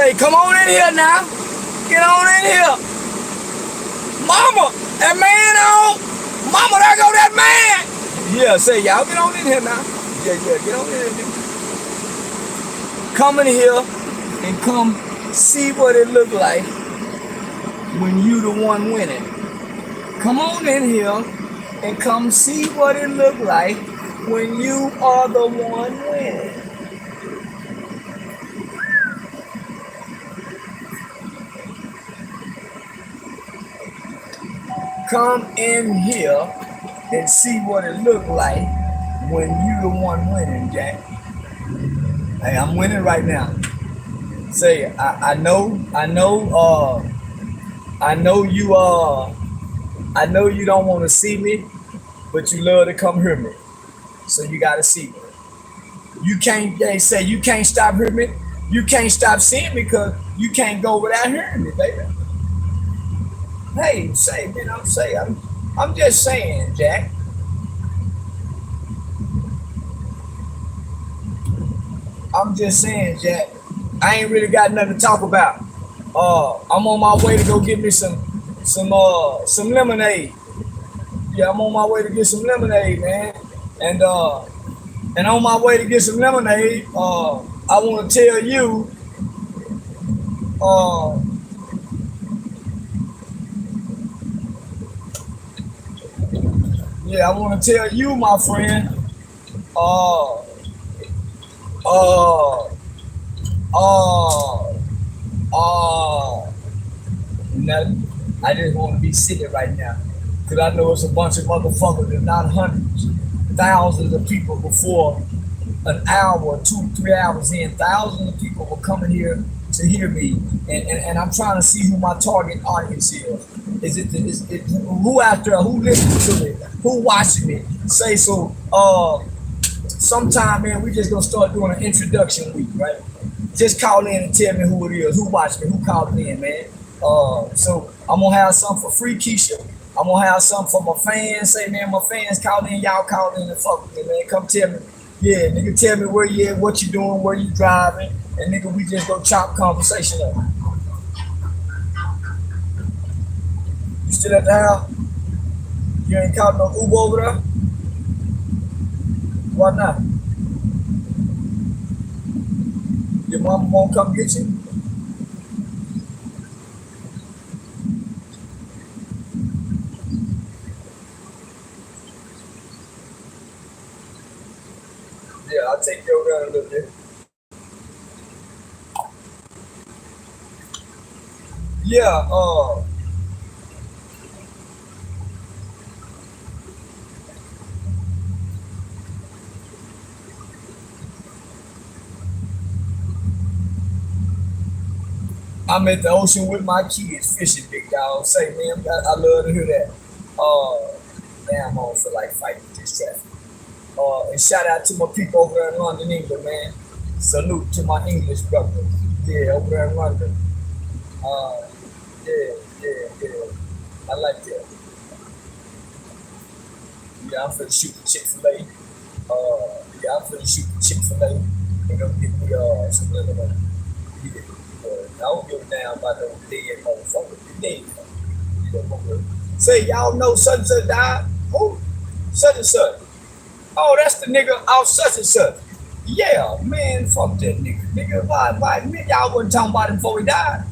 Say, come on in here now. Get on in here. Mama, that man on. Mama, there go that man. Yeah, say, y'all get on in here now. Yeah, get on in here. Come in here and come see what it look like when you the one winning. Come on in here and come see what it look like when you are the one winning. Come in here and see what it look like when you the one winning, Jack. Hey, I'm winning right now. Say, I know you don't want to see me, but you love to come hear me. So you gotta see me. You can't, they say you can't stop hearing me. You can't stop seeing me because you can't go without hearing me, baby. Hey, say, man, I'm just saying, Jack. I'm just saying, Jack. I ain't really got nothing to talk about. I'm on my way to go get me some lemonade. Yeah, I'm on my way to get some lemonade, man. And on my way to get some lemonade, I want to tell you, I want to tell you, my friend, nothing. I just want to be sitting right now. Because I know it's a bunch of motherfuckers, and not hundreds, thousands of people before an hour, 2, 3 hours in. Thousands of people were coming here to hear me. And I'm trying to see who my target audience is. Is it who after, who listens to me, who watching me? Say so. Sometime, man, we just gonna start doing an introduction week, right? Just call in and tell me who it is, who watched me, who called me in, man. So I'm gonna have something for free, Keisha. I'm gonna have something for my fans. Say, man, my fans call in, y'all call in and fuck with me, man. Come tell me, yeah, nigga, tell me where you at, what you doing, where you driving, and nigga, we just go chop conversation up. You still at the house? You ain't caught no Uber over there? Why not? Your mama won't come get you? Yeah, I'll take you over there in a little bit. Yeah, I'm at the ocean with my kids fishing, big dog. Say, man, I love to hear that. Man, I'm on for like fighting this traffic. And shout out to my people over there in London, England, man. Salute to my English brothers. Yeah, over there in London. Uh, yeah. I like that. Yeah, I'm finna shoot the Chick-fil-A. I'm finna shoot the Chick-fil-A. And go get me some lemonade. Yeah. I don't give a damn about no dead motherfucker. Dead. Say, y'all know such and such died? Who? Such and such. Oh, that's the nigga out such and such. Yeah, man, fuck that nigga. Nigga, why y'all wasn't talking about him before he died?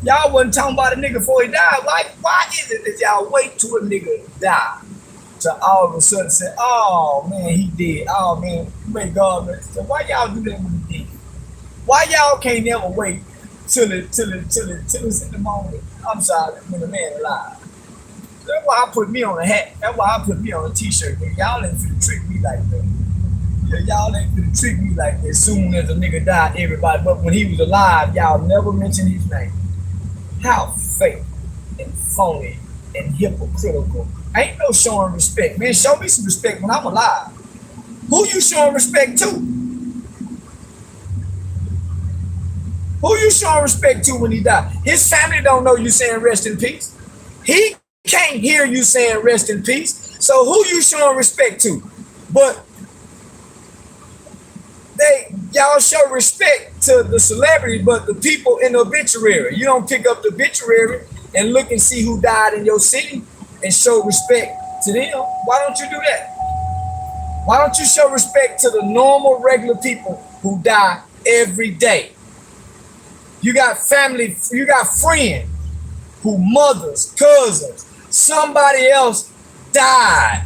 Y'all wasn't talking about a nigga before he died. Why is it that y'all wait till a nigga die to all of a sudden say, oh man, he dead. Oh man, may God rest. So why y'all do that when he dead? Why y'all can't never wait till it's in the moment? I'm sorry, when the man alive. That's why I put me on a hat. That's why I put me on a t-shirt. Man. Y'all ain't finna trick me like that. Yeah, y'all ain't finna trick me like that. As soon as a nigga died, everybody. But when he was alive, y'all never mentioned his name. How fake and phony and hypocritical. Ain't no showing respect. Man, show me some respect when I'm alive. Who you showing respect to? Who you showing respect to when he died? His family don't know you saying rest in peace. He can't hear you saying rest in peace. So who you showing respect to? But y'all show respect to the celebrity, but the people in the obituary, you don't pick up the obituary and look and see who died in your city and show respect to them. Why don't you do that? Why don't you show respect to the normal, regular people who die every day? You got family, you got friends who mothers, cousins, somebody else died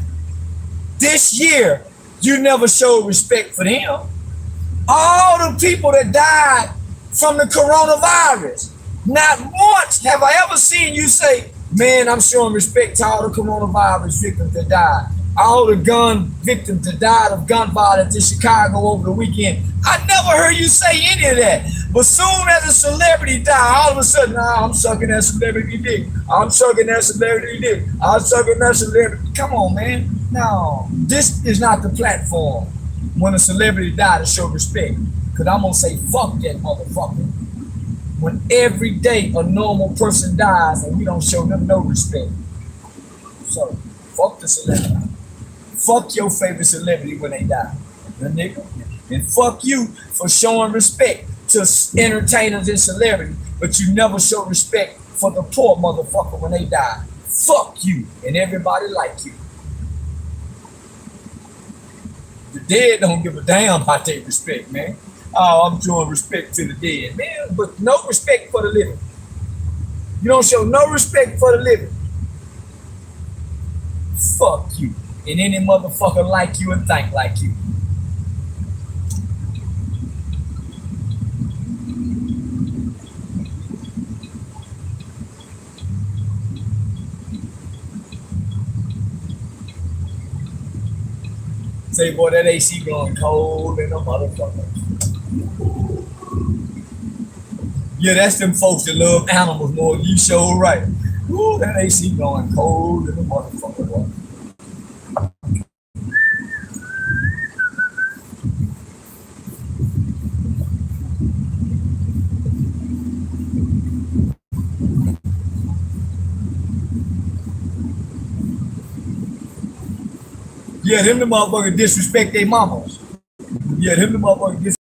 this year. You never showed respect for them. All the people that died from the coronavirus, not once have I ever seen you say, man, I'm showing respect to all the coronavirus victims that died. All the gun victims that died of gun violence in Chicago over the weekend. I never heard you say any of that. But soon as a celebrity died, all of a sudden, I'm sucking that celebrity dick. I'm sucking that celebrity dick. I'm sucking that celebrity. Come on, man. No, this is not the platform when a celebrity died to show respect. Because I'm going to say, fuck that motherfucker. When every day a normal person dies and we don't show them no respect. So, fuck the celebrity. Fuck your favorite celebrity when they die, the nigga. And fuck you for showing respect to entertainers and celebrities, but you never show respect for the poor motherfucker when they die. Fuck you and everybody like you. The dead don't give a damn about their respect, man. Oh, I'm showing respect to the dead, man, but no respect for the living. You don't show no respect for the living. Fuck you. And any motherfucker like you and think like you. Say, boy, that AC going cold in a motherfucker. Yeah, that's them folks that love animals more than you sure right. Ooh, that AC going cold in a motherfucker, boy. Yeah, them the motherfuckers disrespect their mamas. Yeah, them the motherfuckers disrespect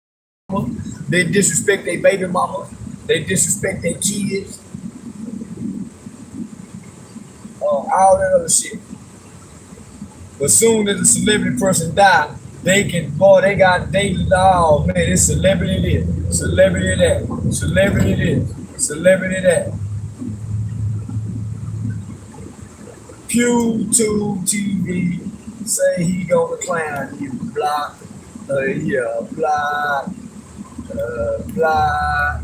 their mamas. They disrespect their baby mamas. They disrespect their kids. All that other shit. But soon as a celebrity person die, they can, boy, oh man, it's celebrity this, celebrity that, celebrity this, celebrity that. Pew2 TV. Say he gonna clown you, block, yeah, block, block.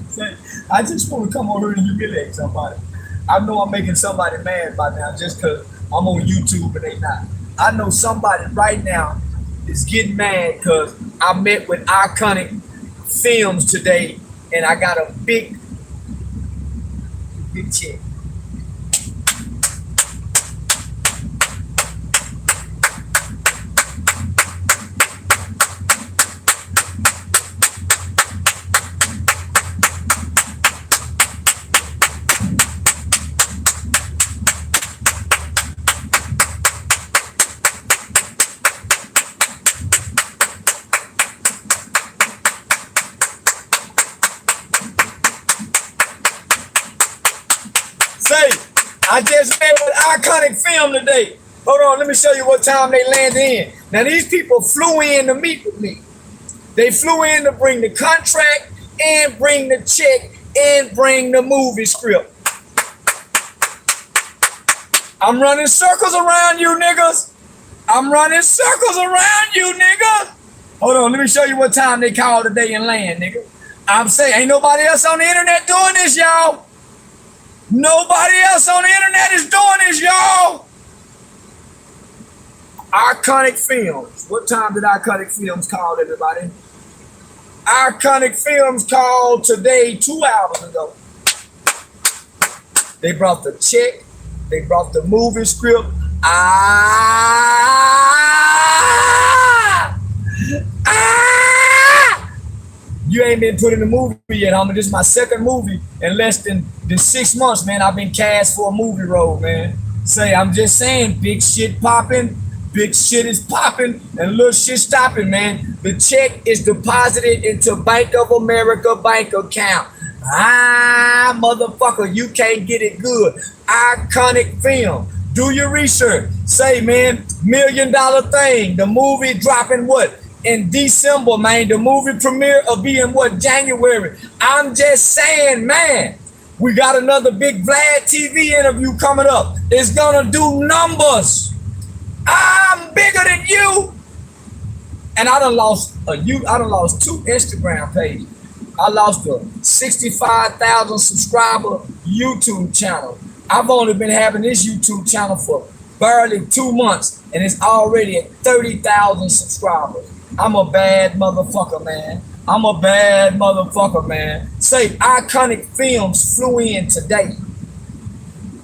Say, I just want to come over here and humiliate somebody. I know I'm making somebody mad by now just because I'm on YouTube and they not. I know somebody right now is getting mad because I met with Iconic Films today and I got a big check. Say, I just met with Iconic Film today. Hold on, let me show you what time they landed in. Now these people flew in to meet with me. They flew in to bring the contract and bring the check and bring the movie script. I'm running circles around you niggas. I'm running circles around you niggas. Hold on, let me show you what time they called today and land, nigga. I'm saying, ain't nobody else on the internet doing this, y'all. Nobody else on the internet is doing this, y'all. Iconic Films. What time did Iconic Films call everybody? Iconic Films called today 2 hours ago. They brought the check. They brought the movie script. You ain't ain't been put in the movie yet, homie. This is my second movie in less than 6 months, man. I've been cast for a movie role, man. Say, I'm just saying, big shit popping, big shit is popping, and little shit stopping, man. The check is deposited into Bank of America bank account. Ah, motherfucker, you can't get it good. Iconic film. Do your research. Say, man, $1 million thing. The movie dropping what? In December, man. The movie premiere will be in what? January. I'm just saying, man. We got another big Vlad TV interview coming up. It's gonna do numbers. I'm bigger than you. And I done lost two Instagram pages. I lost a 65,000 subscriber YouTube channel. I've only been having this YouTube channel for barely 2 months, and it's already at 30,000 subscribers. I'm a bad motherfucker, man. I'm a bad motherfucker, man. Say, Iconic Films flew in today.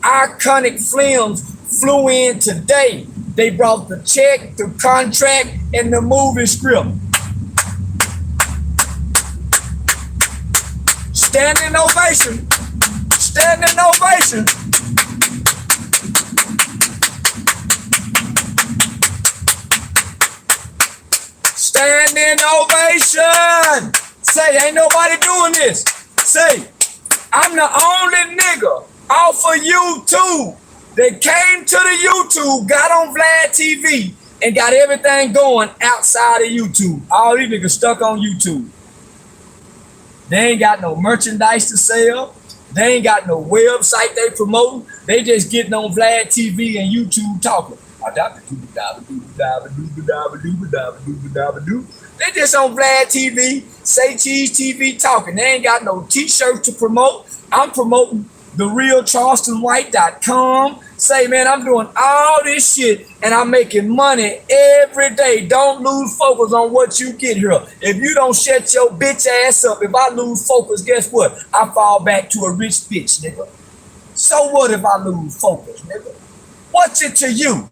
Iconic Films flew in today. They brought the check, the contract, and the movie script. Standing ovation. Standing ovation. Standing ovation. Say, ain't nobody doing this. Say, I'm the only nigga off of YouTube that came to the YouTube, got on Vlad TV, and got everything going outside of YouTube. All these niggas stuck on YouTube. They ain't got no merchandise to sell. They ain't got no website they promote. They just getting on Vlad TV and YouTube talking. They just on Vlad TV, Say Cheese TV talking. They ain't got no t-shirts to promote. I'm promoting therealcharlestonwhite.com. Say, man, I'm doing all this shit and I'm making money every day. Don't lose focus on what you get here. If you don't shut your bitch ass up, if I lose focus, guess what? I fall back to a rich bitch, nigga. So what if I lose focus, nigga? What's it to you?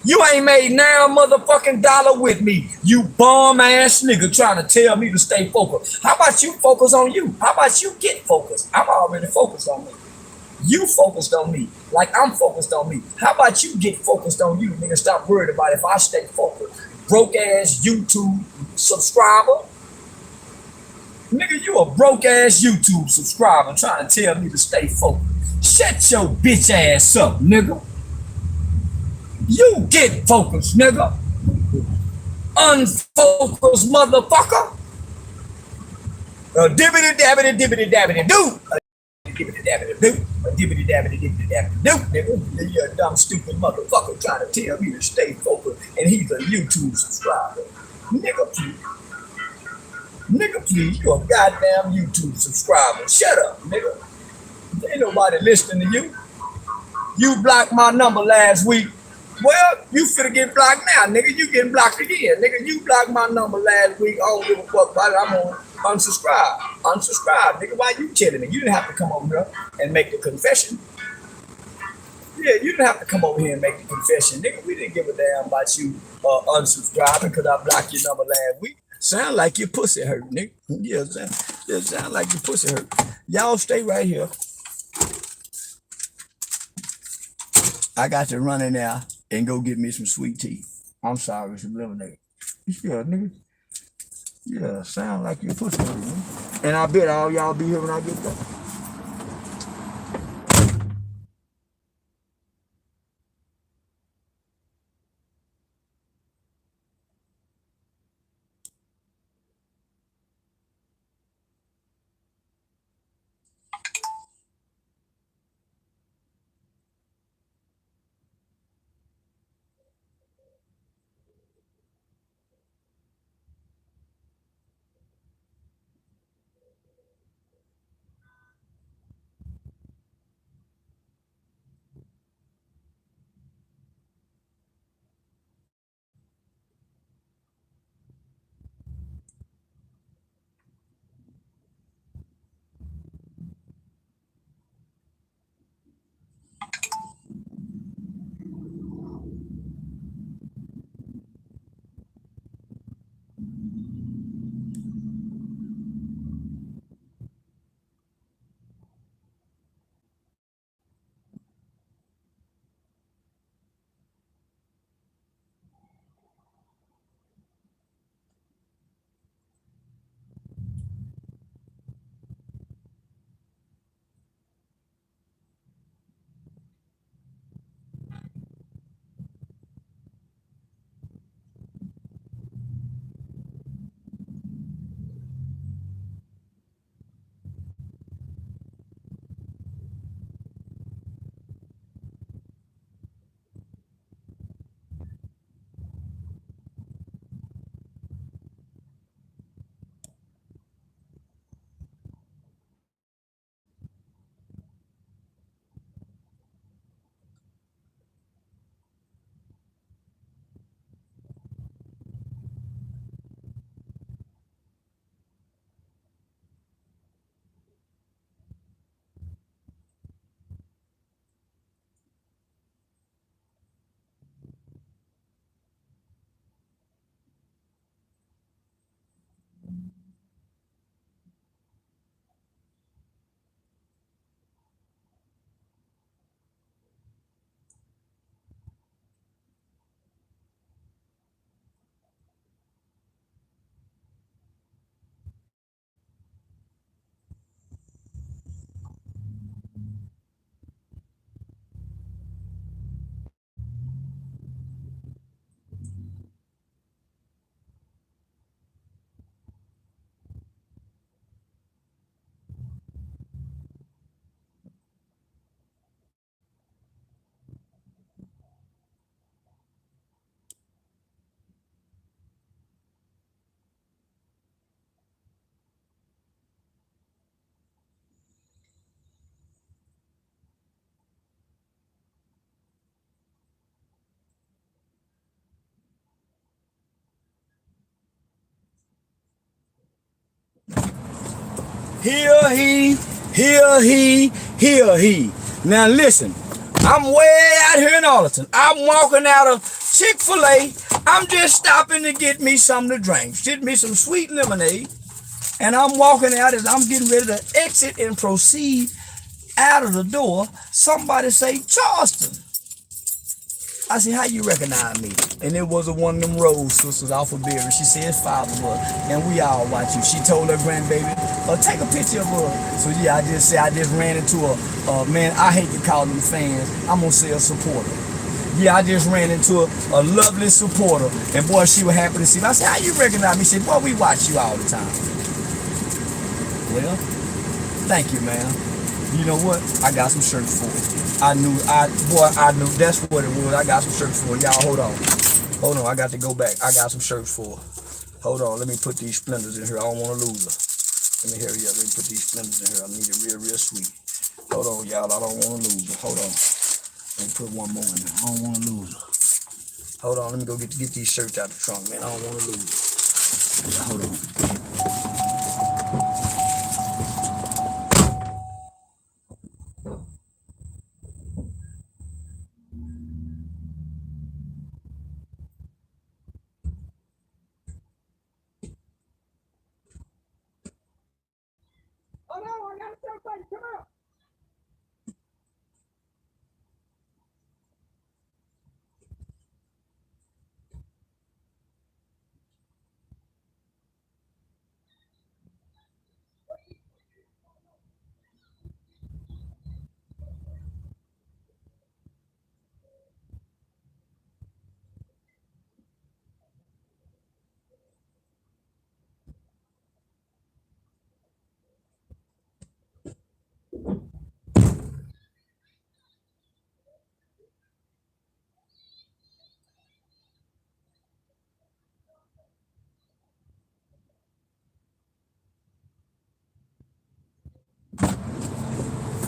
You ain't made now motherfucking dollar with me, you bum ass nigga trying to tell me to stay focused. How about you focus on you? How about you get focused? I'm already focused on me. You focused on me like I'm focused on me. How about you get focused on you, nigga? Stop worried about if I stay focused. Broke ass YouTube subscriber. Nigga, you a broke ass YouTube subscriber trying to tell me to stay focused. Shut your bitch ass up, nigga. You get focused, nigga. Unfocused motherfucker. Dibbity dabbity dibbity dabbity do. Dibbity dabbity do. Dibbity dabbity dibbity dabbity do. Nigga, you a dumb stupid motherfucker trying to tell me to stay focused, and he's a YouTube subscriber. Nigga, please. Nigga, please, you a goddamn YouTube subscriber. Shut up, nigga. Ain't nobody listening to you. You blocked my number last week. Well, you finna get blocked now, nigga. You getting blocked again. Nigga, you blocked my number last week. I don't give a fuck about it. I'm gonna unsubscribe. Unsubscribe, nigga. Why you telling me? You didn't have to come over here and make the confession. Yeah, you didn't have to come over here and make the confession, nigga. We didn't give a damn about you unsubscribing because I blocked your number last week. Sound like your pussy hurt, nigga. Yeah, sound like your pussy hurt. Y'all stay right here. I got to run in there and go get me some sweet tea. I'm sorry, some lemonade. Yeah, nigga. Yeah, sound like your pussy hurt, nigga. And I bet all y'all be here when I get there. Here he, here he, here he. Now listen, I'm way out here in Arlington. I'm walking out of Chick-fil-A. I'm just stopping to get me something to drink. Get me some sweet lemonade. And I'm walking out as I'm getting ready to exit and proceed out of the door. Somebody say, Charleston. I said, how you recognize me? And it was one of them Rose sisters off of Berry. She said, it's five of us, and we all watch you. She told her grandbaby, take a picture of her. So yeah, I just ran into a man, I hate to call them fans. I'm gonna say a supporter. Yeah, I just ran into a lovely supporter, and boy, she was happy to see me. I said, how you recognize me? She said, boy, we watch you all the time. Well, thank you, man. You know what? I got some shirts for it. I knew that's what it was. I got some shirts for it. Y'all, hold on, I got to go back. I got some shirts for it. Hold on, let me put these splendors in here. I don't want to lose her. Let me hurry up. Let me put these splendors in here. I need it real sweet. Hold on, y'all, I don't want to lose her. Hold on. Let me put one more in there. I don't want to lose her. Hold on, let me go get these shirts out the trunk, man. I don't want to lose her. Hold on.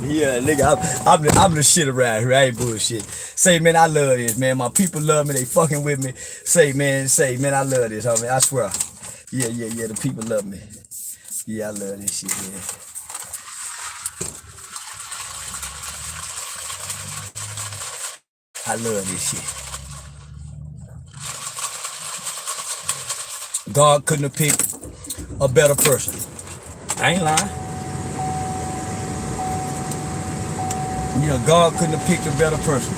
Yeah, nigga, I'm the shit around here. I ain't bullshit. Say, man, I love this, man. My people love me. They fucking with me. Say, man, I love this, homie. I swear. Yeah. The people love me. Yeah, I love this shit, man. I love this shit. God couldn't have picked a better person. I ain't lying. Yeah, God couldn't have picked a better person.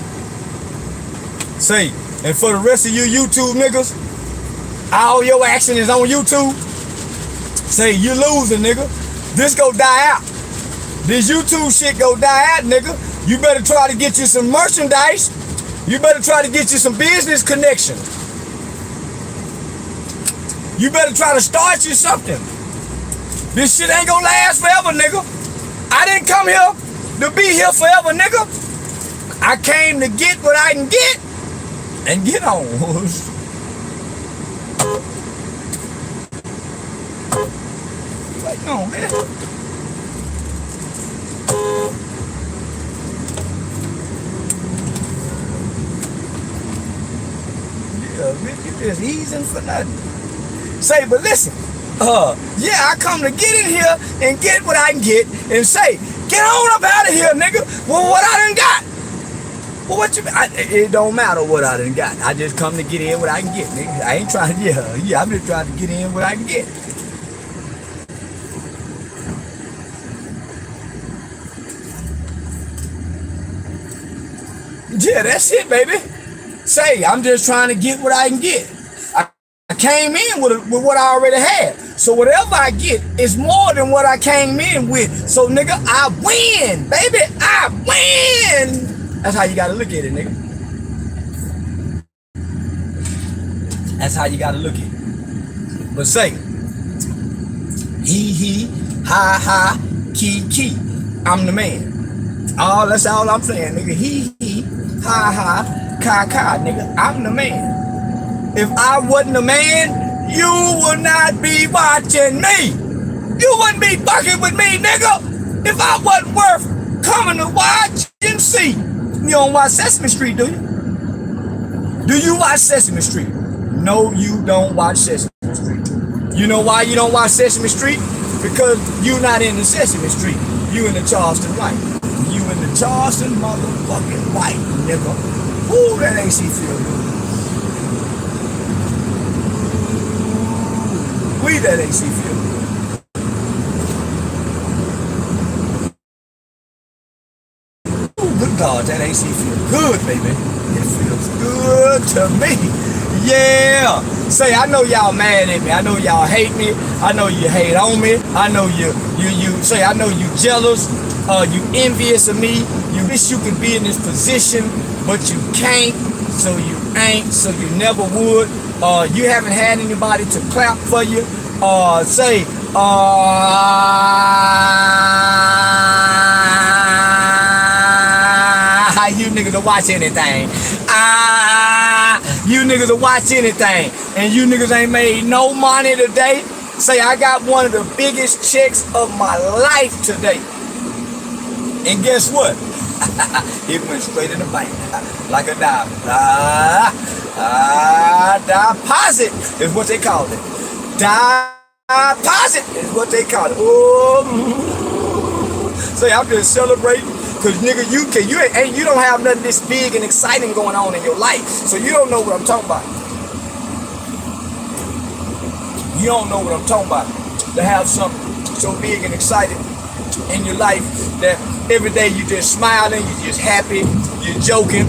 Say, and for the rest of you YouTube niggas, all your action is on YouTube. Say, you losing, nigga. This go die out. This YouTube shit go die out, nigga. You better try to get you some merchandise. You better try to get you some business connections. You better try to start you something. This shit ain't gonna last forever, nigga. I didn't come here to be here forever, nigga. I came to get what I can get and get on. Wait on, man. Yeah, bitch, you just easing for nothing. Say, but listen, yeah, I come to get in here and get what I can get and say, get on up out of here, nigga. Well, what I done got? Well, what you mean? It don't matter what I done got. I just come to get in what I can get, nigga. I ain't trying to, yeah, I'm just trying to get in what I can get. Yeah, that's it, baby. Say, I'm just trying to get what I can get. I came in with what I already had. So whatever I get is more than what I came in with. So nigga, I win, baby. I win. That's how you gotta look at it, nigga. That's how you gotta look at it. But say, he, ha, key. I'm the man. That's all I'm saying, nigga. He, ha, ka, nigga. I'm the man. If I wasn't a man, you would not be watching me. You wouldn't be fucking with me, nigga. If I wasn't worth coming to watch and see. You don't watch Sesame Street, do you? Do you watch Sesame Street? No, you don't watch Sesame Street. You know why you don't watch Sesame Street? Because you not in the Sesame Street. You in the Charleston White. You in the Charleston motherfucking White, nigga. Ooh, that AC feel good. We that AC feel good. Good God, that AC feels good, baby. It feels good to me. Yeah. Say, I know y'all mad at me. I know y'all hate me. I know you hate on me. I know you say, I know you jealous. You envious of me. You wish you could be in this position, but you can't. So you ain't. So you never would. You haven't had anybody to clap for you. Say, you niggas will watch anything. You niggas will watch anything. And you niggas ain't made no money today. Say, I got one of the biggest checks of my life today. And guess what? It went straight in the bank. Like a diamond. Deposit is what they call it. Deposit is what they call it. Oh, say, I'm just celebrating. Cause nigga, you don't have nothing this big and exciting going on in your life, so you don't know what I'm talking about. You don't know what I'm talking about. To have something so big and exciting in your life that every day you just smiling, you just happy, you're joking.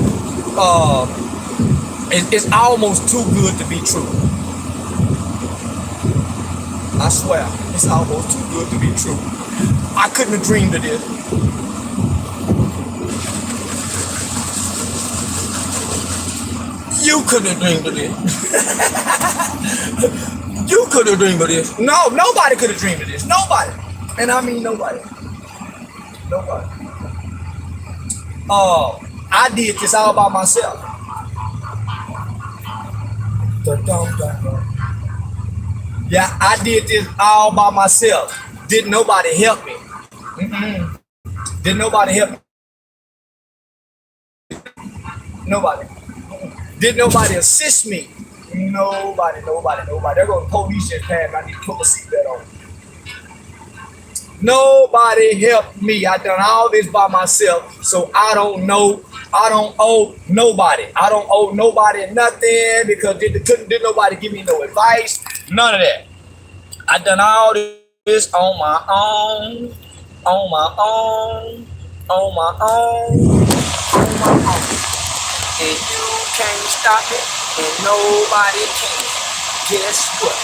It's almost too good to be true. I swear, it's almost too good to be true. I couldn't have dreamed of this. You could have dreamed of this. You could have dreamed of this. No, nobody could have dreamed of this. Nobody. And I mean nobody. Nobody. I did this all by myself. Yeah, I did this all by myself. Didn't nobody help me. Didn't nobody help me. Nobody. Didn't nobody assist me? Nobody. They're going to police just past me. I need to put my seatbelt on. Nobody helped me. I done all this by myself, so I don't know. I don't owe nobody. I don't owe nobody nothing because didn't nobody give me no advice. None of that. I done all this on my own. On my own. And you can't stop it, and nobody can. Guess what?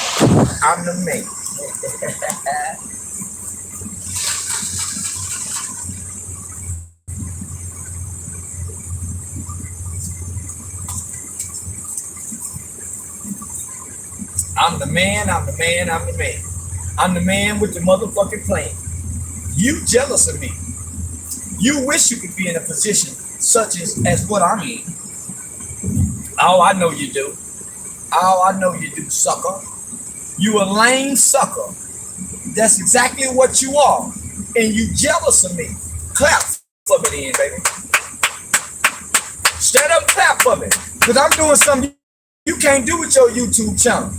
I'm the man. I'm the man. I'm the man with the motherfucking plan. You jealous of me. You wish you could be in a position such as what I'm in. Oh, I know you do. Sucker. You a lame sucker. That's exactly what you are. And you jealous of me. Clap for me then, baby. Straight up clap for me. Because I'm doing something you can't do with your YouTube channel.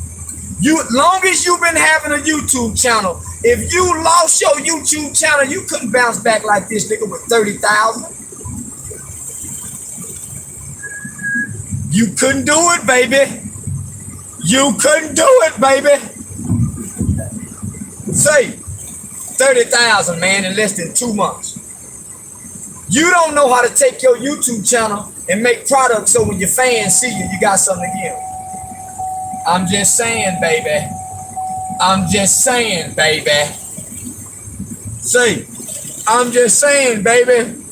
Long as you've been having a YouTube channel, if you lost your YouTube channel, you couldn't bounce back like this nigga with 30,000. You couldn't do it, baby. Say 30,000, man, in less than 2 months. You don't know how to take your YouTube channel and make products so when your fans see you, you got something to give. I'm just saying, baby. Say, I'm just saying, baby.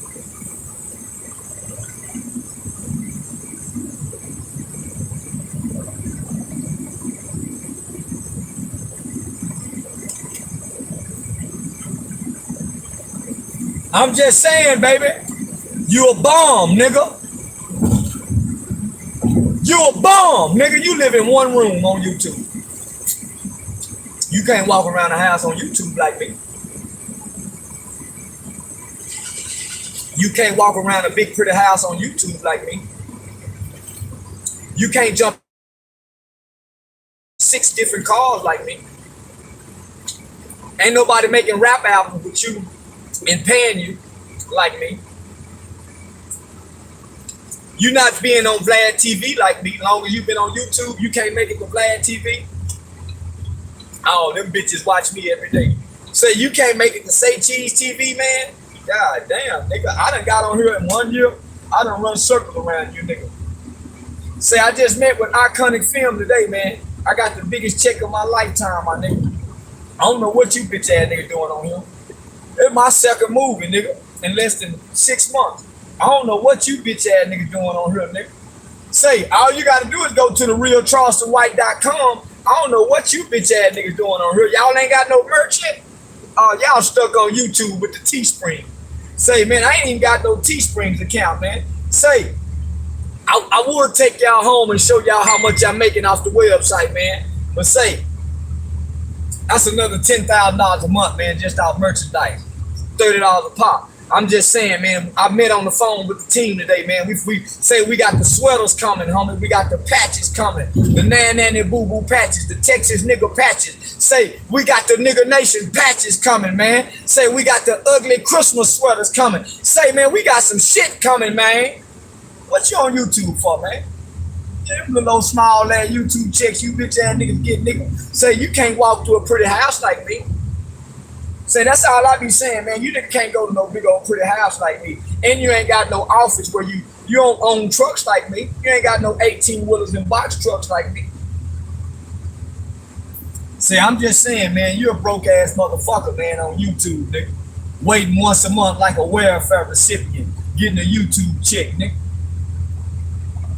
I'm just saying, baby. You a bomb, nigga. You a bomb, nigga. You live in one room on YouTube. You can't walk around the house on YouTube like me. You can't walk around a big pretty house on YouTube like me. You can't jump 6 different cars like me. Ain't nobody making rap albums with you and paying you like me. You not being on Vlad TV like me. As long as you've been on YouTube, you can't make it to Vlad TV. Oh, them bitches watch me every day. So you can't make it to Say Cheese TV, man? God damn, nigga. I done got on here in 1 year. I done run circles around you, nigga. Say, I just met with Iconic Film today, man. I got the biggest check of my lifetime, my nigga. I don't know what you bitch ass nigga doing on here. It's my second movie, nigga, in less than 6 months. I don't know what you bitch ass nigga doing on here, nigga. Say, all you gotta do is go to the realcharlestonwhite.com. I don't know what you bitch ass niggas doing on here. Y'all ain't got no merch yet? Y'all stuck on YouTube with the Teespring. Say, man, I ain't even got no Teesprings account, man. Say, I would take y'all home and show y'all how much I'm making off the website, man. But say, that's another $10,000 a month, man, just off merchandise. $30 a pop. I'm just saying, man, I met on the phone with the team today, man. We say we got the sweaters coming, homie. We got the patches coming. The Nan Boo Boo patches, the Texas nigga patches. Say, we got the Nigga Nation patches coming, man. Say, we got the ugly Christmas sweaters coming. Say, man, we got some shit coming, man. What you on YouTube for, man? Them little small ass YouTube checks you bitch ass niggas get, nigga. Say, you can't walk through a pretty house like me. Say, that's all I be saying, man. You nigga can't go to no big old pretty house like me. And you ain't got no office where you don't own trucks like me. You ain't got no 18-wheelers and box trucks like me. Say, I'm just saying, man, you're a broke-ass motherfucker, man, on YouTube, nigga. Waiting once a month like a welfare recipient, getting a YouTube check, nigga.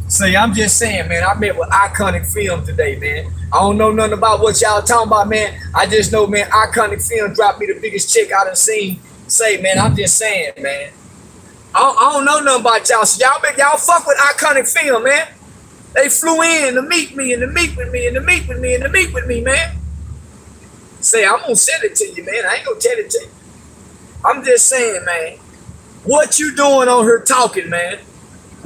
Say, I'm just saying, man, I met with Iconic Film today, man. I don't know nothing about what y'all talking about, man. I just know, man, Iconic Film dropped me the biggest check I done seen. Say, man, I'm just saying, man. I don't know nothing about y'all. So y'all fuck with Iconic Film, man. They flew in to meet me and to meet with me and to meet with me and to meet with me, man. Say, I'm gonna send it to you, man. I ain't gonna tell it to you. I'm just saying, man. What you doing on here talking, man?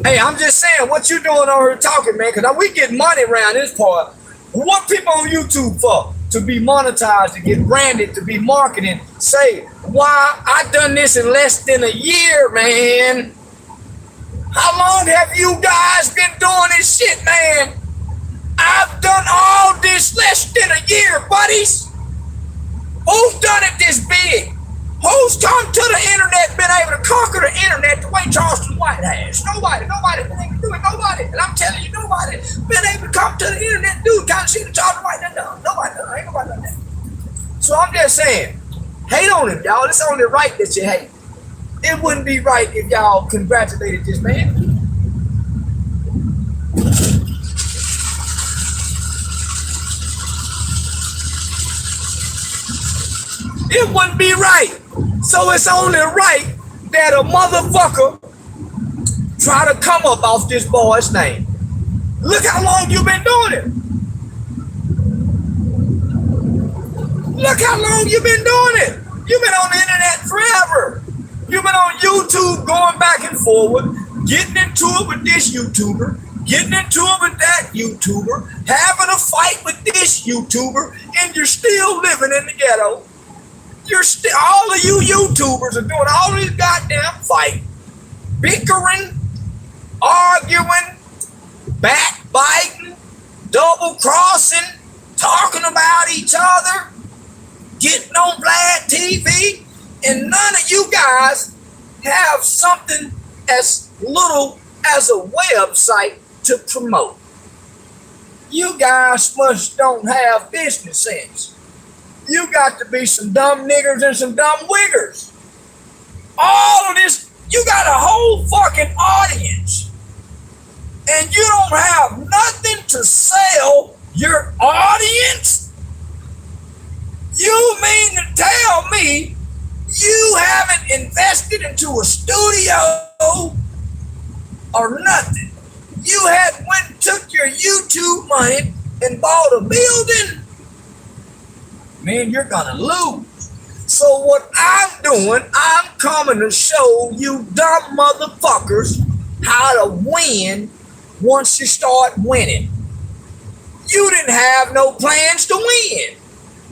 Hey, I'm just saying, what you doing on here talking, man? Because we get money around this part. What people on YouTube for? To be monetized, to get branded, to be marketing. Say, why? I done this in less than a year, man. How long have you guys been doing this shit, man? I've done all this less than a year, buddies. Who's done it this big? Who's come to the internet, been able to conquer the internet the way Charleston White has? Nobody been able to do it. Nobody. And I'm telling you, nobody been able to come to the internet and do the kind of shit that Charleston White done. Nobody done. Ain't nobody done that. So I'm just saying, hate on him, y'all. It's only right that you hate. It wouldn't be right if y'all congratulated this man. It wouldn't be right. So it's only right that a motherfucker try to come up off this boy's name. Look how long you been doing it. Look how long you been doing it. You've been on the internet forever. You've been on YouTube going back and forward, getting into it with this YouTuber, getting into it with that YouTuber, having a fight with this YouTuber, and you're still living in the ghetto. You're still, all of you YouTubers are doing all these goddamn fighting, bickering, arguing, backbiting, double crossing, talking about each other, getting on Vlad TV, and none of you guys have something as little as a website to promote. You guys must don't have business sense. You got to be some dumb niggers and some dumb wiggers. All of this, you got a whole fucking audience. And you don't have nothing to sell your audience? You mean to tell me you haven't invested into a studio or nothing? You had went and took your YouTube money and bought a building? Man, you're gonna lose. So what I'm doing, I'm coming to show you dumb motherfuckers how to win once you start winning. You didn't have no plans to win.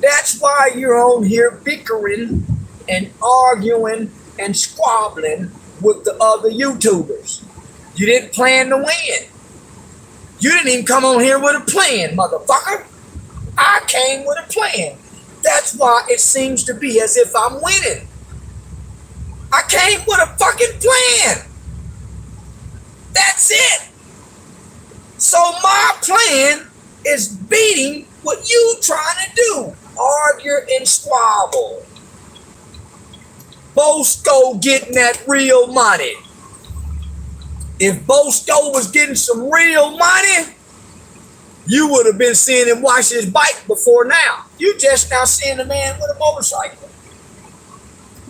That's why you're on here bickering and arguing and squabbling with the other YouTubers. You didn't plan to win. You didn't even come on here with a plan, motherfucker. I came with a plan. That's why it seems to be as if I'm winning. I came with a fucking plan. That's it. So my plan is beating what you trying to do. Argue and squabble. Bosco getting that real money. If Bosco was getting some real money, you would have been seeing him wash his bike before now. You just now seeing a man with a motorcycle.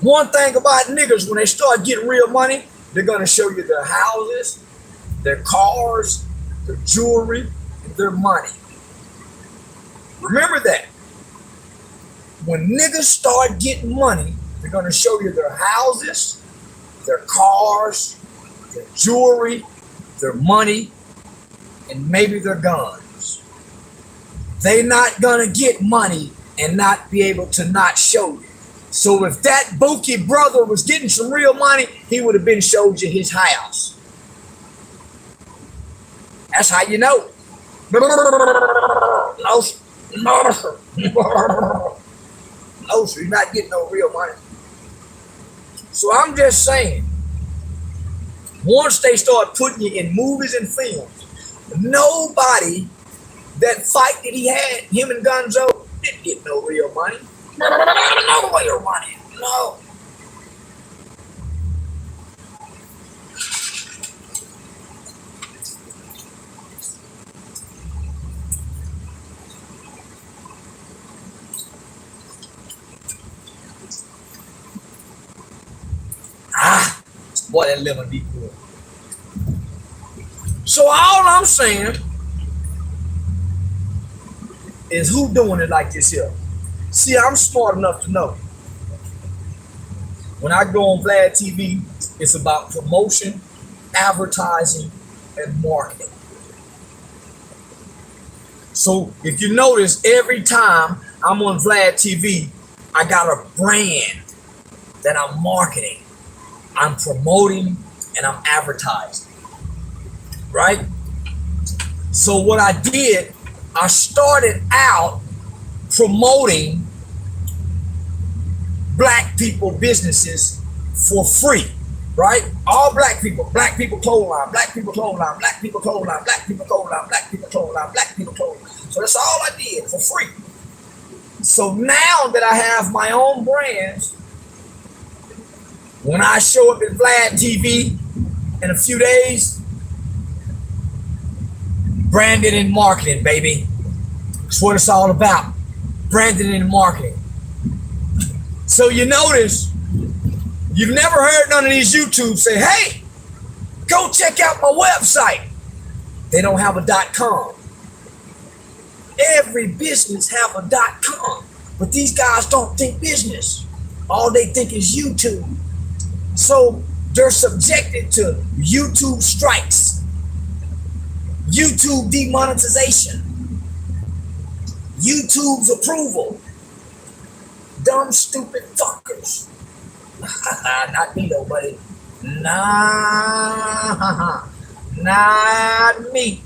One thing about niggas, when they start getting real money, they're going to show you their houses, their cars, their jewelry, and their money. Remember that. When niggas start getting money, they're going to show you their houses, their cars, their jewelry, their money, and maybe their guns. They're not going to get money and not be able to not show you. So if that Bookie brother was getting some real money, he would have been showed you his house. That's how you know. No, so you're not getting no real money. So I'm just saying, once they start putting you in movies and films, nobody, that fight that he had, him and Gonzo, didn't get no real money. No real money. No. Boy, that lemon be good. So all I'm saying is who doing it like this here? See, I'm smart enough to know. When I go on Vlad TV, it's about promotion, advertising, and marketing. So if you notice, every time I'm on Vlad TV, I got a brand that I'm marketing, I'm promoting, and I'm advertising, right? So what I did, I started out promoting black people businesses for free, right? All black people clothing line, black people clothing line, black people clothing line, black people clothing line, black people clothing line, black people clothing line. So that's all I did for free. So now that I have my own brands, when I show up at Vlad TV in a few days, branding and marketing, baby. That's what it's all about. Branding and marketing. So you notice, you've never heard none of these YouTubes say, hey, go check out my website. They don't have a .com. Every business have a .com, but these guys don't think business. All they think is YouTube. So they're subjected to YouTube strikes, YouTube demonetization, YouTube's approval. Dumb, stupid fuckers. Not me though, buddy. Nah, not me.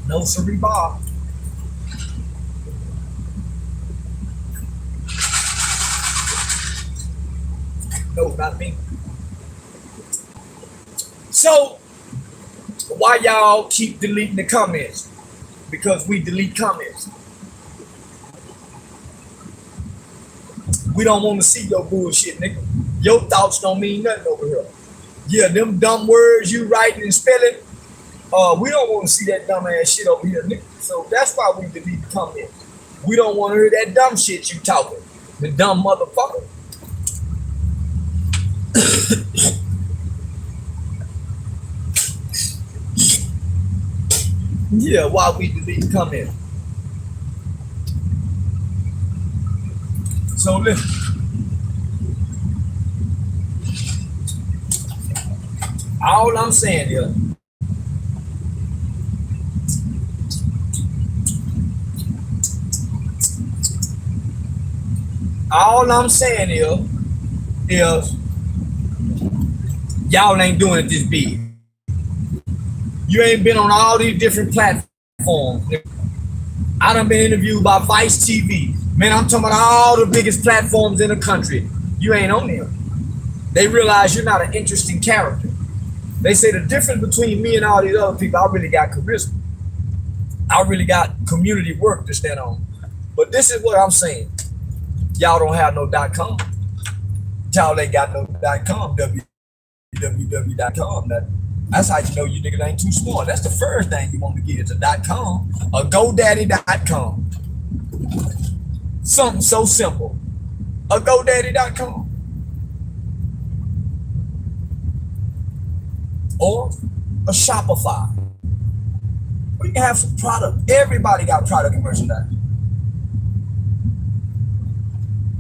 No siree, Bob. No, not me. So, why y'all keep deleting the comments? Because we delete comments. We don't want to see your bullshit, nigga. Your thoughts don't mean nothing over here. Yeah, them dumb words you writing and spelling, we don't want to see that dumb ass shit over here, nigga. So that's why we delete the comments. We don't want to hear that dumb shit you talking. The dumb motherfucker. Yeah, why we delete comments. So listen. All I'm saying is, All I'm saying is y'all ain't doing it this big. You ain't been on all these different platforms. I done been interviewed by Vice TV. Man, I'm talking about all the biggest platforms in the country. You ain't on them. They realize you're not an interesting character. They say the difference between me and all these other people, I really got charisma. I really got community work to stand on. But this is what I'm saying. Y'all don't have no .com. Y'all ain't got no .com, www.com. That's how you know you niggas ain't too smart. That's the first thing you want to get is a .com, a GoDaddy.com. Something so simple. A GoDaddy.com. Or a Shopify. We can have some product. Everybody got product and merchandise.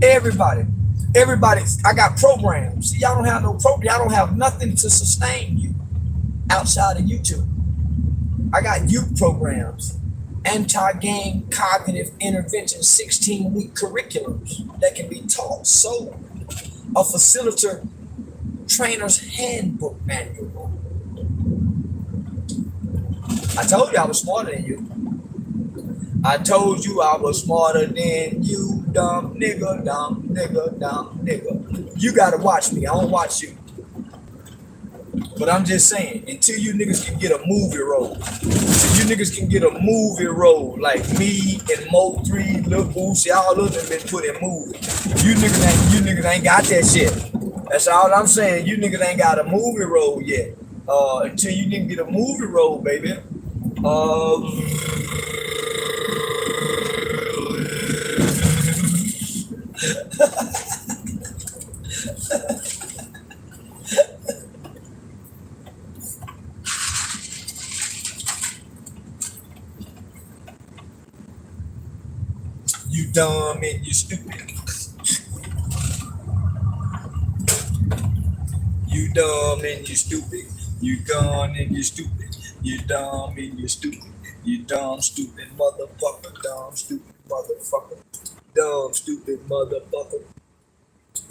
Everybody. I got programs. See, y'all don't have no program. Y'all don't have nothing to sustain you outside of YouTube. I got youth programs, anti-gang cognitive intervention, 16-week curriculums that can be taught. So, a facilitator trainer's handbook manual. I told you I was smarter than you. I told you I was smarter than you, dumb nigga, dumb nigga, dumb nigga. You gotta watch me. I don't watch you. But I'm just saying, until you niggas can get a movie role, like me and Mo3, Lil Boosie, all of them been put in movies. You niggas ain't got that shit. That's all I'm saying. You niggas ain't got a movie role yet. Until you niggas get a movie role, baby. You dumb and you stupid. You dumb and you stupid. You gone and you stupid. You dumb and you stupid. You dumb, stupid motherfucker. Dumb, stupid motherfucker. Dumb, stupid motherfucker.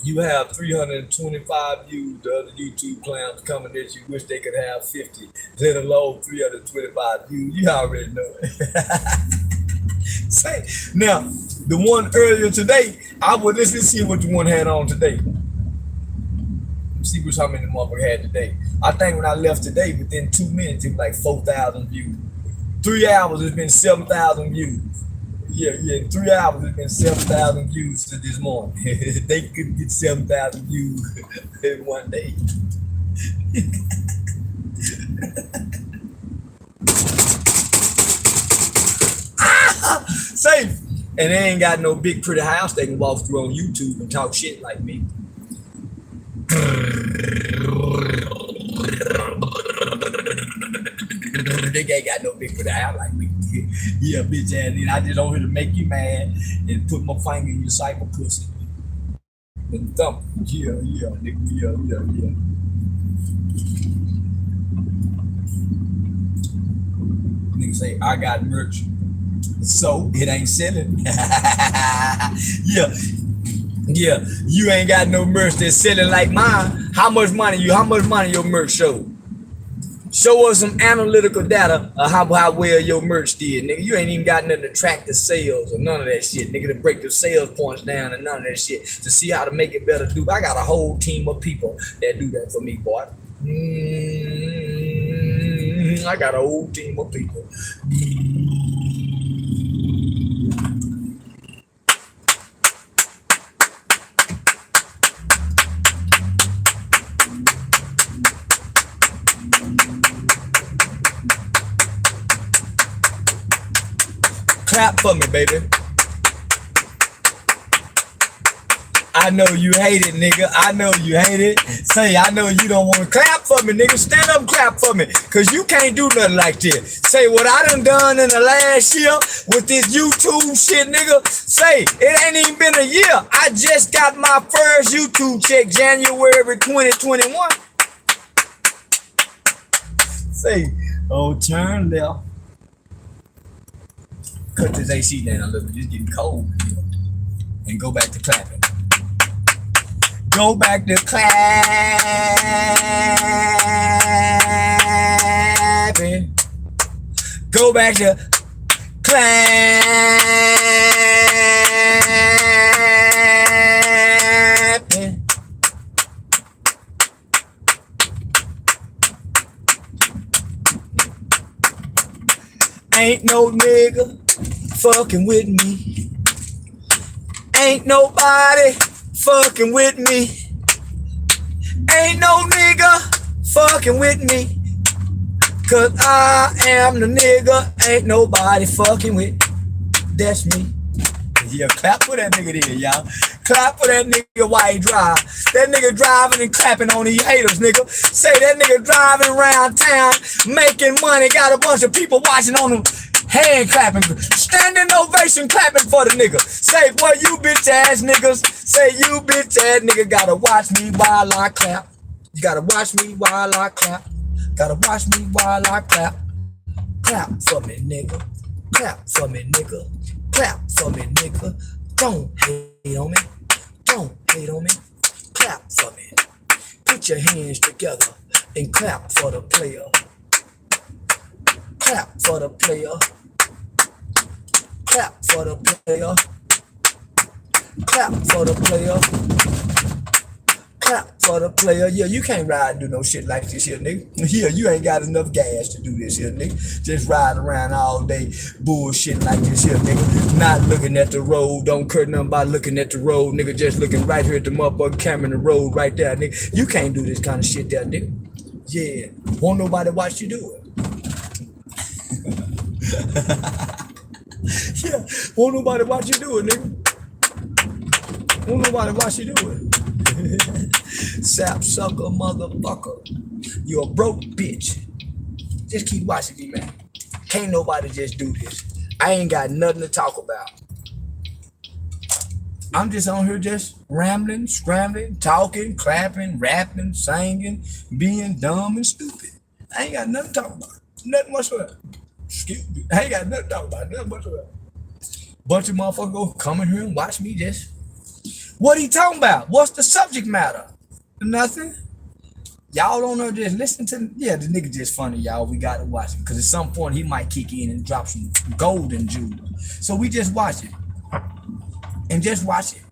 You have 325 views. The other YouTube clowns coming at you wish they could have 50. Let alone 325 views. You already know it. Say, now, the one earlier today, let's see what the one had on today. See how many the motherfucker had today. I think when I left today, within 2 minutes, it was like 4,000 views. 3 hours, it's been 7,000 views. Yeah, in 3 hours, it's been 7,000 views to this morning. They couldn't get 7,000 views in one day. Safe. And they ain't got no big pretty house they can walk through on YouTube and talk shit like me. They ain't got no big pretty house like me. Yeah, bitch ass nigga. I just on here to make you mad and put my finger in your cyber pussy. And thump. Yeah, nigga. Yeah. Nigga say, I got merch. So it ain't selling. Yeah, you ain't got no merch that's selling like mine. How much money your merch show? Show us some analytical data of how well your merch did, nigga. You ain't even got nothing to track the sales or none of that shit, nigga, to break the sales points down and none of that shit to see how to make it better. Do I got a whole team of people that do that for me, boy. I got a whole team of people. Clap for me, baby. I know you hate it, nigga. I know you hate it. Say, I know you don't want to clap for me, nigga. Stand up and clap for me, because you can't do nothing like this. Say, what I done in the last year with this YouTube shit, nigga. Say, it ain't even been a year. I just got my first YouTube check January 2021. Say, oh, turn left. Cut this AC down a little bit. It's getting cold. And go back to clapping. Go back to clapping. Go back to clapping. Ain't no nigga fucking with me. Ain't nobody fucking with me. Ain't no nigga fucking with me. Cause I am the nigga. Ain't nobody fucking with me. That's me. Yeah, clap for that nigga there, y'all. Clap for that nigga while he drive. That nigga driving and clapping on these haters, nigga. Say that nigga driving around town, making money, got a bunch of people watching on him, hand clapping, standing ovation clapping for the nigga. Say, boy, you bitch ass niggas. Say, you bitch ass nigga gotta watch me while I clap. You gotta watch me while I clap. Gotta watch me while I clap. Clap for me, nigga. Clap for me, nigga. Clap for me, nigga. Don't hate on me. Don't hate on me. Clap for me. Put your hands together and clap for the player. Clap for the player. Clap for the player. Clap for the player. Clap for the player. Yeah, you can't ride and do no shit like this here, nigga. Yeah, you ain't got enough gas to do this here, nigga. Just riding around all day bullshit like this here, nigga. Not looking at the road. Don't care nothing about looking at the road, nigga. Just looking right here at the motherfucking camera in the road right there, nigga. You can't do this kind of shit there, nigga. Yeah, won't nobody watch you do it. Yeah, won't nobody watch you do it, nigga. Won't nobody watch you do it. Sap sucker motherfucker. You a broke bitch. Just keep watching me, man. Can't nobody just do this. I ain't got nothing to talk about. I'm just on here just rambling, scrambling, talking, clapping, rapping, singing, being dumb and stupid. I ain't got nothing to talk about. Nothing whatsoever. Excuse me. I ain't got nothing to talk about. Nothing whatsoever. Bunch of motherfuckers go come in here and watch me just. What he talking about? What's the subject matter? Nothing. Y'all don't know, just listen to, yeah, the nigga just funny, y'all. We gotta watch him. Cause at some point he might kick in and drop some golden jewels. So we just watch it. And just watch it.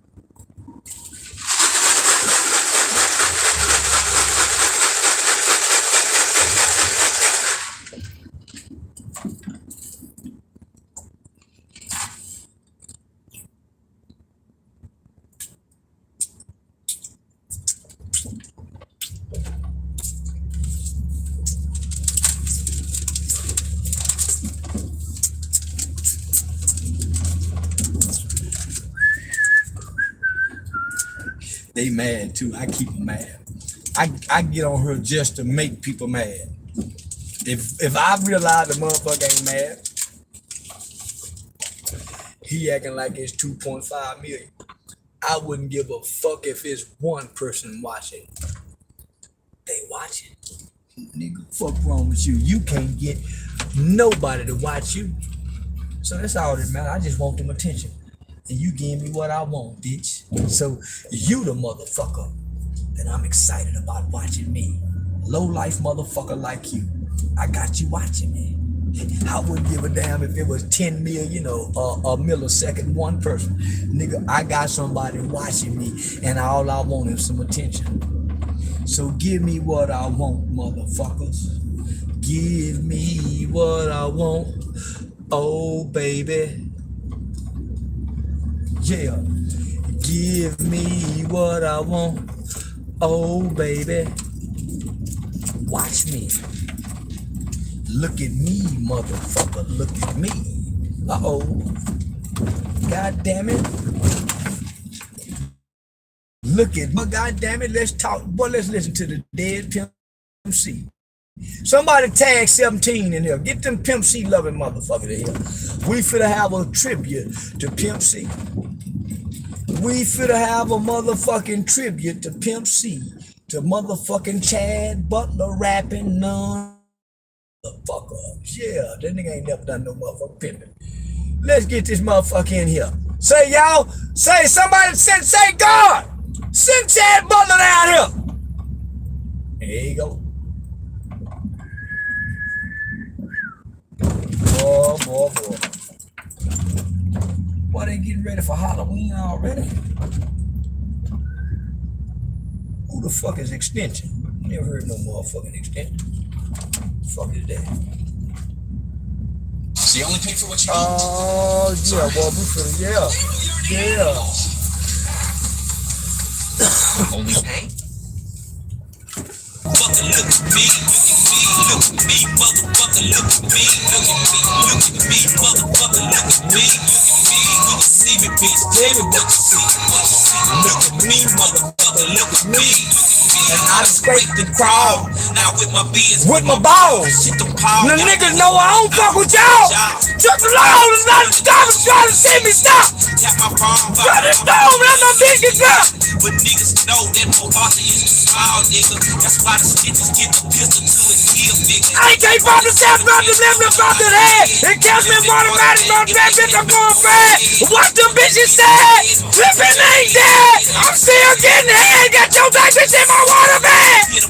They mad too. I keep them mad. I get on her just to make people mad. If I realize the motherfucker ain't mad, he acting like it's 2.5 million. I wouldn't give a fuck if it's one person watching. They watching. Nigga, fuck wrong with you? You can't get nobody to watch you. So that's all that matters. I just want them attention. And you give me what I want, bitch. So you the motherfucker that I'm excited about watching me. Low life motherfucker like you. I got you watching me. I wouldn't give a damn if it was 10 million or a millisecond, one person. Nigga, I got somebody watching me and all I want is some attention. So give me what I want, motherfuckers. Give me what I want. Oh, baby. Yeah, give me what I want. Oh, baby. Watch me. Look at me, motherfucker. Look at me. Uh-oh. God damn it. Look at me. God damn it. Let's talk. Boy, let's listen to the dead Pimp C. Somebody tag 17 in here. Get them Pimp C loving motherfuckers in here. We finna have a tribute to Pimp C. We finna have a motherfucking tribute to Pimp C. To motherfucking Chad Butler rapping none. Motherfucker. Yeah, that nigga ain't never done no motherfucking pimping. Let's get this motherfucker in here. Say y'all, say somebody say God. Send Chad Butler down here. There you go. Boy. Boy, they getting ready for Halloween already. Who the fuck is Extension? Never heard no motherfucking Extension. The fuck is that? So you only pay for what you eat? Oh, yeah, boy, yeah. Only pay? Motherfucker, look at me, motherfucker, look at me, motherfucker, look at me, when you see me, bitch, tell me what you see, look at me, motherfucker, look at me, and I scraped and crawled, now with my beers, with my balls, shit the power, the niggas know I don't fuck with y'all, just the law is not stopping, trying to see me stop, tap my phone, got it down, let my bitch get up, but niggas know that Mo Arthur is the small nigga, that's why the stitches get the pistol to his heel, nigga. I can't from the south, from the left, from the head. It kills me automatic, from that bitch, I'm going bad. What the bitches said, flipping ain't dead. I'm still getting head, got your black bitch in my water bag.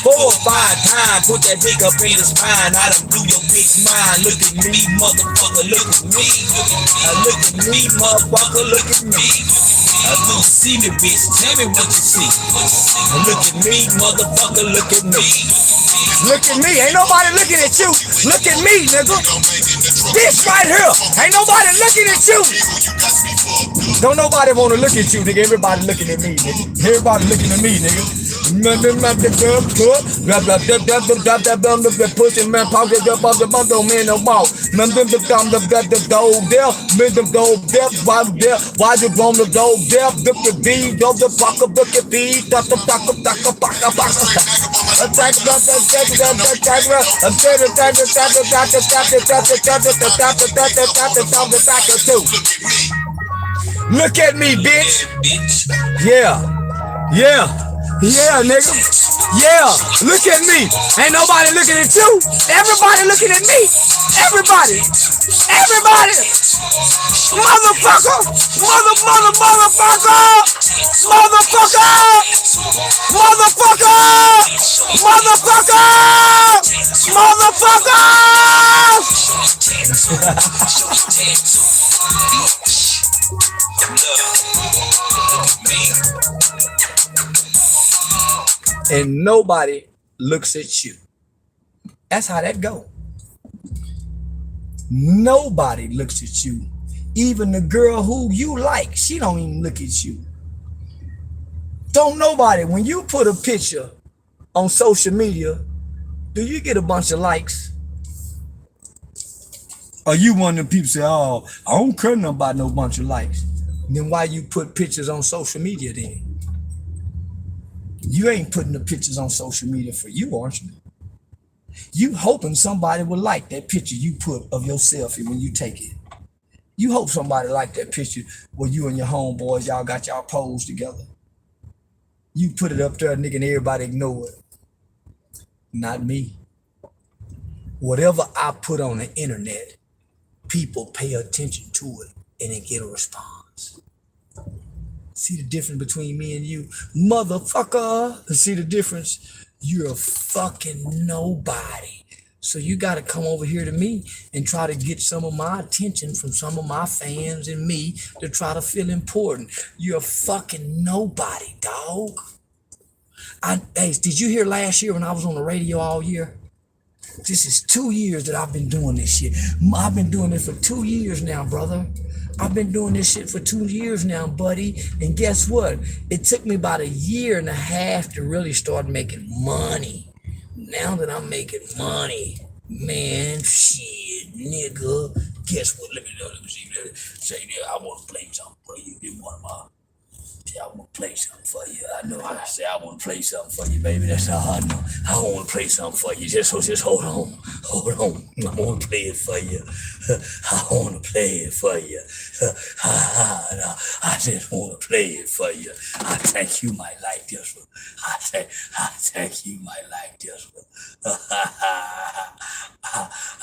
4 or 5 times, put that dick up in his spine. I done blew your bitch mind. Look at me, motherfucker, look at me. Look at me, motherfucker, look at me. You see me, bitch, tell me what you see. Look at me, motherfucker, look at me. Look at me, ain't nobody looking at you. Look at me, nigga. This right here, ain't nobody looking at you. Don't nobody wanna look at you, nigga. Everybody looking at me, nigga. Everybody looking at me, nigga. Pussy man, pocket up off the bundle, man, no more. Man, them the dumb, the dope there, man, them dope there, why there, why you want the dope there? Look at me, dope the fuck up, look at me, duck up, look at me, bitch. Yeah, nigga. Yeah, look at me. Ain't nobody looking at you. Everybody looking at me. Everybody. Motherfucker. And nobody looks at you. That's how that go. Nobody looks at you. Even the girl who you like, she don't even look at you. Don't nobody, when you put a picture on social media, do you get a bunch of likes? Or you one of them people say, oh, I don't care nothing about no bunch of likes. Then why you put pictures on social media then? You ain't putting the pictures on social media for you, aren't you? You hoping somebody will like that picture you put of your selfie when you take it. You hope somebody like that picture where you and your homeboys, y'all got y'all pose together. You put it up there, nigga, and everybody ignore it. Not me. Whatever I put on the internet, people pay attention to it and they get a response. See the difference between me and you? Motherfucker! See the difference? You're a fucking nobody. So you gotta come over here to me and try to get some of my attention from some of my fans and me to try to feel important. You're a fucking nobody, dog. Hey, did you hear last year when I was on the radio all year? This is 2 years that I've been doing this shit. I've been doing it for 2 years now, brother. I've been doing this shit for 2 years now, buddy. And guess what? It took me about 1.5 years to really start making money. Now that I'm making money, man, shit, nigga. Guess what? Let me see. Say that I want to play something for you. You want my... I want to play something for you. I know I say I want to play something for you, baby. That's all I know. I want to play something for you. Just hold on. I want to play it for you. I want to play it for you. I just want to play it for you. I think you might like this one. I think you might like this one.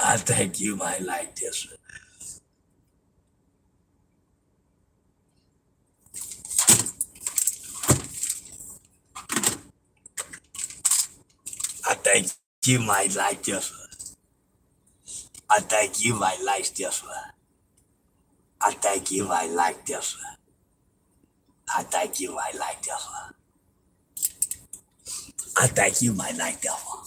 I think you might like this one. think you might like this one. I think you might like this one. I think you might like this one. I think you might like this one. I think you might like that one.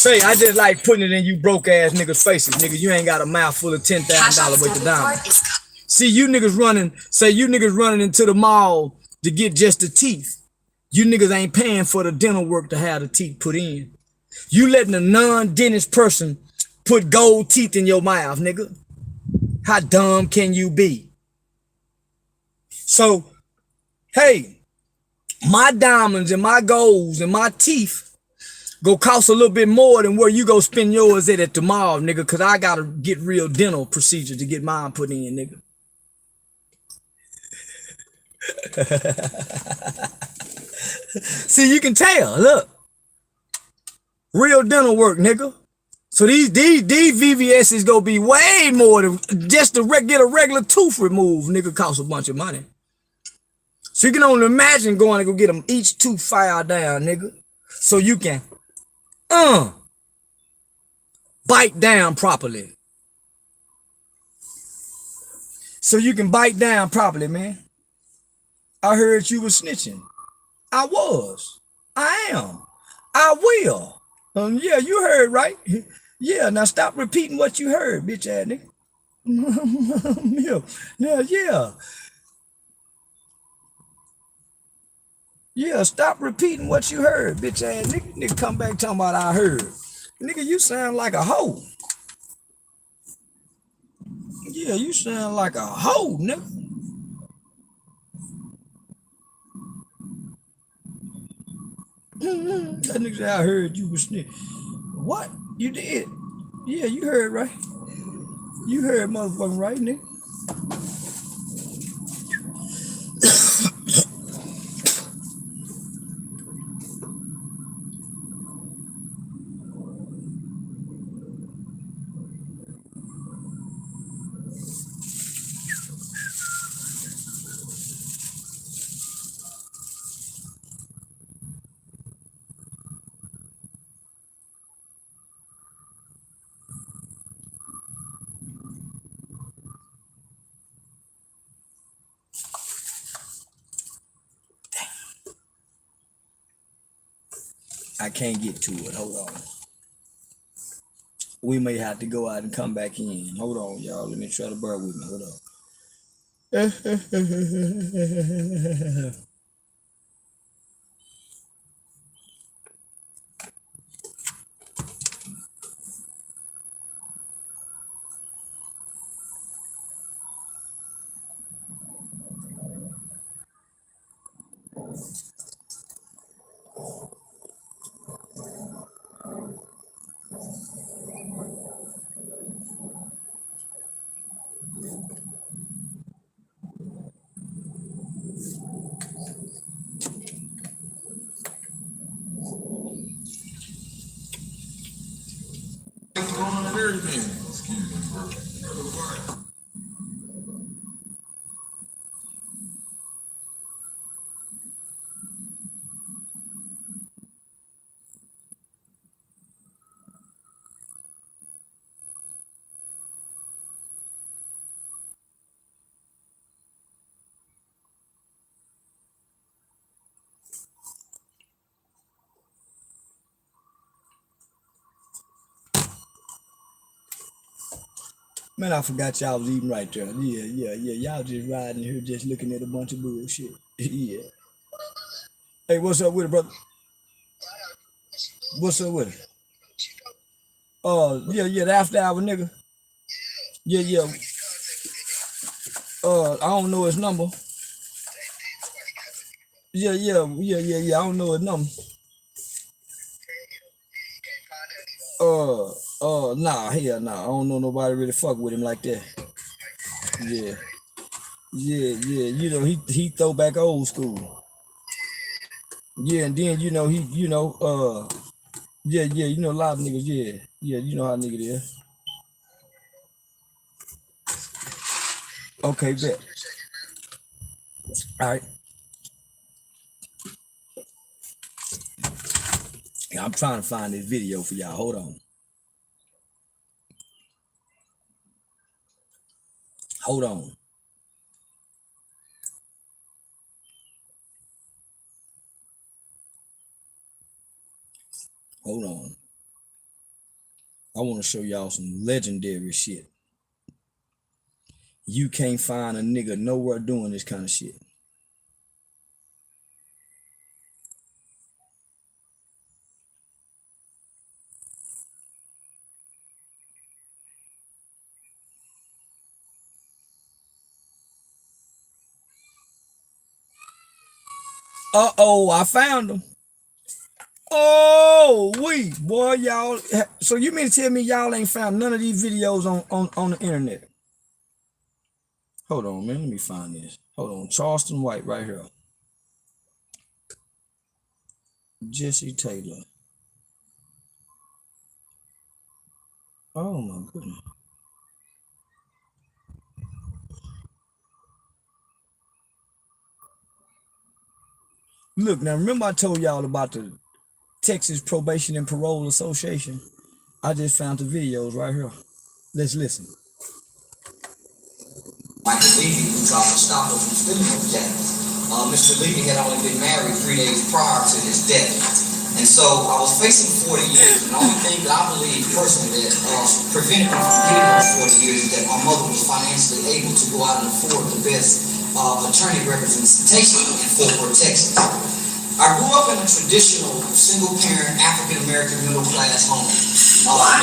Say, I just like putting it in you broke ass niggas' faces, nigga. You ain't got a mouth full of $10,000 worth of diamonds. See, you niggas running into the mall to get just the teeth. You niggas ain't paying for the dental work to have the teeth put in. You letting a non-dentist person put gold teeth in your mouth, nigga. How dumb can you be? So, hey, my diamonds and my golds and my teeth go cost a little bit more than where you go spend yours at the mall, nigga, because I got to get real dental procedure to get mine put in, nigga. See, you can tell, look. Real dental work, nigga. So these VVS's gonna be way more than just to get a regular tooth removed, nigga, cost a bunch of money. So you can only imagine going to go get them each tooth filed down, nigga. So you can bite down properly. So you can bite down properly, man. I heard you was snitching. I was. I am. I will. Yeah, you heard right. Yeah, now stop repeating what you heard, bitch ass nigga. Yeah. Yeah, stop repeating what you heard, bitch ass nigga. Nigga come back talking about I heard. Nigga, you sound like a hoe. Yeah, you sound like a hoe, nigga. That nigga said I heard you was snitching. What? You did? Yeah, you heard right. You heard motherfucking right, nigga. I can't get to it. Hold on. We may have to go out and come back in. Hold on, y'all. Let me try to bear with me. Hold on. Man, I forgot y'all was eating right there. Yeah. Y'all just riding here, just looking at a bunch of bullshit. Yeah. Hey, what's up with it, brother? What's up with it? Yeah, the after hour nigga. Yeah. I don't know his number. Yeah. I don't know his number. Nah, hell nah. I don't know nobody really fuck with him like that. Yeah. You know, he throw back old school. Yeah, and then you know you know a lot of niggas, yeah, you know how nigga it is. Okay, bet. All right. Yeah, I'm trying to find this video for y'all. Hold on. Hold on. Hold on. I want to show y'all some legendary shit. You can't find a nigga nowhere doing this kind of shit. Uh-oh, I found them. Oh, boy, y'all. So you mean to tell me y'all ain't found none of these videos on the internet? Hold on, man. Let me find this. Hold on. Charleston White right here. Jesse Taylor. Oh, my goodness. Look, now remember I told y'all about the Texas Probation and Parole Association? I just found the videos right here. Let's listen. Michael Levy, who tried to stop us from stealing those jackets. Mr. Levy had only been married 3 days prior to his death. And so I was facing 40 years. And the only thing that I believe personally that prevented me from getting those 40 years is that my mother was financially able to go out and afford the best attorney representation in Fort Worth, Texas. I grew up in a traditional single-parent African-American middle-class home. Why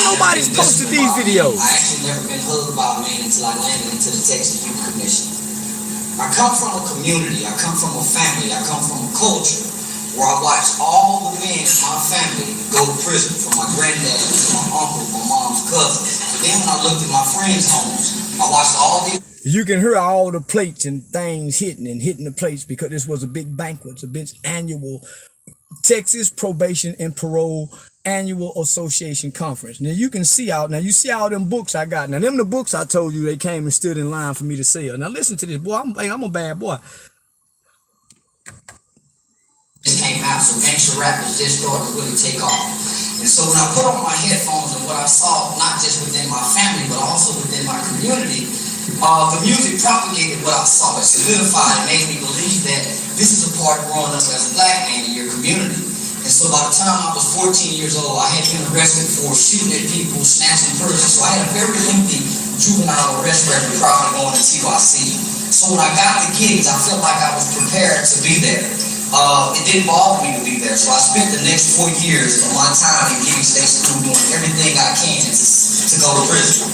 nobody's posted these videos? I actually never been hugged by a man until I landed into the Texas Youth Commission. I come from a community, I come from a family, I come from a culture where I watched all the men in my family go to prison, from my granddad to my uncle, my mom's cousins. And then when I looked at my friends' homes, I watched all these. You can hear all the plates and things hitting the plates because this was a big banquet, a big annual Texas Probation and Parole Annual Association Conference. Now you can see out, now you see all them books I got. Now them the books I told you they came and stood in line for me to sell. Now listen to this, boy, I'm a bad boy. This came out, so gangster rappers just started to really take off. And so when I put on my headphones and what I saw, not just within my family, but also within my community, the music propagated what I saw. It solidified and made me believe that this is a part of growing up as a black man in your community. And so by the time I was 14 years old, I had been arrested for shooting at people, snatching purses. So I had a very lengthy juvenile arrest record prior to going to TYC. So when I got the gigs, I felt like I was prepared to be there. It didn't bother me to be there. So I spent the next 4 years of my time in Giddy State School doing everything I can to go to prison.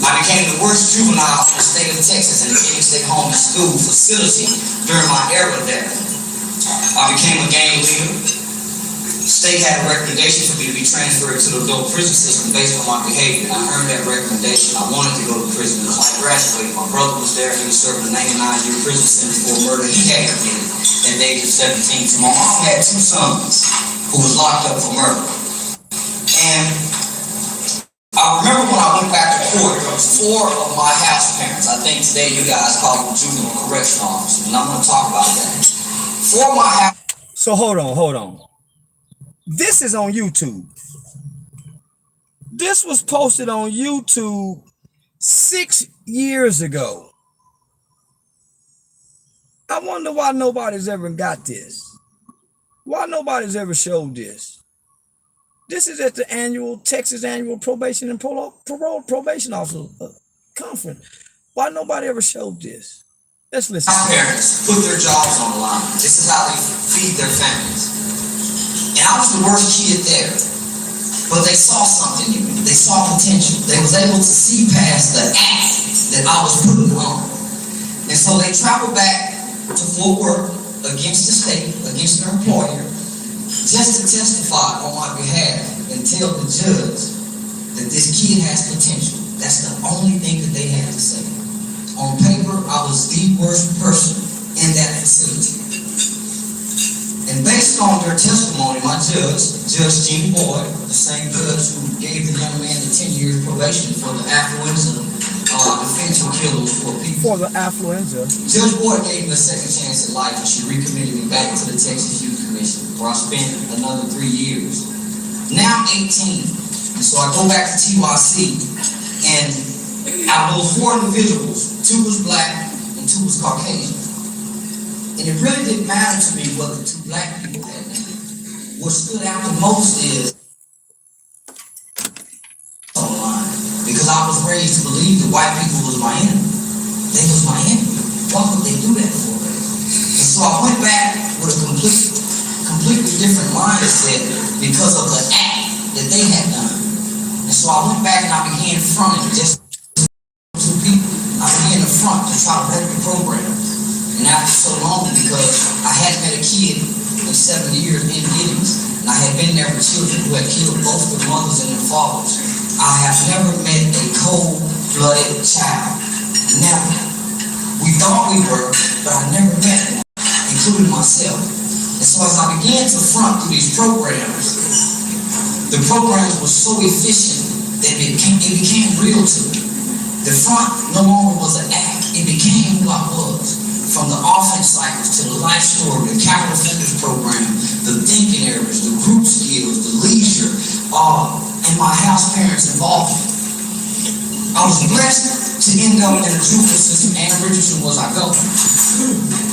I became the worst juvenile in the state of Texas in the Giddy State Home and School facility during my era there. I became a gang leader. The state had a recommendation for me to be transferred to the adult prison system based on my behavior, and I earned that recommendation. I wanted to go to prison until I graduated. My brother was there. He was serving a 99-year prison sentence for a murder he had committed at the age of 17. So my mom had 2 sons who was locked up for murder. And I remember when I went back to court, there was 4 of my house parents. I think today you guys call them juvenile correction officers, and I'm going to talk about that. 4 of my house. So hold on. This is on YouTube. This was posted on YouTube 6 years ago. I wonder why nobody's ever got this. Why nobody's ever showed this. This is at the Texas Annual Probation and Parole Probation Officer Conference. Why nobody ever showed this? Let's listen. My parents put their jobs on the line. This is how they feed their families. And I was the worst kid there. But they saw something in me. They saw potential. They was able to see past the act that I was putting on. And so they traveled back to Fort Worth against the state, against their employer, just to testify on my behalf and tell the judge that this kid has potential. That's the only thing that they had to say. On paper, I was the worst person in that facility. And based on their testimony, my judge, Judge Jean Boyd, the same judge who gave the young man the 10 years probation for the affluenza defense who killed those 4 people. For the affluenza. Judge Boyd gave me a second chance at life, and she recommitted me back to the Texas Youth Commission, where I spent another 3 years. Now I'm 18, and so I go back to TYC, and out of those 4 individuals, 2 was black and 2 was Caucasian. And it really didn't matter to me what the 2 black people had done. What stood out the most is white people was my enemy. They was my enemy. What would they do that for? And so I went back with a completely different mindset because of the act that they had done. And so I went back and I began fronting just two people. I began to front to try to wreck the program. And after so long, because I hadn't met a kid in 7 years in Giddings, and I had been there for children who had killed both their mothers and their fathers, I have never met a cold-blooded child. Never. We thought we were, but I never met one, including myself. And so as I began to front through these programs, the programs were so efficient that it became real to me. The front no longer was an act, it became who I was. From the offense cycles to the life story, the capital offenders program, the thinking areas, the group skills, the leisure, and my house parents' involvement. I was blessed to end up in the juvenile system. Ann Richardson was our governor.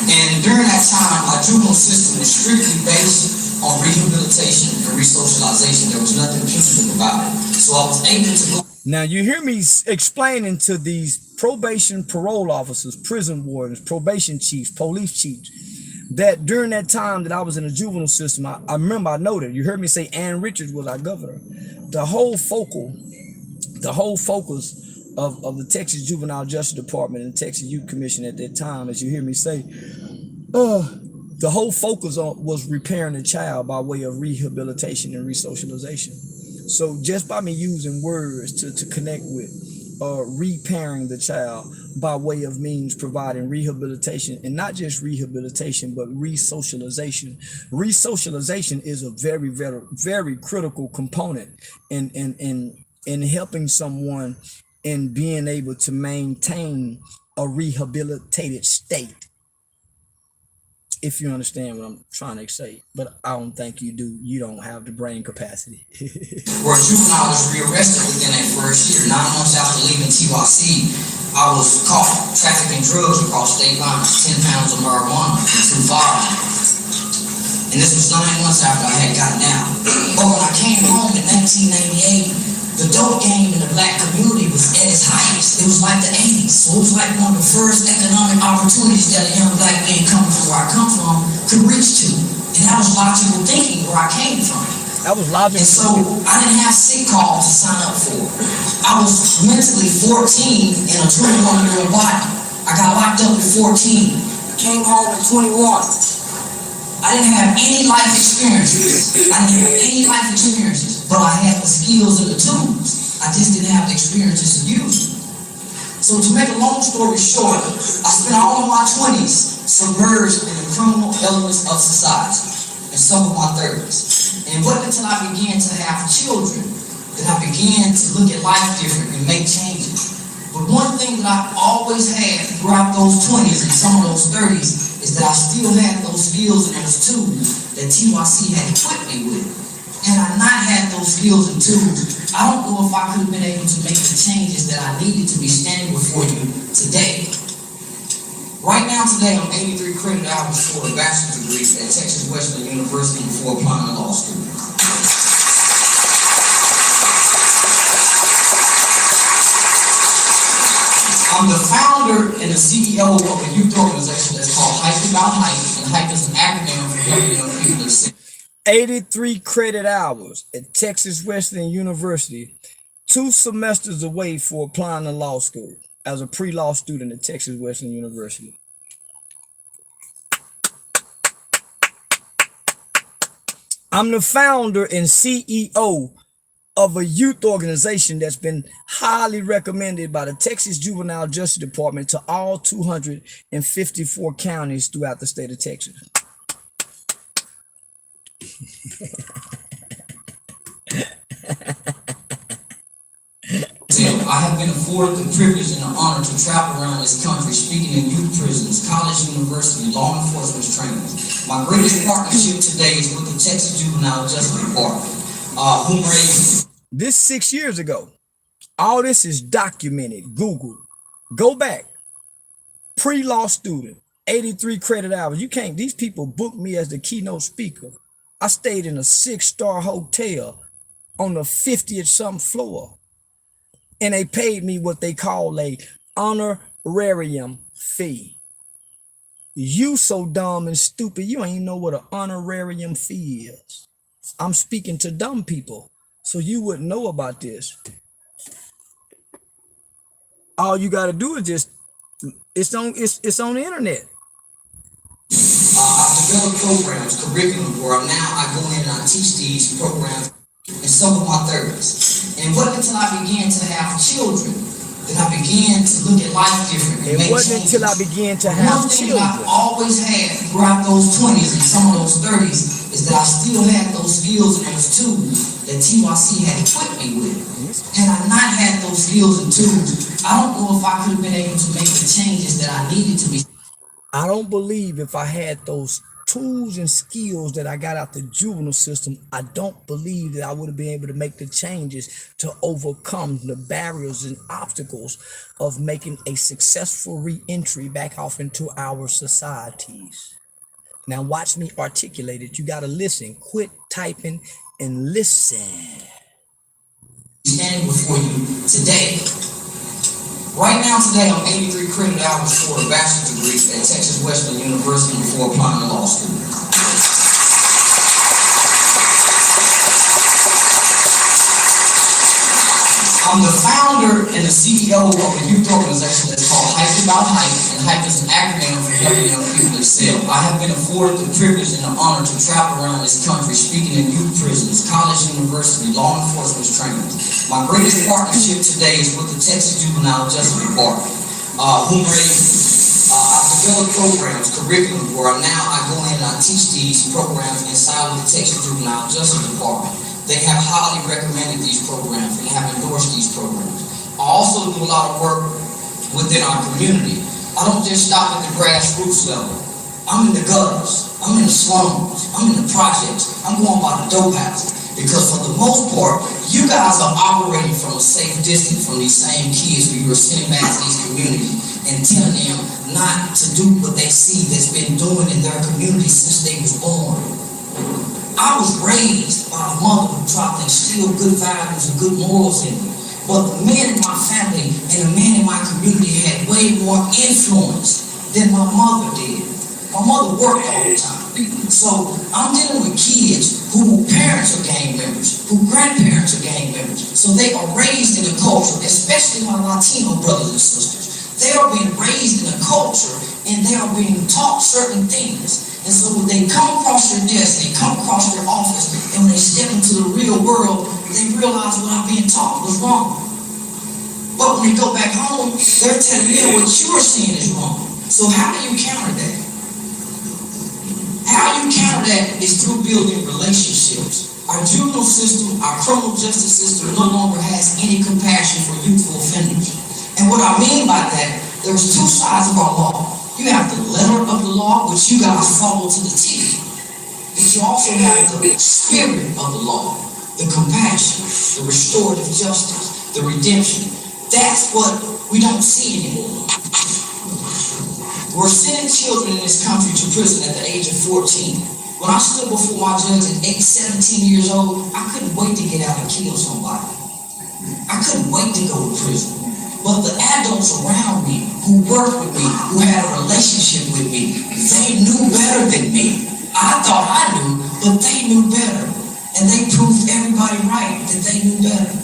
And during that time, our juvenile system was strictly based on rehabilitation and resocialization. There was nothing punitive about it. So I was able to go. Now you hear me explaining to these probation parole officers, prison wardens, probation chiefs, police chiefs, that during that time that I was in the juvenile system, I remember, I noted, you heard me say Ann Richards was our governor. The whole focus of the Texas Juvenile Justice Department and Texas Youth Commission at that time, as you hear me say, the whole focus was repairing the child by way of rehabilitation and resocialization. So just by me using words to connect with repairing the child by way of means providing rehabilitation, and not just rehabilitation, but resocialization. Resocialization is a very, very, very critical component in helping someone in being able to maintain a rehabilitated state. If you understand what I'm trying to say, but I don't think you do. You don't have the brain capacity. Where a juvenile was rearrested within that first year. 9 months after leaving TYC, I was caught trafficking drugs across state lines, 10 pounds of marijuana and 2 firearms. And this was 9 months after I had gotten out. But when I came home in 1998, the dope game in the black community was at its highest. It was like the 80s. So it was like one of the first economic opportunities that a young black man coming from where I come from could reach to. And that was logical thinking where I came from. That was logical. And so I didn't have sick calls to sign up for. I was mentally 14 in a 21-year-old body. I got locked up at 14. I came home at 21. I didn't have any life experiences. But I had the skills and the tools. I just didn't have the experiences to use them. So to make a long story short, I spent all of my 20s submerged in the criminal elements of society, and some of my 30s. And it wasn't until I began to have children that I began to look at life different and make changes. But one thing that I've always had throughout those 20s and some of those 30s is that I still had those skills and those tools that TYC had equipped me with. Had I not had those skills and tools, I don't know if I could have been able to make the changes that I needed to be standing before you today. Right now, today, I'm 83 credit hours for a bachelor's degree at Texas Wesleyan University before applying to law school. I'm the founder and the CEO of a youth organization that's called Hype About Hype, and Hype is an acronym for helping young people to see. 83 credit hours at Texas Wesleyan University, 2 semesters away for applying to law school as a pre-law student at Texas Wesleyan University. I'm the founder and CEO of a youth organization that's been highly recommended by the Texas Juvenile Justice Department to all 254 counties throughout the state of Texas. I have been afforded the privilege and the honor to travel around this country speaking in youth prisons, college, university, law enforcement trainings. My greatest partnership today is with the Texas Juvenile Justice Department. This 6 years ago. All this is documented. Google. Go back. Pre-law student, 83 credit hours. You can't, these people booked me as the keynote speaker. I stayed in a 6-star hotel on the 50th something floor and they paid me what they call a honorarium fee. You so dumb and stupid, you ain't know what an honorarium fee is. I'm speaking to dumb people, so you wouldn't know about this. All you got to do is just, it's on the internet. I've developed programs, curriculum, where now I go in and I teach these programs in some of my 30s. And it wasn't until I began to have children that I began to look at life differently. It wasn't until I began to have children. One thing I've always had throughout those 20s and some of those 30s is that I still had those skills and those tools that TYC had equipped me with. Had I not had those skills and tools, I don't know if I could have been able to make the changes that I needed to be. I don't believe if I had those tools and skills that I got out the juvenile system, I don't believe that I would have been able to make the changes to overcome the barriers and obstacles of making a successful re-entry back off into our societies. Now watch me articulate it. You got to listen. Quit typing and listen. Standing before you today. Right now, today, I'm 83 credit hours for a bachelor's degree at Texas Western University before applying to law school. I'm the founder and the CEO of a youth organization that's called Hype About Hype, and Hype is an acronym for helping young people excel. I have been afforded the privilege and the honor to travel around this country speaking in youth prisons, college, university, law enforcement training. My greatest partnership today is with the Texas Juvenile Justice Department, I've developed programs, curriculum, where now I go in and I teach these programs inside of the Texas Juvenile Justice Department. They have highly recommended these programs and have endorsed these programs. I also do a lot of work within our community. I don't just stop at the grassroots level. I'm in the gutters, I'm in the slums, I'm in the projects, I'm going by the dope house. Because for the most part, you guys are operating from a safe distance from these same kids who you are sending back to these communities and telling them not to do what they see that's been doing in their community since they was born. I was raised by a mother who tried to instill good values and good morals in me. But the men in my family and the men in my community had way more influence than my mother did. My mother worked all the time. So I'm dealing with kids whose parents are gang members, whose grandparents are gang members. So they are raised in a culture, especially my Latino brothers and sisters. They are being raised in a culture and they are being taught certain things. And so when they come across your desk, they come across your office, and when they step into the real world, they realize what I'm being taught was wrong. But when they go back home, they're telling you what you're seeing is wrong. So how do you counter that? How you counter that is through building relationships. Our juvenile system, our criminal justice system no longer has any compassion for youthful offenders. And what I mean by that, there's two sides of our law. You have the letter of the law, which you guys follow to the T. But you also have the spirit of the law, the compassion, the restorative justice, the redemption. That's what we don't see anymore. We're sending children in this country to prison at the age of 14. When I stood before my judge at 17 years old, I couldn't wait to get out and kill somebody. I couldn't wait to go to prison. But the adults around me, who worked with me, who had a relationship with me, they knew better than me. I thought I knew, but they knew better. And they proved everybody right that they knew better.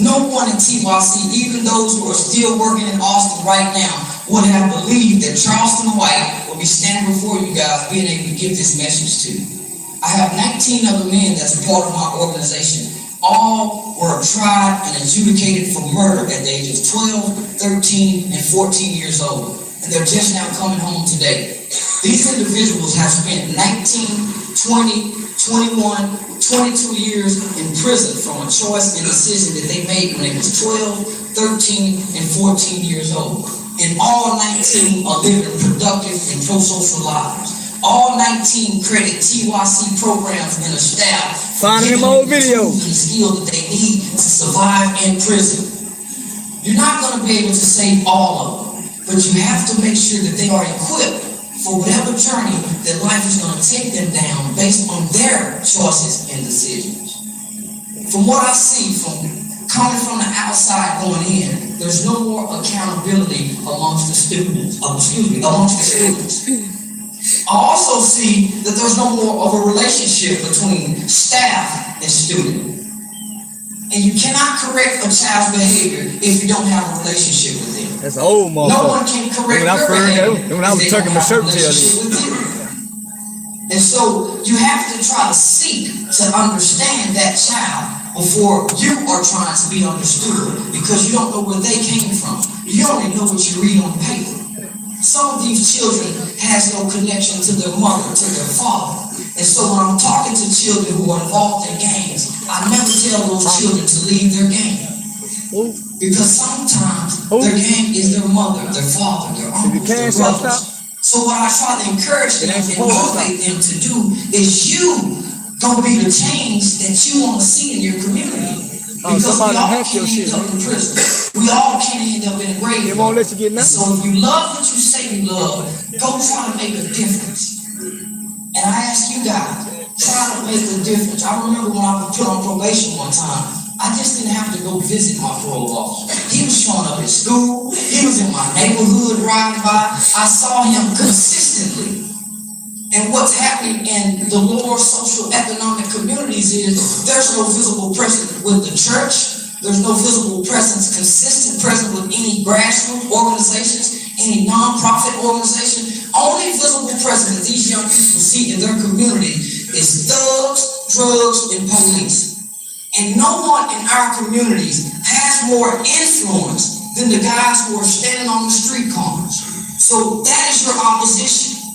No one in TYC, even those who are still working in Austin right now, would have believed that Charleston White would be standing before you guys being able to give this message to you. I have 19 other men that's a part of my organization. All were tried and adjudicated for murder at the age of 12, 13, and 14 years old. And they're just now coming home today. These individuals have spent 19, 20, 21, 22 years in prison from a choice and decision that they made when they was 12, 13, and 14 years old. And all 19 are living productive and pro-social lives. All 19 credit TYC programs and a staff finding them old videos and skills that they need to survive in prison. You're not going to be able to save all of them, but you have to make sure that they are equipped for whatever journey that life is going to take them down based on their choices and decisions. From what I see from coming from the outside going in. There's no more accountability amongst the students. Amongst the students. I also see that there's no more of a relationship between staff and student. And you cannot correct a child's behavior if you don't have a relationship with them. That's old motherfucker. No one can correct your behavior when I was tucking my shirt tail in. And so you have to try to seek to understand that child before you are trying to be understood, because you don't know where they came from. You only know what you read on paper. Some of these children has no connection to their mother, to their father. And so when I'm talking to children who are involved in gangs, I never tell those children to leave their gang. Because sometimes their gang is their mother, their father, their uncle, their brothers. So what I try to encourage them and motivate them to do is you go be the change that you want to see in your community. Because we all can't end up in prison. We all can't end up in a grave. They won't let you get nothing. So if you love what you say you love, go try to make a difference. And I ask you guys, try to make a difference. I remember when I was put on probation one time, I just didn't have to go visit my parole officer. He was showing up at school. He was in my neighborhood riding by. I saw him consistently. And what's happening in the lower social economic communities is there's no visible presence with the church. There's no visible presence, consistent presence with any grassroots organizations, any nonprofit organization. Only visible presence that these young people see in their community is thugs, drugs, and police. And no one in our communities has more influence than the guys who are standing on the street corners. So that is your opposition.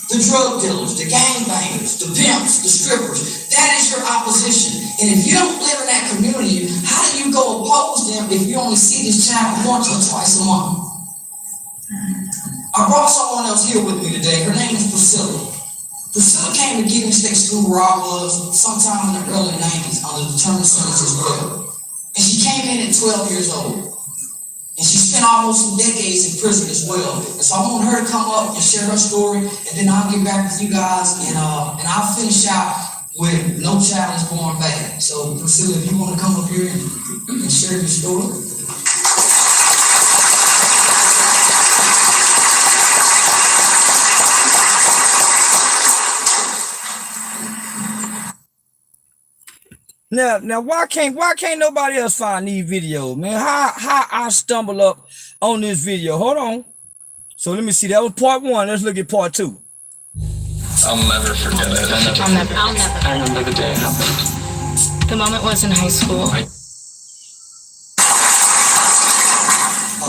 The drug dealers, the gangbangers, the pimps, the strippers, that is your opposition. And if you don't live in that community, how do you go oppose them if you only see this child once or twice a month? I brought someone else here with me today. Her name is Priscilla. Priscilla came to Gideon State School where I was sometime in the early 90s under the term sentence as well. And she came in at 12 years old. And she spent almost some decades in prison as well. And so I want her to come up and share her story, and then I'll get back with you guys, and I'll finish out with No Child is Born Bad. So Priscilla, if you want to come up here and share your story. Now, why can't nobody else find these videos, man? How I stumble up on this video? Hold on. So let me see. That was part one. Let's look at part two. I'll never forget it. I'll never. I remember the day it happened. The moment was in high school.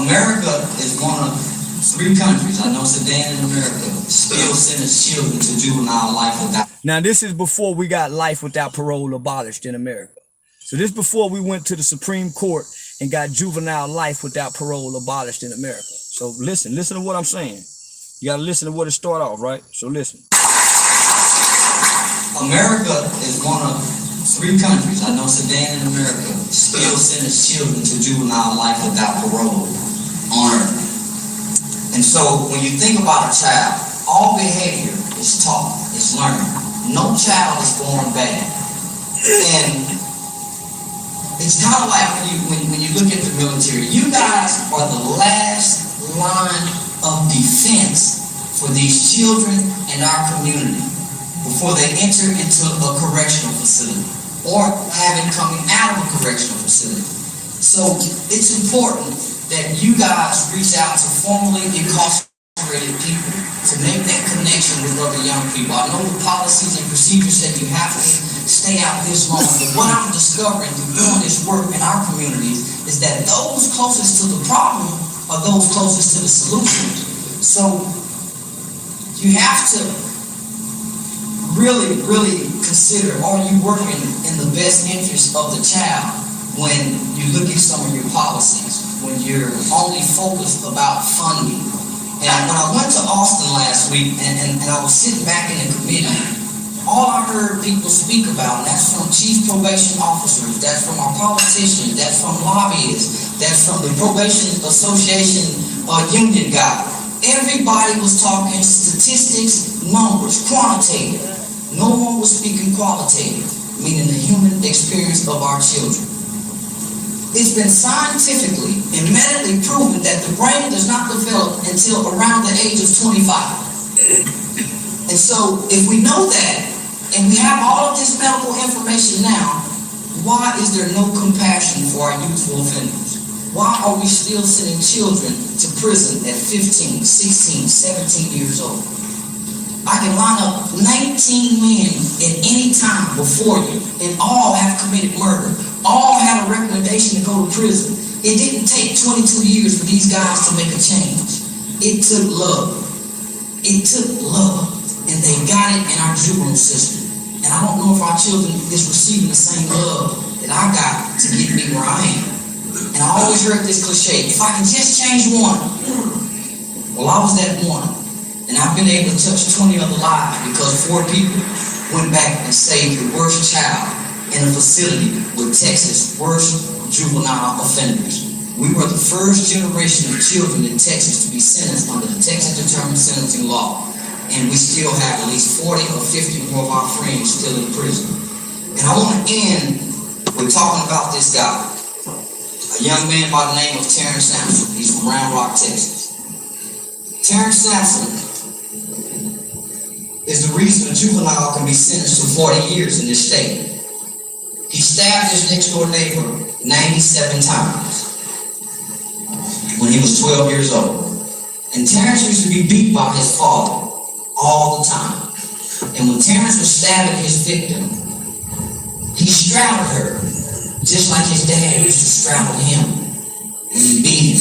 America is one of 3 countries, I know it's a day in America, still sends children to juvenile life without. Now, this is before we got life without parole abolished in America. So this before we went to the Supreme Court and got juvenile life without parole abolished in America. So listen to what I'm saying. You gotta listen to what it start off, right? So listen. America is one of 3 countries, I know it's a day in America, still sends children to juvenile life without parole on earth. And so when you think about a child, all behavior is taught, is learned. No child is born bad. And it's kind of like when you look at the military, you guys are the last line of defense for these children in our community before they enter into a correctional facility or having coming out of a correctional facility. So it's important that you guys reach out to formerly incarcerated people to make that connection with other young people. I know the policies and procedures that you have to stay out this long, but what I'm discovering through doing this work in our communities is that those closest to the problem are those closest to the solution. So you have to really, really consider, are you working in the best interest of the child when you look at some of your policies, when you're only focused about funding. And when I went to Austin last week and I was sitting back in the committee, all I heard people speak about, and that's from chief probation officers, that's from our politicians, that's from lobbyists, that's from the probation association union guy. Everybody was talking statistics, numbers, quantitative. No one was speaking qualitative, meaning the human experience of our children. It's been scientifically and medically proven that the brain does not develop until around the age of 25. And so if we know that, and we have all of this medical information now, why is there no compassion for our youthful offenders? Why are we still sending children to prison at 15, 16, 17 years old? I can line up 19 men at any time before you, and all have committed murder. All had a recommendation to go to prison. It didn't take 22 years for these guys to make a change. It took love. It took love, and they got it in our juvenile system. And I don't know if our children is receiving the same love that I got to get me where I am. And I always heard this cliche, if I can just change one. Well, I was that one. And I've been able to touch 20 other lives because 4 people went back and saved the worst child in a facility with Texas' worst juvenile offenders. We were the first generation of children in Texas to be sentenced under the Texas Determined Sentencing Law. And we still have at least 40 or 50 more of our friends still in prison. And I want to end with talking about this guy. A young man by the name of Terrence Sampson. He's from Round Rock, Texas. Terrence Sampson is the reason a juvenile can be sentenced to 40 years in this state. He stabbed his next door neighbor 97 times when he was 12 years old. And Terrence used to be beat by his father all the time. And when Terrence was stabbing his victim, he straddled her just like his dad used to straddle him, and he beat him.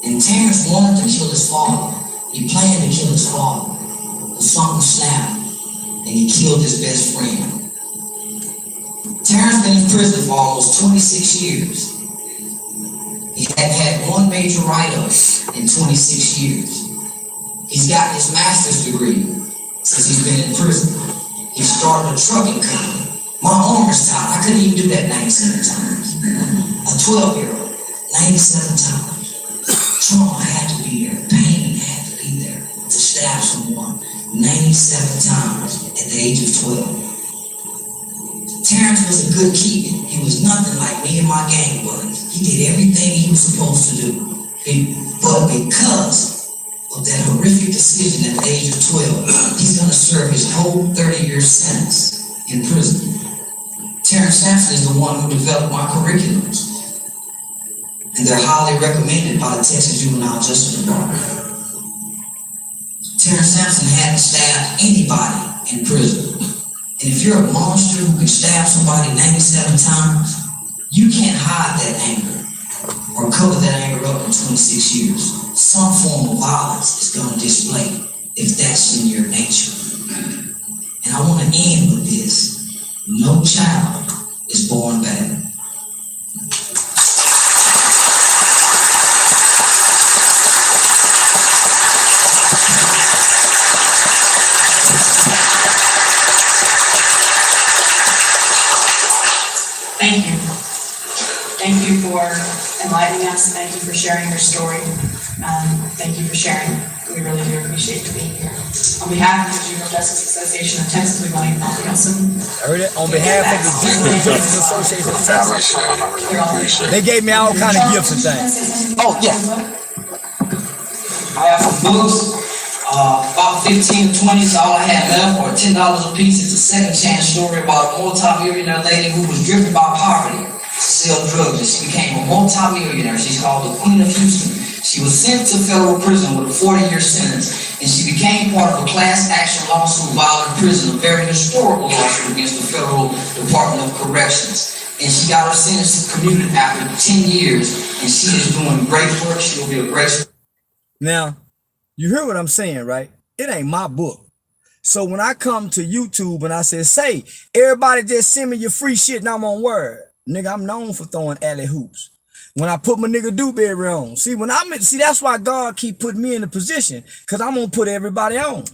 And Terrence wanted to kill his father. He planned to kill his father, but something snapped, and he killed his best friend. Terrence been in prison for almost 26 years. He hadn't had one major write-up in 26 years. He's got his master's degree since he's been in prison. He started a trucking company. My arm is tired. I couldn't even do that 97 times. A 12-year-old, 97 times. Trauma had to be there. Pain had to be there to stab someone 97 times at the age of 12. Terrence was a good kid. He was nothing like me and my gang buddies. He did everything he was supposed to do. But because of that horrific decision at the age of 12, he's going to serve his whole 30-year sentence in prison. Terrence Sampson is the one who developed my curriculums, and they're highly recommended by the Texas Juvenile Justice Department. Terrence Sampson hadn't stabbed anybody in prison. And if you're a monster who can stab somebody 97 times, you can't hide that anger or cover that anger up in 26 years. Some form of violence is going to display if that's in your nature. And I want to end with this. No child is born bad. Thank you. Thank you for enlightening us. Thank you for sharing your story. Thank you for sharing. We really do appreciate you being here. On behalf of the Juvenile Justice Association of Texas, we want to acknowledge you. Heard it? On behalf of the Juvenile Justice Association of Texas, they gave me all kind of gifts and things. Oh, yeah. I have some books, about 15 or 20 is all I had left, or $10 a piece. It's a second chance story about a multi-millionaire lady who was driven by poverty to sell drugs, and she became a multi-millionaire. She's called the Queen of Houston. She was sent to federal prison with a 40-year sentence, and she became part of a class action lawsuit filed in prison, a very historical lawsuit against the Federal Department of Corrections. And she got her sentence commuted after 10 years, and she is doing great work. She will be a great... Now, you hear what I'm saying, right? It ain't my book. So when I come to YouTube and I say, everybody just send me your free shit and I'm on Word. Nigga, I'm known for throwing alley hoops. When I put my nigga Dewberry on. See, that's why God keep putting me in the position, because I'm going to put everybody on.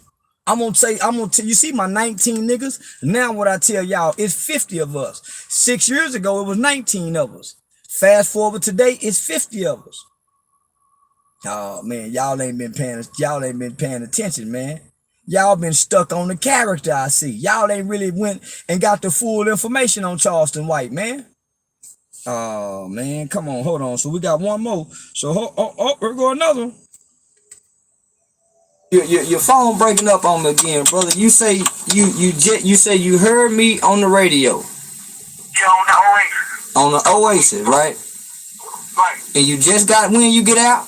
You see my 19 niggas? Now what I tell y'all, it's 50 of us. 6 years ago, it was 19 of us. Fast forward today, it's 50 of us. Oh man, y'all ain't been paying attention, man. Y'all been stuck on the character, I see. Y'all ain't really went and got the full information on Charleston White, man. Oh man, come on, hold on. So we got one more. So here go another one. Your phone breaking up on me again, brother. You say you say you heard me on the radio. Yeah, on the Oasis. On the Oasis, right? Right. And you just got when you get out?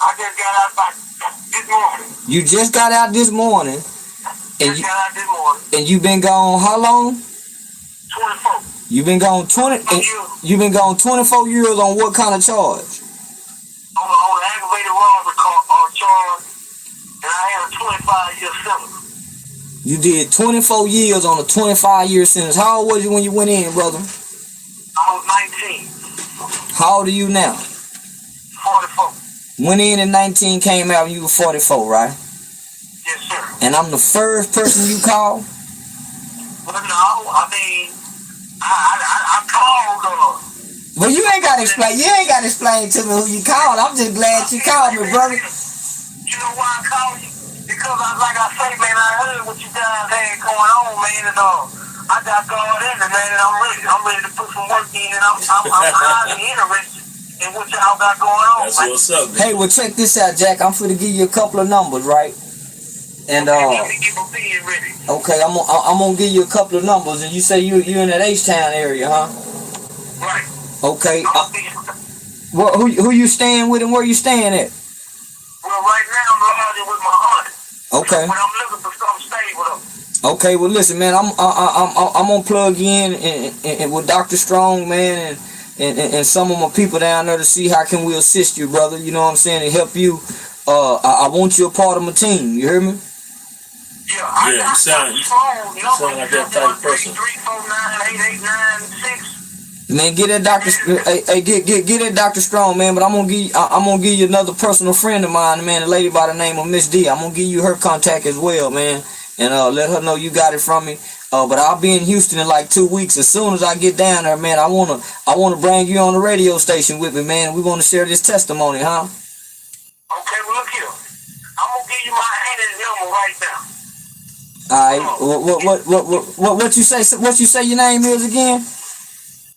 I just got out about this morning. You just got out this morning. And and you been gone how long? 24. You've been gone you've been gone 24 years on what kind of charge? On the aggravated robbery charge, and I had a 25-year sentence. You did 24 years on a 25-year sentence. How old was you when you went in, brother? I was 19. How old are you now? 44. Went in 19, came out, you were 44, right? Yes, sir. And I'm the first person you call? Well, no, I mean, I called. Well, you ain't got to explain. You ain't got to explain to me who you called. I'm just glad you called me, brother. You know why I called you? Because like I say, man, I heard what you guys had going on, man, and I got God in it, man, and I'm ready to put some work in, and I'm highly interested in what y'all got going on. That's what's up, man. Hey, well, check this out, Jack. I'm finna give you a couple of numbers, right? And okay, I'm gonna give you a couple of numbers, and you say you in that H-Town area, huh? Right. Okay. Who you staying with and where you staying at? Well, right now I'm lodging with my aunt. Okay. But I'm looking for something stable. Okay, well listen, man, I'm gonna plug in and with Dr. Strong, man, and some of my people down there to see how can we assist you, brother. You know what I'm saying, and help you. I want you a part of my team. You hear me? Yeah, you sound like that type of person. 349-889-6. Man, get that Dr. Hey, get that Dr. Strong, man. But I'm gonna give you another personal friend of mine, man, a lady by the name of Miss D. I'm gonna give you her contact as well, man, and let her know you got it from me. But I'll be in Houston in like 2 weeks. As soon as I get down there, man, I wanna bring you on the radio station with me, man. We wanna share this testimony, huh? Okay, well look here. I'm gonna give you my aunt's number right now. All right. What you say? What you say your name is again?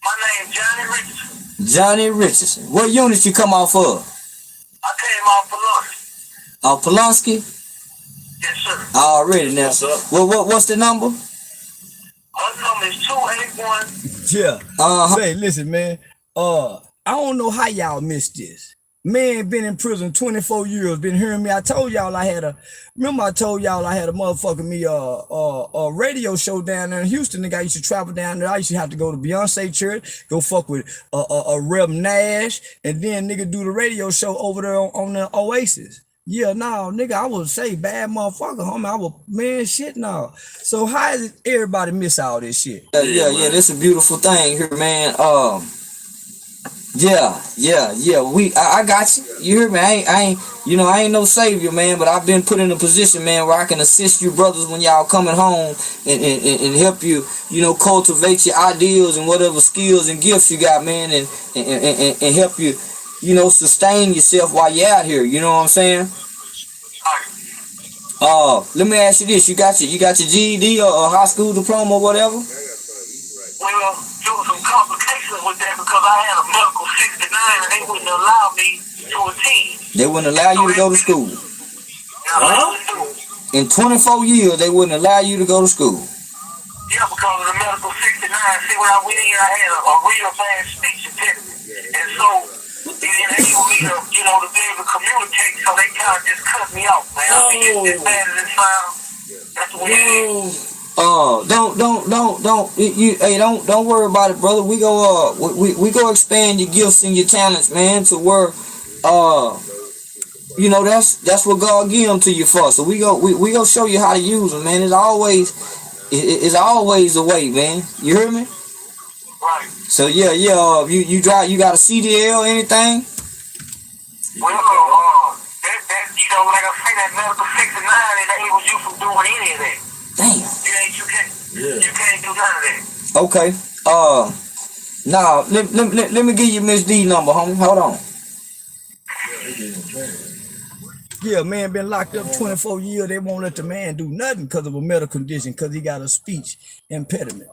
My name's Johnny Richardson. Johnny Richardson. What unit you come off of? I came off Pulaski. Pulaski? Yes, sir. Already now. What's the number? Her number is 281. Yeah. Say, listen, man. I don't know how y'all missed this. Man been in prison 24 years, been hearing me. I told y'all I had a motherfucking a radio show down there in Houston. Nigga, I used to travel down there. I used to have to go to Beyonce church, go fuck with Reb Nash, and then nigga do the radio show over there on the Oasis. Yeah, no, nigga, I would say bad motherfucker, homie. I would, man, shit, no. So how is it everybody miss all this shit? Yeah, this is a beautiful thing here, man. Yeah. I got you. You hear me? I ain't no savior, man, but I've been put in a position, man, where I can assist you brothers when y'all coming home and help you, cultivate your ideals and whatever skills and gifts you got, man, and help you, sustain yourself while you're out here. You know what I'm saying? Let me ask you this: you got your GED or high school diploma or whatever? Well, there was some complications with that because I had a medical 69 and they wouldn't allow me to attend. They wouldn't allow you to go to school. In 24 years, they wouldn't allow you to go to school. Yeah, because of the medical 69. See, when I went in, I had a real bad speech impediment. And so, they didn't able me to, to be able to communicate, so they kind of just cut me off, man. I mean, it's as bad as it sounds. That's the way it is. Don't worry about it, brother. We go expand your gifts and your talents, man, to where that's what God give them to you for. So we go show you how to use them, man. It's always a way, man. You hear me? Right. So yeah, you got a CDL or anything? Well, like I say, that medical 69 enables you from doing any of that. Damn. You can't do none of that. Okay. Now let me give you Miss D number, homie. Hold on. Yeah, man been locked up 24 years. They won't let the man do nothing because of a medical condition, because he got a speech impediment.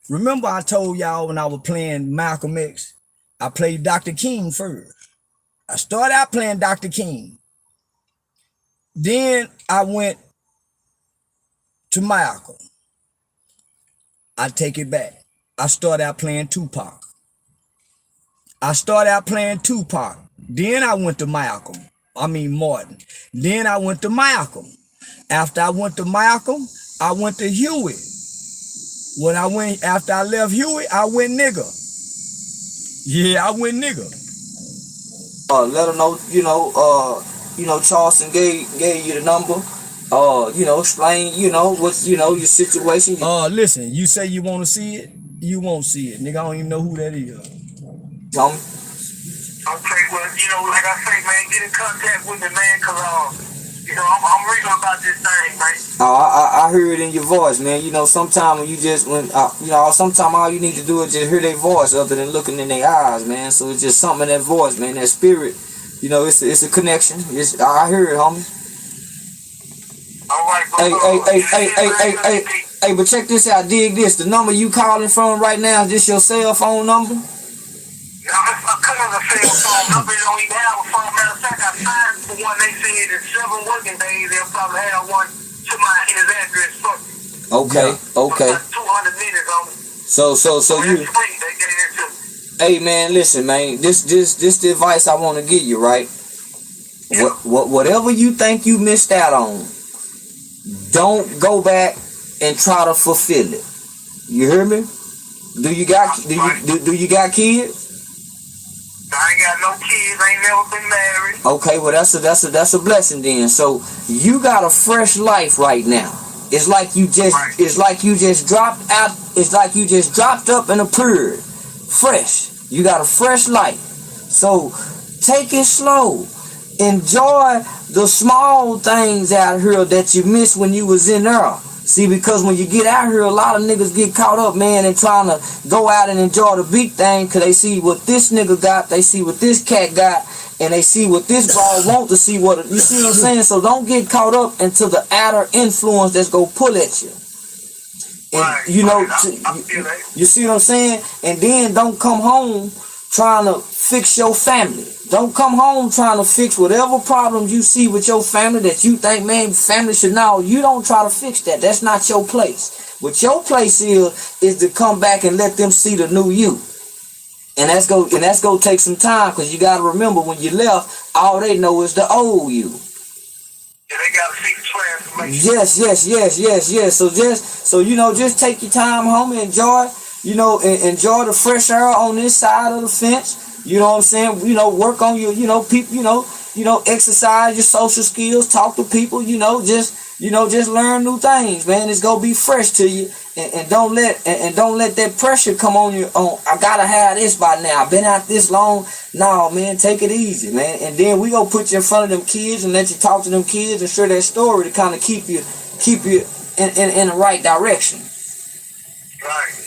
Remember I told y'all when I was playing Malcolm X, I played Dr. King first. I started out playing Dr. King. Then I went to Malcolm. I take it back. I started out playing Tupac. Then I went to Malcolm. Martin. Then I went to Malcolm. After I went to Malcolm, I went to Huey. After I left Huey, I went nigga. Yeah, I went nigga. Let them know, Charleston gave you the number. Explain, what's, your situation. Listen, you say you want to see it, you won't see it. Nigga, I don't even know who that is. Tell me. Okay, well, like I say, man, get in contact with me, man, cause I'm real about this thing, man. I hear it in your voice, man. Sometimes sometimes all you need to do is just hear their voice other than looking in their eyes, man. So it's just something in that voice, man, that spirit. It's a connection. I hear it, homie. All right, Hey, but check this out. Dig this. The number you calling from right now, is this your cell phone number? No, I couldn't have a cell phone. I really don't even have a phone. Matter of fact, I signed for one. They said in 7 working days they'll probably have one to his address. Okay. About 200 minutes on it. So you. Hey man, listen, man. This the advice I want to give you, right? Yeah. Whatever you think you missed out on, don't go back and try to fulfill it. You hear me? Do you got kids? I ain't got no kids. I ain't never been married. Okay, well that's a blessing then. So you got a fresh life right now. It's like you just dropped out. It's like you just dropped up and appeared fresh. You got a fresh life. So take it slow. Enjoy the small things out here that you missed when you was in there. See, because when you get out here, a lot of niggas get caught up, man, and trying to go out and enjoy the big thing because they see what this nigga got, they see what this cat got, and they see what this ball want to see what, you see what I'm saying? So don't get caught up into the outer influence that's gonna pull at you. And, you see what I'm saying? And then don't come home trying to fix your family. Don't come home trying to fix whatever problems you see with your family that you think, man, family should know. You don't try to fix that. That's not your place. What your place is to come back and let them see the new you. And that's gonna take some time, because you gotta remember when you left, all they know is the old you. Yeah, they gotta see the transformation. Yes. So just take your time home and enjoy the fresh air on this side of the fence. You know what I'm saying? Work on your, people, exercise your social skills, talk to people, just learn new things, man. It's gonna be fresh to you, and don't let that pressure come on you. I gotta have this by now. I've been out this long. No, man, take it easy, man. And then we gonna put you in front of them kids and let you talk to them kids and share that story to kind of keep you in the right direction. Right.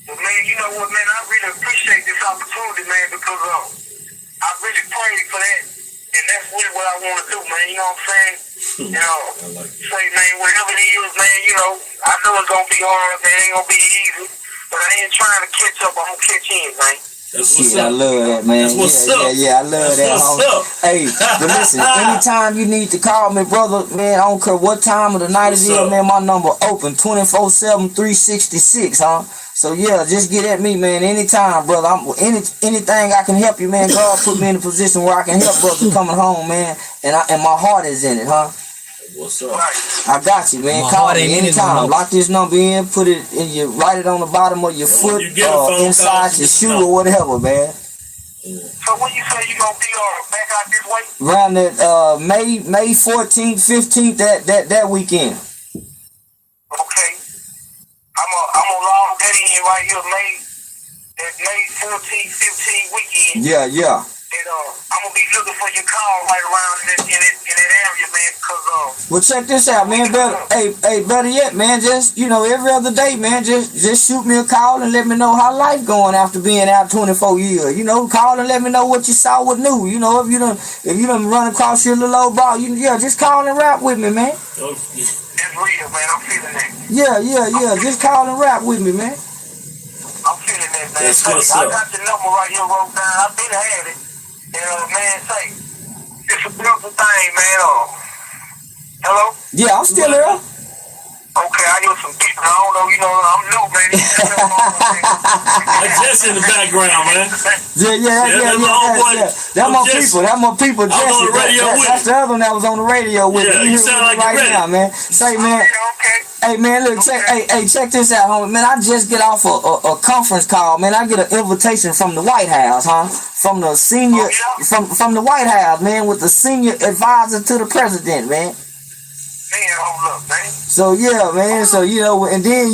Well, man, you know what, man? I really appreciate this opportunity, man, because I really prayed for that, and that's really what I want to do, man. You know what I'm saying? Say, man, whatever it is, man, I know it's going to be hard, man. It ain't going to be easy, but I ain't trying to catch up. I'm going to catch in, man. I love that, man. I love that. Hey, but listen, anytime you need to call me, brother, man, I don't care what time of the night it is, man, my number open 24/7, 366, huh? So yeah, just get at me, man, anytime, brother. Anything I can help you, man. God put me in a position where I can help brothers coming home, man, and my heart is in it, huh? What's up? I got you, man. Call me anytime. Lock this number in, put it in write it on the bottom of your foot, inside your shoe or whatever, man. So when you say you gonna be back out this way? Around that May 14th, 15th, that weekend. Okay. I'm gonna log that in right here, May 14th, 15th weekend. Yeah. And I'm gonna be looking for your call right around in that area, man. man, because Well, check this out, man. Better yet, man. Just every other day, man. Just shoot me a call and let me know how life going after being out 24 years. Call and let me know what you saw, what new. If you done run across your little old ball, just call and rap with me, man. It's real, man. I'm feeling that. Yeah. Just call and rap with me, man. I'm feeling that, man. That's good I stuff. got the number right here wrote down. I've been had it. Man, say, it's a beautiful thing, man. Hello? Yeah, I'm still here. Okay, I hear some people. I don't know, I'm new, man. That's in the background, man. Yeah. That's my people. I was on the radio with That's the other one that was on the radio with Yeah, me. you sound like right you're ready. now, man. Say, man. Okay. Hey, man, look, check this out, homie. Man, I just get off a conference call, man. I get an invitation from the White House, huh? From the senior, from the White House, man, with the senior advisor to the president, man. Man, hold up, man. So yeah, man. So and then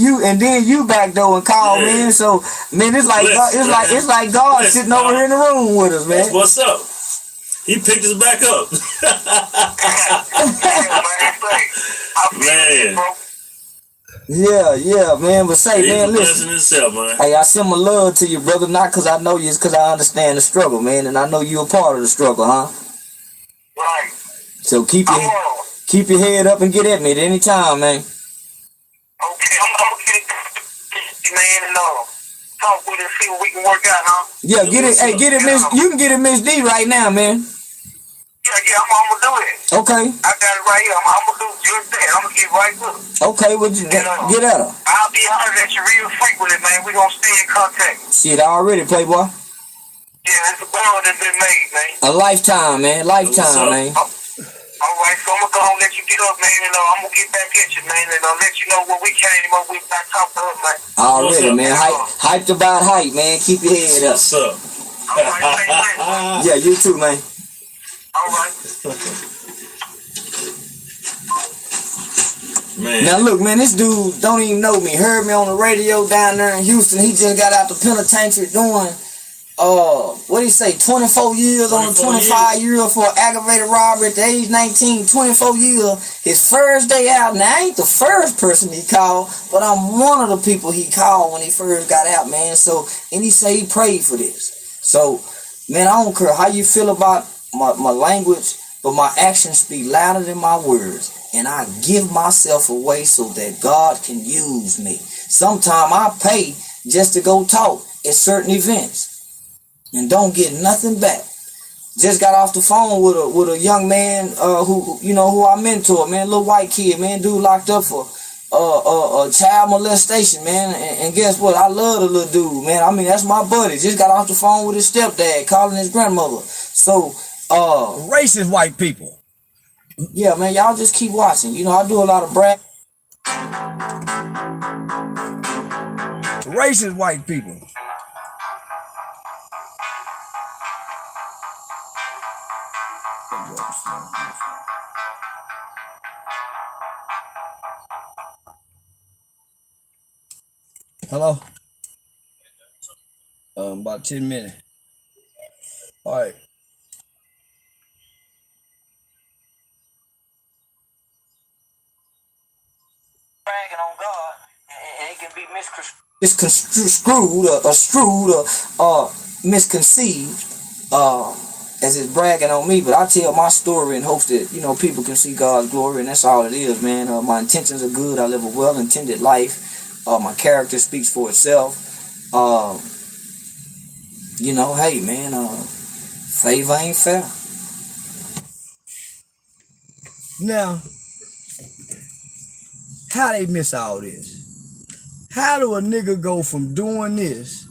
you back door and call, man. So man, it's like God sitting over here in the room with us, man. That's what's up. He picked us back up. Man. Yeah, man. But say, He's man, a listen. blessing himself, man. Hey, I send my love to you, brother. Not because I know you, it's because I understand the struggle, man, and I know you're a part of the struggle, huh? Right. So keep your head up and get at me at any time, man. Okay, I'm gonna get it, man, and talk with it and see what we can work out, huh? Yeah, get it. Hey, get it, Miss. You can get it, Miss D, right now, man. Yeah, I'm gonna do it. Okay. I got it right here. I'm gonna do just that. I'm gonna get right to it. Okay, well, get at her. I'll be honored at you real frequently, man. We gonna stay in contact. Shit, already, playboy. Yeah, it's a bond that's been made, man. A lifetime, man. Lifetime, man. All right, so I'm gonna go and let you get up, man, and I'm gonna get back at you, man, and I'll let you know when we came up. We back talk to us, man. Already, man. Hyped about hype, man. Keep your head up. What's up? All right, Yeah, you too, man. all right. Man. Now look, man, this dude don't even know me. Heard me on the radio down there in Houston. He just got out the penitentiary doing what do you say, 24 years on a 25 year for aggravated robbery at the age 19, 24 years. His first day out. Now, I ain't the first person he called, but I'm one of the people he called when he first got out, man. So, and he say he prayed for this. So, man, I don't care how you feel about my language, but my actions speak louder than my words. And I give myself away so that God can use me. Sometimes I pay just to go talk at certain events and don't get nothing back. Just got off the phone with a young man who I mentor, man, little white kid, man, dude locked up for child molestation, man. And guess what? I love the little dude, man. I mean, that's my buddy. Just got off the phone with his stepdad calling his grandmother. So racist white people. Yeah, man, y'all just keep watching. I do a lot of racist white people. Hello? About 10 minutes. All right. Bragging on God, and it can be misconstrued or misconceived as it's bragging on me. But I tell my story in hopes that people can see God's glory, and that's all it is, man. My intentions are good. I live a well-intended life. My character speaks for itself. Hey, man, favor ain't fair. Now, how they miss all this? How do a nigga go from doing this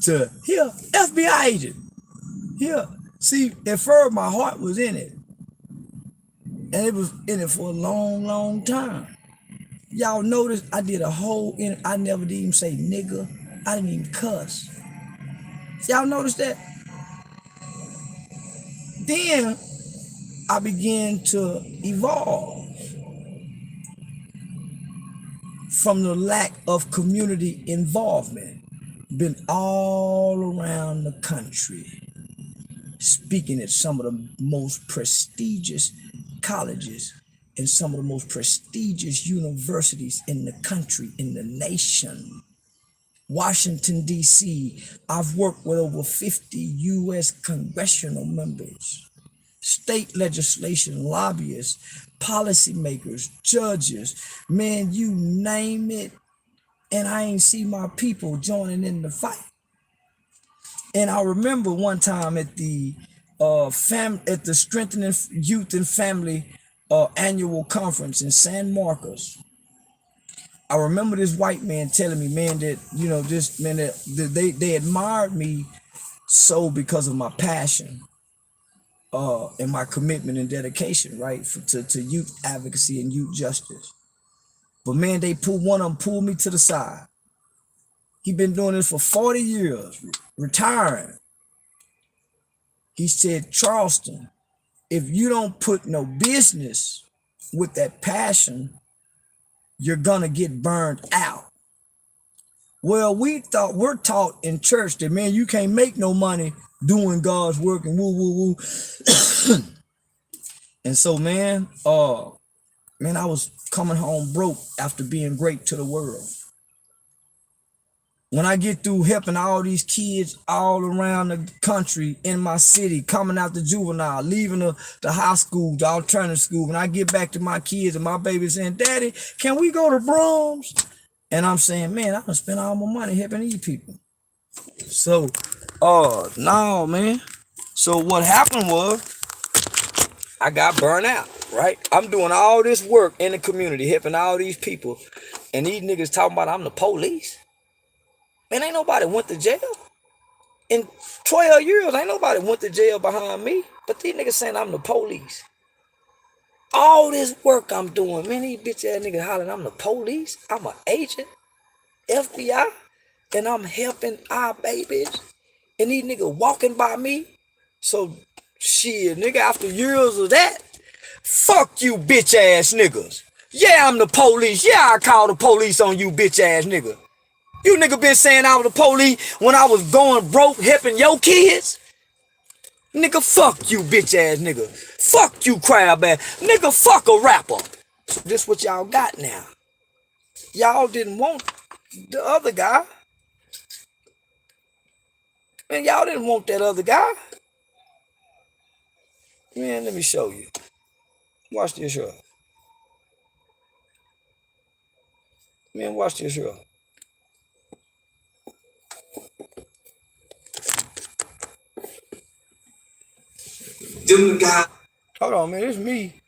to, here, FBI agent? Here, see, at first my heart was in it. And it was in it for a long, long time. Y'all notice I did a whole, I never did even say nigga. I didn't even cuss. Y'all notice that? Then I began to evolve from the lack of community involvement. Been all around the country, speaking at some of the most prestigious colleges and some of the most prestigious universities in the country, in the nation. Washington, D.C., I've worked with over 50 U.S. congressional members, state legislation, lobbyists, policymakers, judges, man, you name it. And I ain't see my people joining in the fight. And I remember one time at the Strengthening Youth and Family annual conference in San Marcos. I remember this white man telling me, man, that, you know, this man, that they admired me so because of my passion and my commitment and dedication, right, to youth advocacy and youth justice. But man, one of them pulled me to the side. He been doing this for 40 years, retiring. He said, Charleston, if you don't put no business with that passion, you're gonna get burned out. Well, we're taught in church that, man, you can't make no money doing God's work and woo, woo, woo. And so, man, I was coming home broke after being great to the world. When I get through helping all these kids all around the country, in my city, coming out the juvenile, leaving the high school, the alternative school, when I get back to my kids and my baby saying, Daddy, can we go to Brahms? And I'm saying, man, I'm gonna spend all my money helping these people. So, no, man. So what happened was, I got burnt out, right? I'm doing all this work in the community, helping all these people, and these niggas talking about I'm the police. Man, ain't nobody went to jail. In 12 years, ain't nobody went to jail behind me. But these niggas saying I'm the police. All this work I'm doing, man, these bitch ass niggas hollering I'm the police. I'm an agent, FBI, and I'm helping our babies. And these niggas walking by me. So, shit, nigga, after years of that, fuck you bitch ass niggas. Yeah, I'm the police. Yeah, I call the police on you bitch ass nigga. You nigga been saying I was the police when I was going broke helping your kids? Nigga, fuck you, bitch ass nigga. Fuck you, crab ass. Nigga, fuck a rapper. So this what y'all got now. Y'all didn't want the other guy. Man, y'all didn't want that other guy. Man, let me show you. Watch this here. Man, watch this here. Them the guy. Hold on, man. It's me.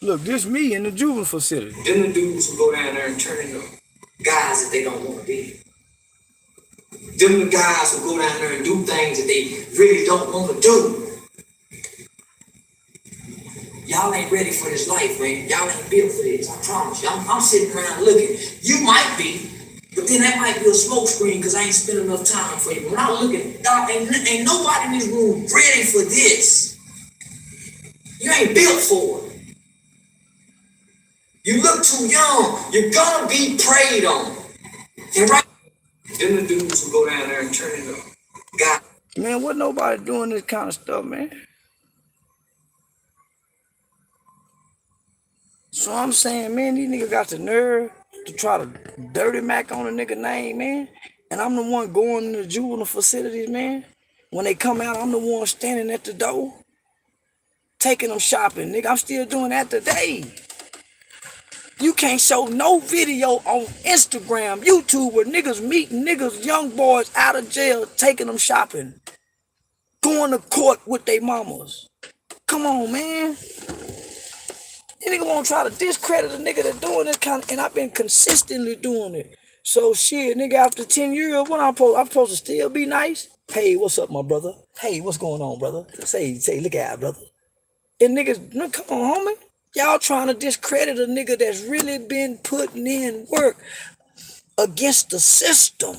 Look, this me in the juvenile facility. Them the dudes who go down there and turn into guys that they don't want to be. Them the guys who go down there and do things that they really don't want to do. Y'all ain't ready for this life, man. Y'all ain't built for this. I promise you. I'm sitting around looking. You might be. But then that might be a smoke screen because I ain't spent enough time for you. When I look at dog, ain't nobody in this room ready for this. You ain't built for it. You look too young. You're gonna be preyed on. And right, then the dudes who go down there and turn into God. Man, what nobody doing this kind of stuff, man? So I'm saying, man, these niggas got the nerve to try to dirty Mac on a nigga name, man. And I'm the one going to the juvenile facilities, man. When they come out, I'm the one standing at the door, taking them shopping, nigga. I'm still doing that today. You can't show no video on Instagram, YouTube, where niggas meeting niggas, young boys out of jail, taking them shopping, going to court with their mamas. Come on, man. You nigga wanna try to discredit a nigga that doing this kind of, and I've been consistently doing it. So shit, nigga, after 10 years, what I'm supposed to still be nice? Hey, what's up, my brother? Hey, what's going on, brother? Say, look at brother. And niggas, come on, homie. Y'all trying to discredit a nigga that's really been putting in work against the system,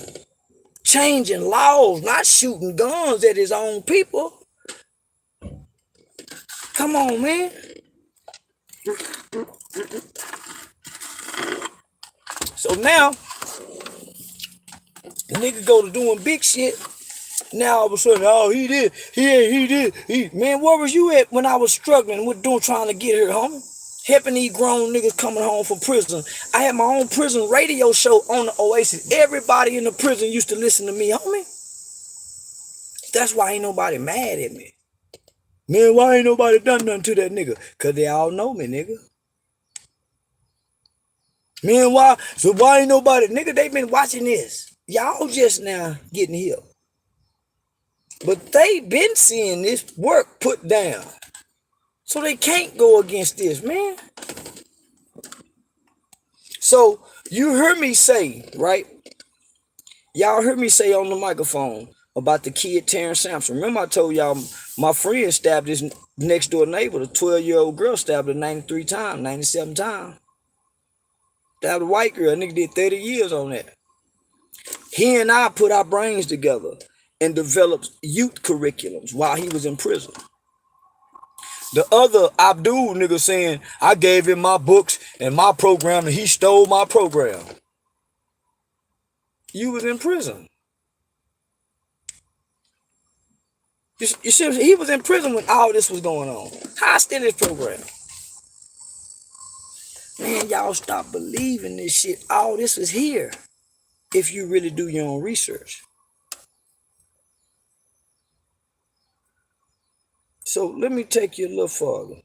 changing laws, not shooting guns at his own people. Come on, man. So now, the nigga go to doing big shit, Now all of a sudden, oh, he did. Man, where was you at when I was struggling with trying to get here, homie? Helping these grown niggas coming home from prison. I had my own prison radio show on the Oasis. Everybody in the prison used to listen to me, homie. That's why ain't nobody mad at me. Man, why ain't nobody done nothing to that nigga? Cause they all know me, nigga. Man, why? So why ain't nobody, nigga, they been watching this. Y'all just now getting here. But they been seeing this work put down. So they can't go against this, man. So you heard me say, right? Y'all heard me say on the microphone about the kid Terrence Sampson. Remember I told y'all my friend stabbed his next door neighbor, the 12-year-old girl stabbed her 93 times, 97 times. Stabbed a white girl, nigga did 30 years on that. He and I put our brains together and developed youth curriculums while he was in prison. The other Abdul nigga saying, I gave him my books and my program and he stole my program. You was in prison. You see, he was in prison when all this was going on. How still his program? Man, y'all stop believing this shit. All this is here if you really do your own research. So let me take you a little further.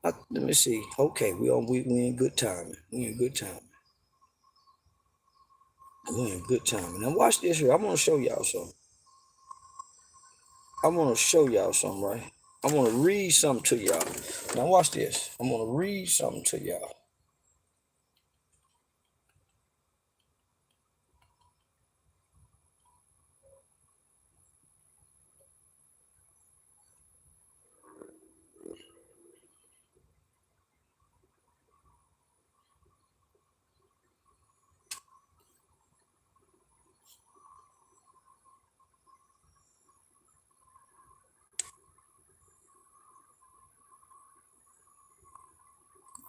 Let me see. Okay, we in good timing. We in good timing. We in good timing. Now watch this here. I'm gonna show y'all something. I want to show y'all something, right? I want to read something to y'all. Now watch this. I'm gonna read something to y'all.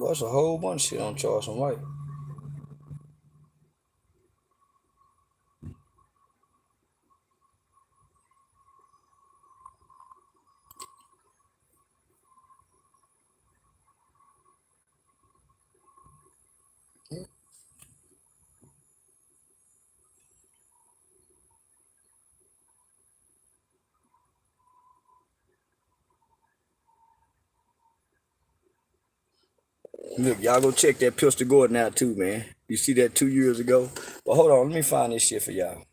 Well, that's a whole bunch of shit on Charleston White. Look, y'all go check that Pistol Gordon out too, man. You see that 2 years ago? But hold on, let me find this shit for y'all.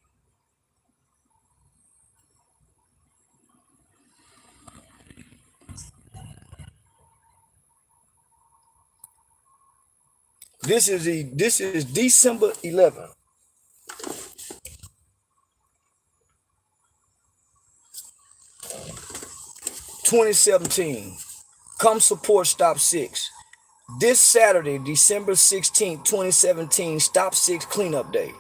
This is December 11th. 2017. Come support Stop 6. This Saturday, December 16th, 2017, Stop 6 cleanup day.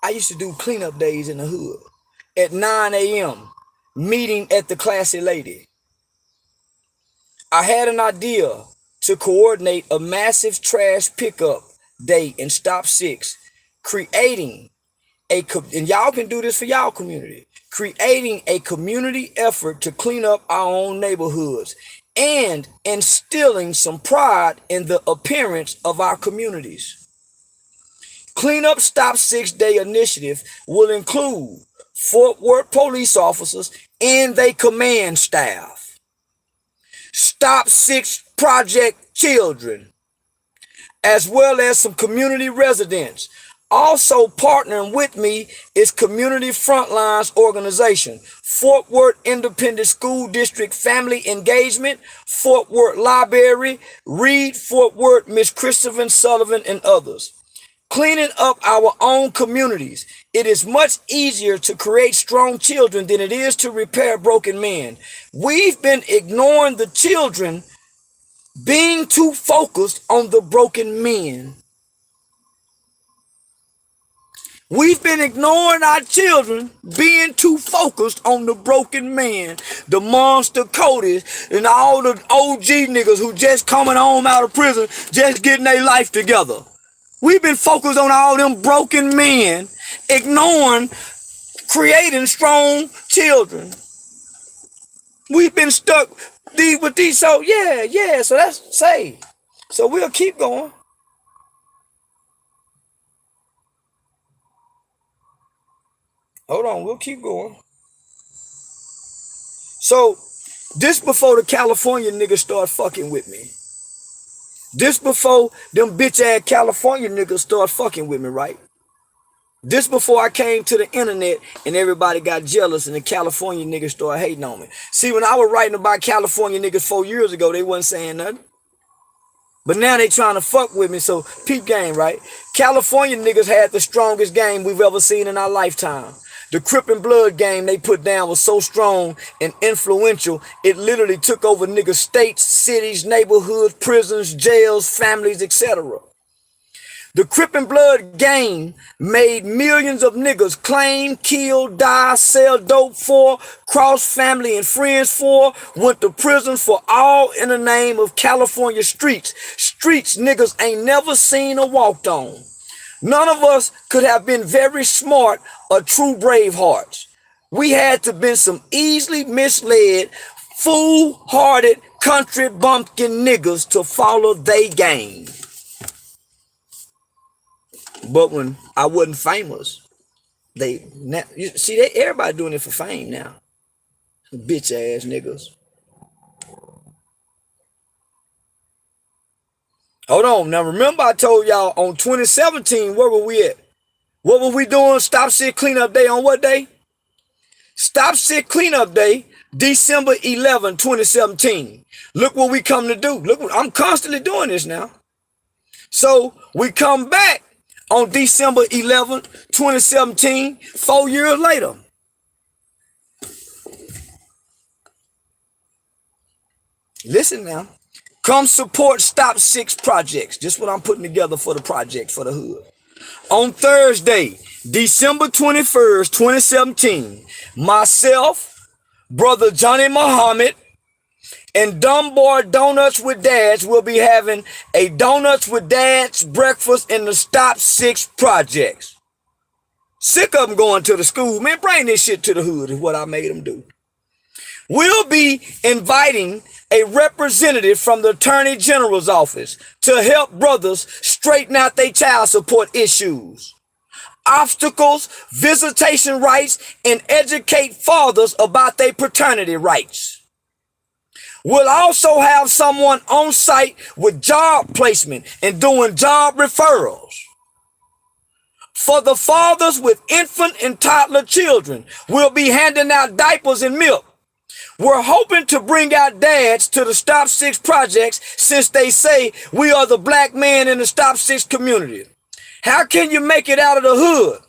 I used to do cleanup days in the hood. At 9 a.m., meeting at the Classy Lady. I had an idea to coordinate a massive trash pickup day in Stop 6, creating and y'all can do this for y'all community, creating a community effort to clean up our own neighborhoods and instilling some pride in the appearance of our communities. Clean Up Stop 6 Day initiative will include Fort Worth police officers and their command staff, Stop 6 project children, as well as some community residents. Also partnering with me is Community Frontlines Organization, Fort Worth Independent School District Family Engagement, Fort Worth Library, Reed Fort Worth, Miss Christopher Sullivan, and others. Cleaning up our own communities. It is much easier to create strong children than it is to repair broken men. We've been ignoring the children, being too focused on the broken men. We've been ignoring our children, being too focused on the broken man, the monster Codys, and all the OG niggas who just coming home out of prison, just getting their life together. We've been focused on all them broken men, ignoring creating strong children. We've been stuck with these, so yeah, so that's saved. So we'll keep going. Hold on, we'll keep going. So this before the California niggas start fucking with me. This before them bitch ass California niggas start fucking with me, right? This before I came to the internet and everybody got jealous and the California niggas started hating on me. See, when I was writing about California niggas 4 years ago, they wasn't saying nothing. But now they trying to fuck with me, so peep game, right? California niggas had the strongest game we've ever seen in our lifetime. The Crip and Blood game they put down was so strong and influential, it literally took over niggas' states, cities, neighborhoods, prisons, jails, families, etc. The Crip and Blood game made millions of niggas claim, kill, die, sell dope for, cross family and friends for, went to prison for, all in the name of California streets. Streets niggas ain't never seen or walked on. None of us could have been very smart or true brave hearts. We had to been some easily misled, fool-hearted country bumpkin niggas to follow they game. But when I wasn't famous, you see, everybody doing it for fame now. Bitch ass niggas. Hold on. Now remember I told y'all on 2017, where were we at? What were we doing? Stop Shit Cleanup Day on what day? Stop Shit Cleanup Day, December 11, 2017. Look what we come to do. Look, I'm constantly doing this now. So we come back on December 11, 2017, 4 years later. Listen now. Come support Stop 6 projects. Just what I'm putting together for the project for the hood. On Thursday, December 21st, 2017, myself, Brother Johnny Muhammad, and Dumb Boy Donuts with Dads will be having a Donuts with Dads breakfast in the Stop 6 projects. Sick of them going to the school. Man, bring this shit to the hood is what I made them do. We'll be inviting a representative from the Attorney General's office to help brothers straighten out their child support issues, obstacles, visitation rights, and educate fathers about their paternity rights. We'll also have someone on site with job placement and doing job referrals. For the fathers with infant and toddler children, we'll be handing out diapers and milk. We're hoping to bring out dads to the Stop 6 projects since they say we are the black man in the Stop 6 community. How can you make it out of the hood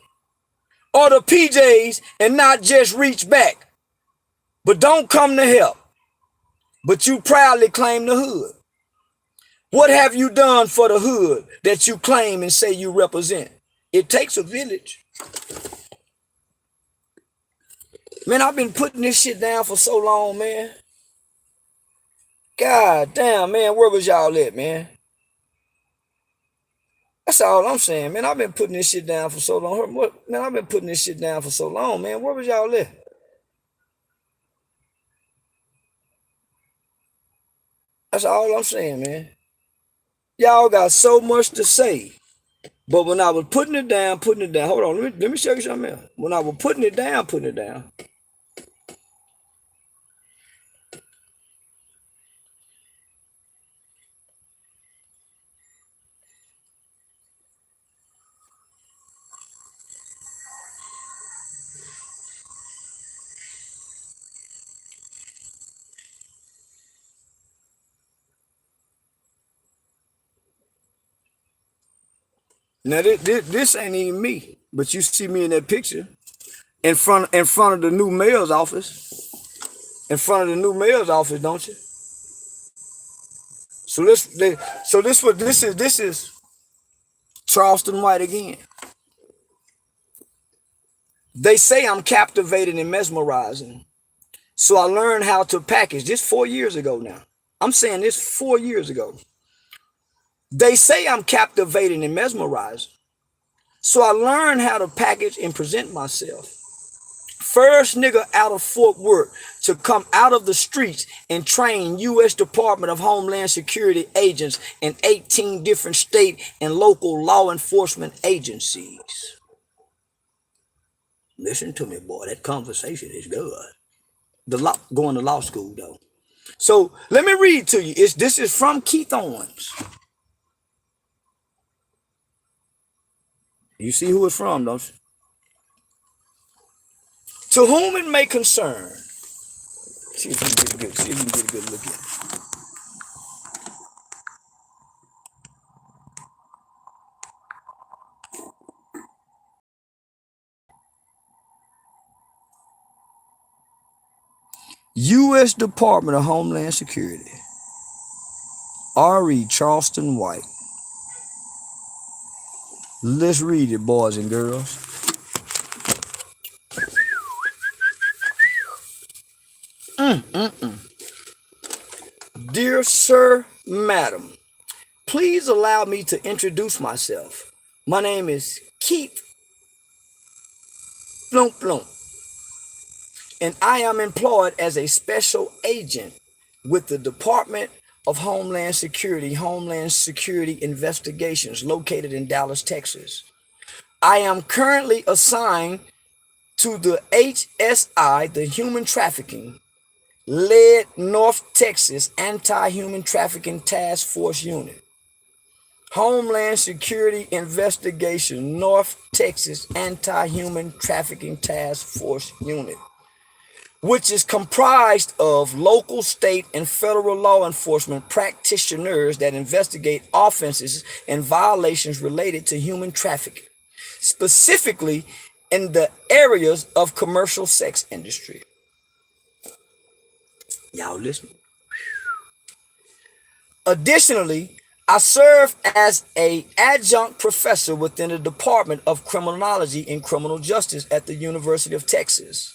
or the PJs and not just reach back? But don't come to help. But you proudly claim the hood. What have you done for the hood that you claim and say you represent? It takes a village. Man, I've been putting this shit down for so long, man. God damn, man, where was y'all at, man? That's all I'm saying, man. I've been putting this shit down for so long. Man, I've been putting this shit down for so long, man. Where was y'all at? That's all I'm saying, man. Y'all got so much to say. But when I was putting it down, hold on, let me show you something else. When I was putting it down, now this ain't even me, but you see me in that picture in front of the new mayor's office. In front of the new mayor's office, don't you? So this is Charleston White again. They say I'm captivating and mesmerizing. So I learned how to package this 4 years ago now. I'm saying this 4 years ago. They say I'm captivating and mesmerizing. So I learned how to package and present myself. first nigga out of Fort Worth to come out of the streets and train U.S. Department of Homeland Security agents in 18 different state and local law enforcement agencies. Listen to me, boy. That conversation is good. Going to law school, though. So let me read to you. This is from Keith Owens. You see who it's from, don't you? To whom it may concern. See if you can get a good look at it. U.S. Department of Homeland Security. R.E. Charleston White. Let's read it, boys and girls. Dear Sir, Madam, please allow me to introduce myself. My name is Keith Blump Blump, and I am employed as a special agent with the Department of Homeland Security Investigations located in Dallas, Texas. I am currently assigned to the HSI, the Human Trafficking led North Texas Anti-Human Trafficking Task Force Unit. Homeland Security Investigation North Texas Anti-Human Trafficking Task Force Unit, which is comprised of local, state, and federal law enforcement practitioners that investigate offenses and violations related to human trafficking, specifically in the areas of commercial sex industry. Y'all listen. Additionally, I serve as an adjunct professor within the Department of Criminology and Criminal Justice at the University of Texas.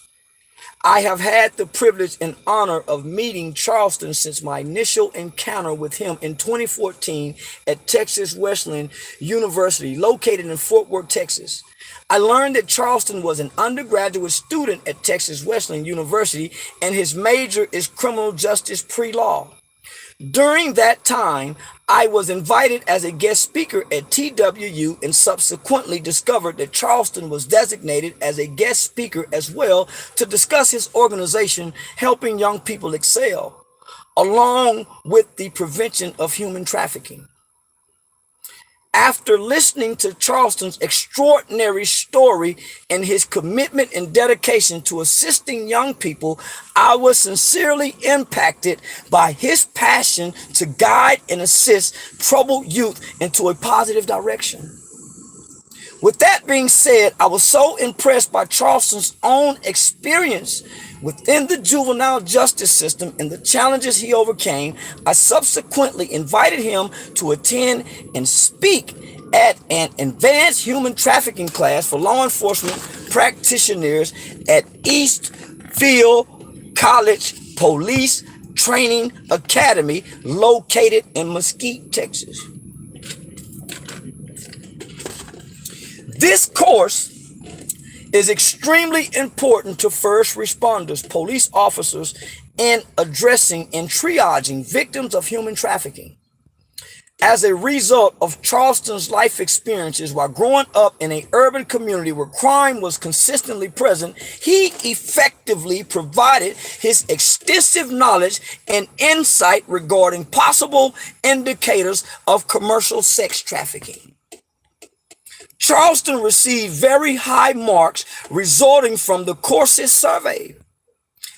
I have had the privilege and honor of meeting Charleston since my initial encounter with him in 2014 at Texas Wesleyan University, located in Fort Worth, Texas. I learned that Charleston was an undergraduate student at Texas Wesleyan University, and his major is criminal justice pre-law. During that time, I was invited as a guest speaker at TWU and subsequently discovered that Charleston was designated as a guest speaker as well to discuss his organization helping young people excel, along with the prevention of human trafficking. After listening to Charleston's extraordinary story and his commitment and dedication to assisting young people, I was sincerely impacted by his passion to guide and assist troubled youth into a positive direction. With that being said, I was so impressed by Charleston's own experience within the juvenile justice system and the challenges he overcame. I subsequently invited him to attend and speak at an advanced human trafficking class for law enforcement practitioners at Eastfield College Police Training Academy located in Mesquite, Texas. This course is extremely important to first responders, police officers, in addressing and triaging victims of human trafficking. As a result of Charleston's life experiences while growing up in an urban community where crime was consistently present, he effectively provided his extensive knowledge and insight regarding possible indicators of commercial sex trafficking. Charleston received very high marks resulting from the course's survey.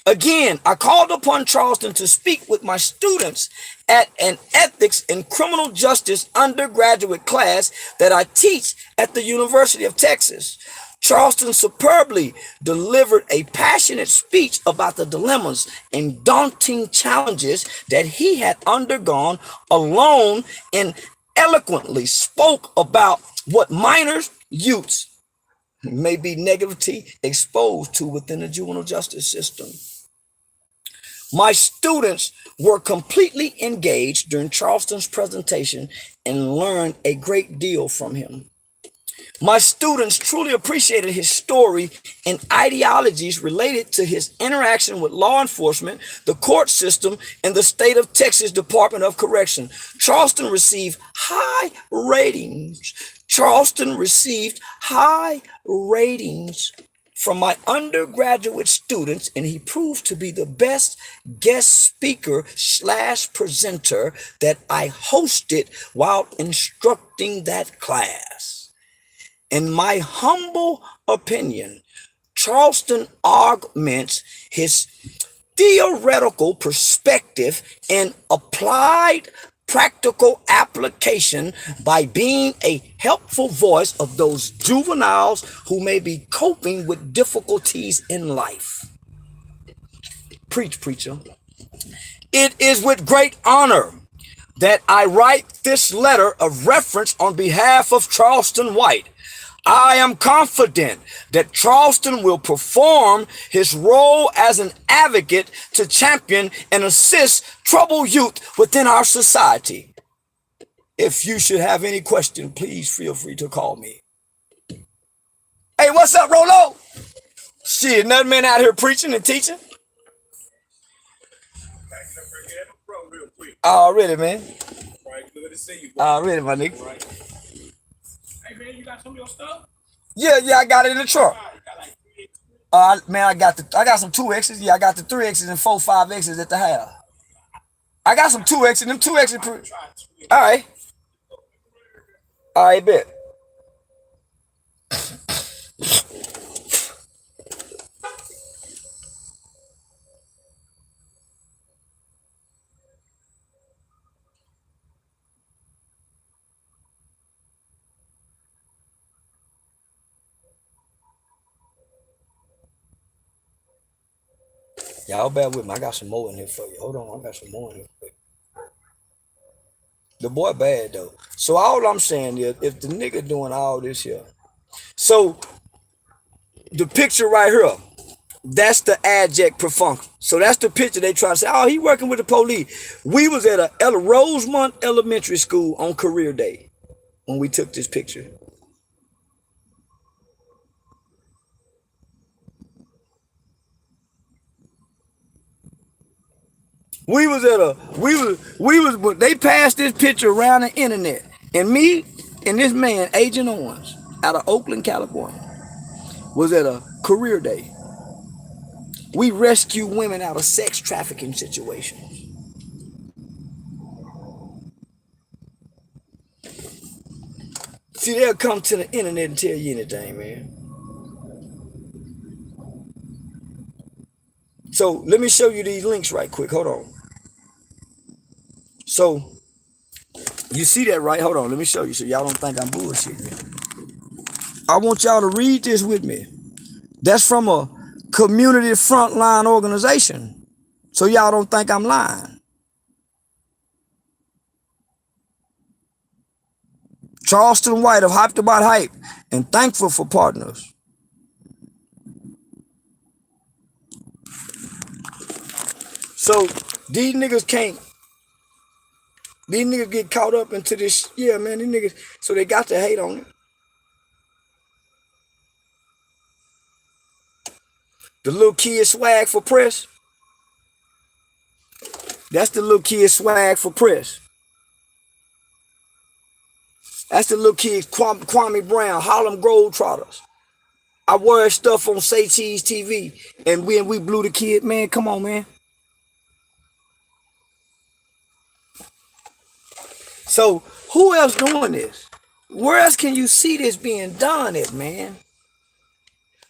Again, I called upon Charleston to speak with my students at an ethics and criminal justice undergraduate class that I teach at the University of Texas. Charleston superbly delivered a passionate speech about the dilemmas and daunting challenges that he had undergone alone, and eloquently spoke about what minors, youths, may be negatively exposed to within the juvenile justice system. My students were completely engaged during Charleston's presentation and learned a great deal from him. My students truly appreciated his story and ideologies related to his interaction with law enforcement, the court system, and the state of Texas Department of Correction. Charleston received high ratings. Charleston received high ratings from my undergraduate students, and he proved to be the best guest speaker / presenter that I hosted while instructing that class. In my humble opinion, Charleston augments his theoretical perspective and applied practical application by being a helpful voice of those juveniles who may be coping with difficulties in life. Preach, preacher. It is with great honor that I write this letter of reference on behalf of Charleston White. I am confident that Charleston will perform his role as an advocate to champion and assist troubled youth within our society. If you should have any question, please feel free to call me. Hey, what's up, Rolo? Shit, another man out here preaching and teaching. Already, man. Right, good to see you. Already, my nigga. Right. Hey man, you got some of your stuff? Yeah, I got it in the truck. You got like 3X. Man, I got some 2X's. Yeah, I got the 3X's and 4, 5X's at the house. I got some 2X's. Them 2X's. All right. All right, bet. Y'all bear with me. I got some more in here for you. Hold on. I got some more in here for you. The boy bad, though. So all I'm saying is, if the nigga doing all this here. So, the picture right here, that's the abject perfunctory. So that's the picture they try to say, oh, he working with the police. We was at a Rosemont Elementary School on career day when we took this picture. They passed this picture around the internet. And me and this man, Agent Owens, out of Oakland, California, was at a career day. We rescue women out of sex trafficking situations. See, they'll come to the internet and tell you anything, man. So let me show you these links right quick. Hold on. So you see that, right? Hold on. Let me show you so y'all don't think I'm bullshitting. I want y'all to read this with me. That's from a community frontline organization. So y'all don't think I'm lying. Charleston White of Hyped About Hype and Thankful for Partners. So these niggas get caught up into this. Yeah, man, these niggas, so they got to hate on it. The little kid swag for press. That's the little kid swag for press. That's the little kid Kwame Brown, Harlem Globetrotters. I wear stuff on Say Cheese TV, and we blew the kid. Man, come on, man. So who else doing this? Where else can you see this being done at, man?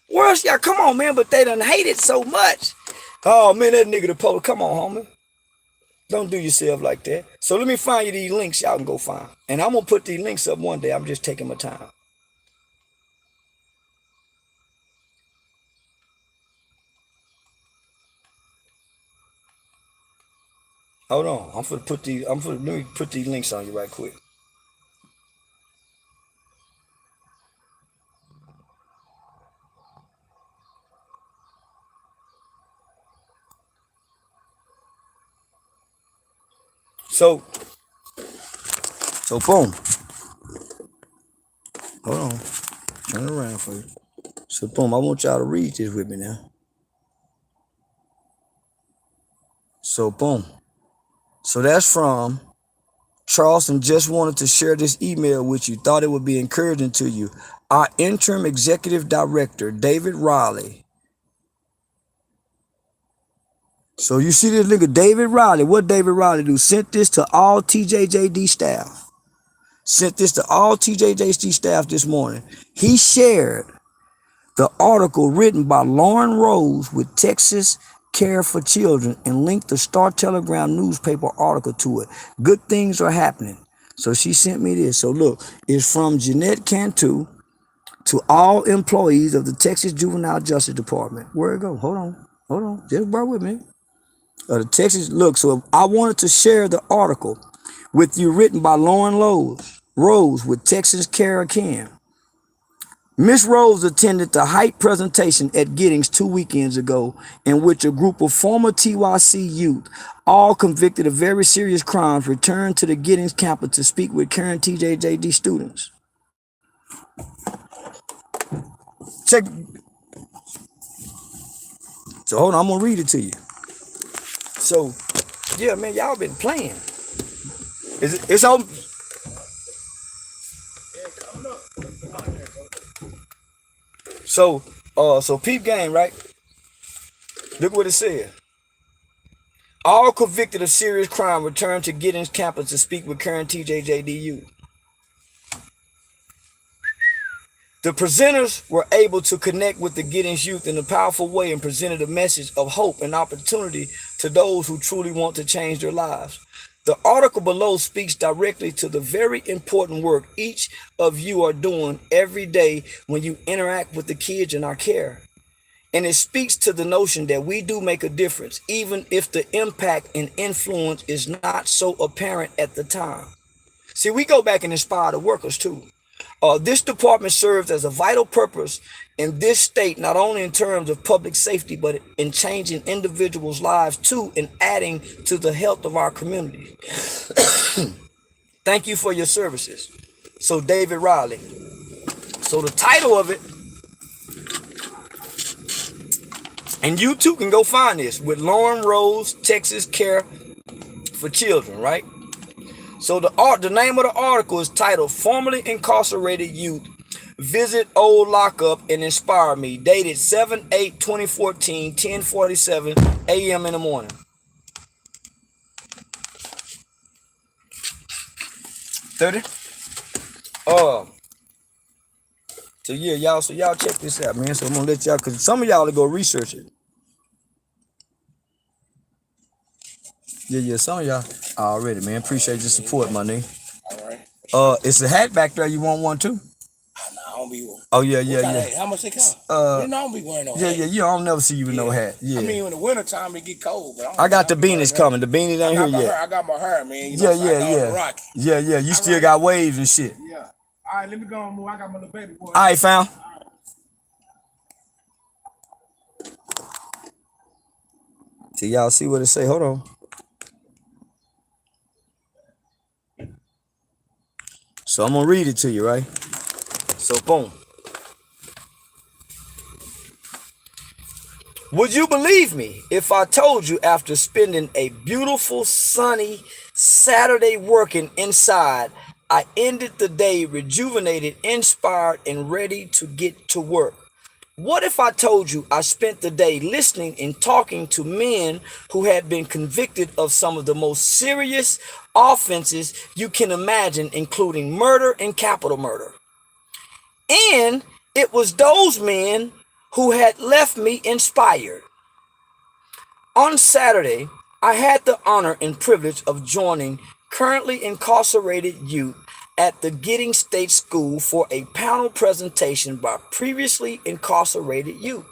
Where else y'all? Come on, man, but they done hate it so much. Oh, man, that nigga the post. Come on, homie. Don't do yourself like that. So let me find you these links y'all can go find. And I'm going to put these links up one day. I'm just taking my time. Hold on. Let me put these links on you right quick. So boom. Hold on. for you. So boom, I want y'all to read this with me now. So boom. So that's from Charleston. Just wanted to share this email with you. Thought it would be encouraging to you. Our interim executive director, David Riley. So you see this nigga, David Riley. What David Riley do? Sent this to all TJJD staff. Sent this to all TJJD staff this morning. He shared the article written by Lauren Rose with Texas Care for Children and linked the Star Telegram newspaper article to it. Good things are happening. So she sent me this. So look, it's from Jeanette Cantu to all employees of the Texas Juvenile Justice Department. Where it go? Hold on. Just bear with me. The Texas, look, so I wanted to share the article with you written by Lauren Rose with Texas Care Can. Miss Rose attended the Height presentation at Giddings 2 weekends ago, in which a group of former TYC youth, all convicted of very serious crimes, returned to the Giddings campus to speak with current TJJD students. Check. So hold on, I'm gonna read it to you. So, yeah, man, y'all been playing. It's open. So peep game, right? Look what it said. All convicted of serious crime returned to Giddings campus to speak with current TJJD youth. The presenters were able to connect with the Giddings youth in a powerful way and presented a message of hope and opportunity to those who truly want to change their lives. The article below speaks directly to the very important work each of you are doing every day when you interact with the kids in our care. And it speaks to the notion that we do make a difference, even if the impact and influence is not so apparent at the time. See, we go back and inspire the workers too. This department serves as a vital purpose in this state, not only in terms of public safety, but in changing individuals' lives too and adding to the health of our community. Thank you for your services. So David Riley. So the title of it, and you too can go find this, with Lauren Rose, Texas Care for Children, right? So the name of the article is titled Formerly Incarcerated Youth Visit Old Lockup and Inspire Me, dated 7/8/2014, 10:47 a.m. in the morning. So yeah, y'all check this out, man. So I'm gonna let y'all, cause some of y'all will go research it. Yeah, some of y'all already, man. Appreciate your support, my nigga. All right. It's a hat back there. You want one too? Nah, I don't be wearing. Oh yeah. How much they cost? I don't be wearing no hat. Yeah. You don't never see you with no hat. Yeah. I mean, in the wintertime it get cold. But I got the beanies coming. The beanies ain't here yet. I got my hair, man. You know, Yeah. You still got waves and shit. Yeah. All right, let me go and move. I got my little baby boy. All right, fam. So y'all see what it say? Hold on. So I'm gonna read it to you, right? So boom. Would you believe me if I told you after spending a beautiful sunny Saturday working inside, I ended the day rejuvenated, inspired, and ready to get to work? What if I told you I spent the day listening and talking to men who had been convicted of some of the most serious offenses you can imagine, including murder and capital murder? And it was those men who had left me inspired. On Saturday, I had the honor and privilege of joining currently incarcerated youth at the Giddings State School for a panel presentation by previously incarcerated youth.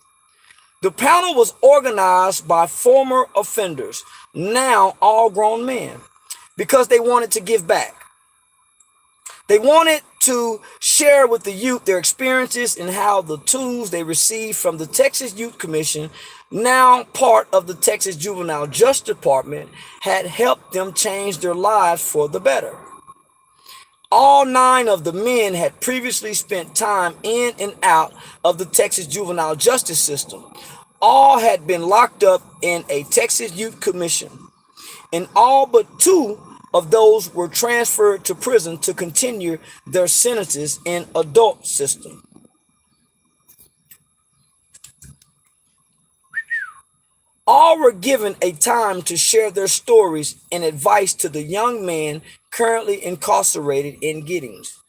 The panel was organized by former offenders, now all grown men, because they wanted to give back. They wanted to share with the youth their experiences and how the tools they received from the Texas Youth Commission, now part of the Texas Juvenile Justice Department, had helped them change their lives for the better. All 9 of the men had previously spent time in and out of the Texas juvenile justice system. All had been locked up in a Texas Youth Commission, and all but 2 of those were transferred to prison to continue their sentences in adult system. All were given a time to share their stories and advice to the young man currently incarcerated in Giddings.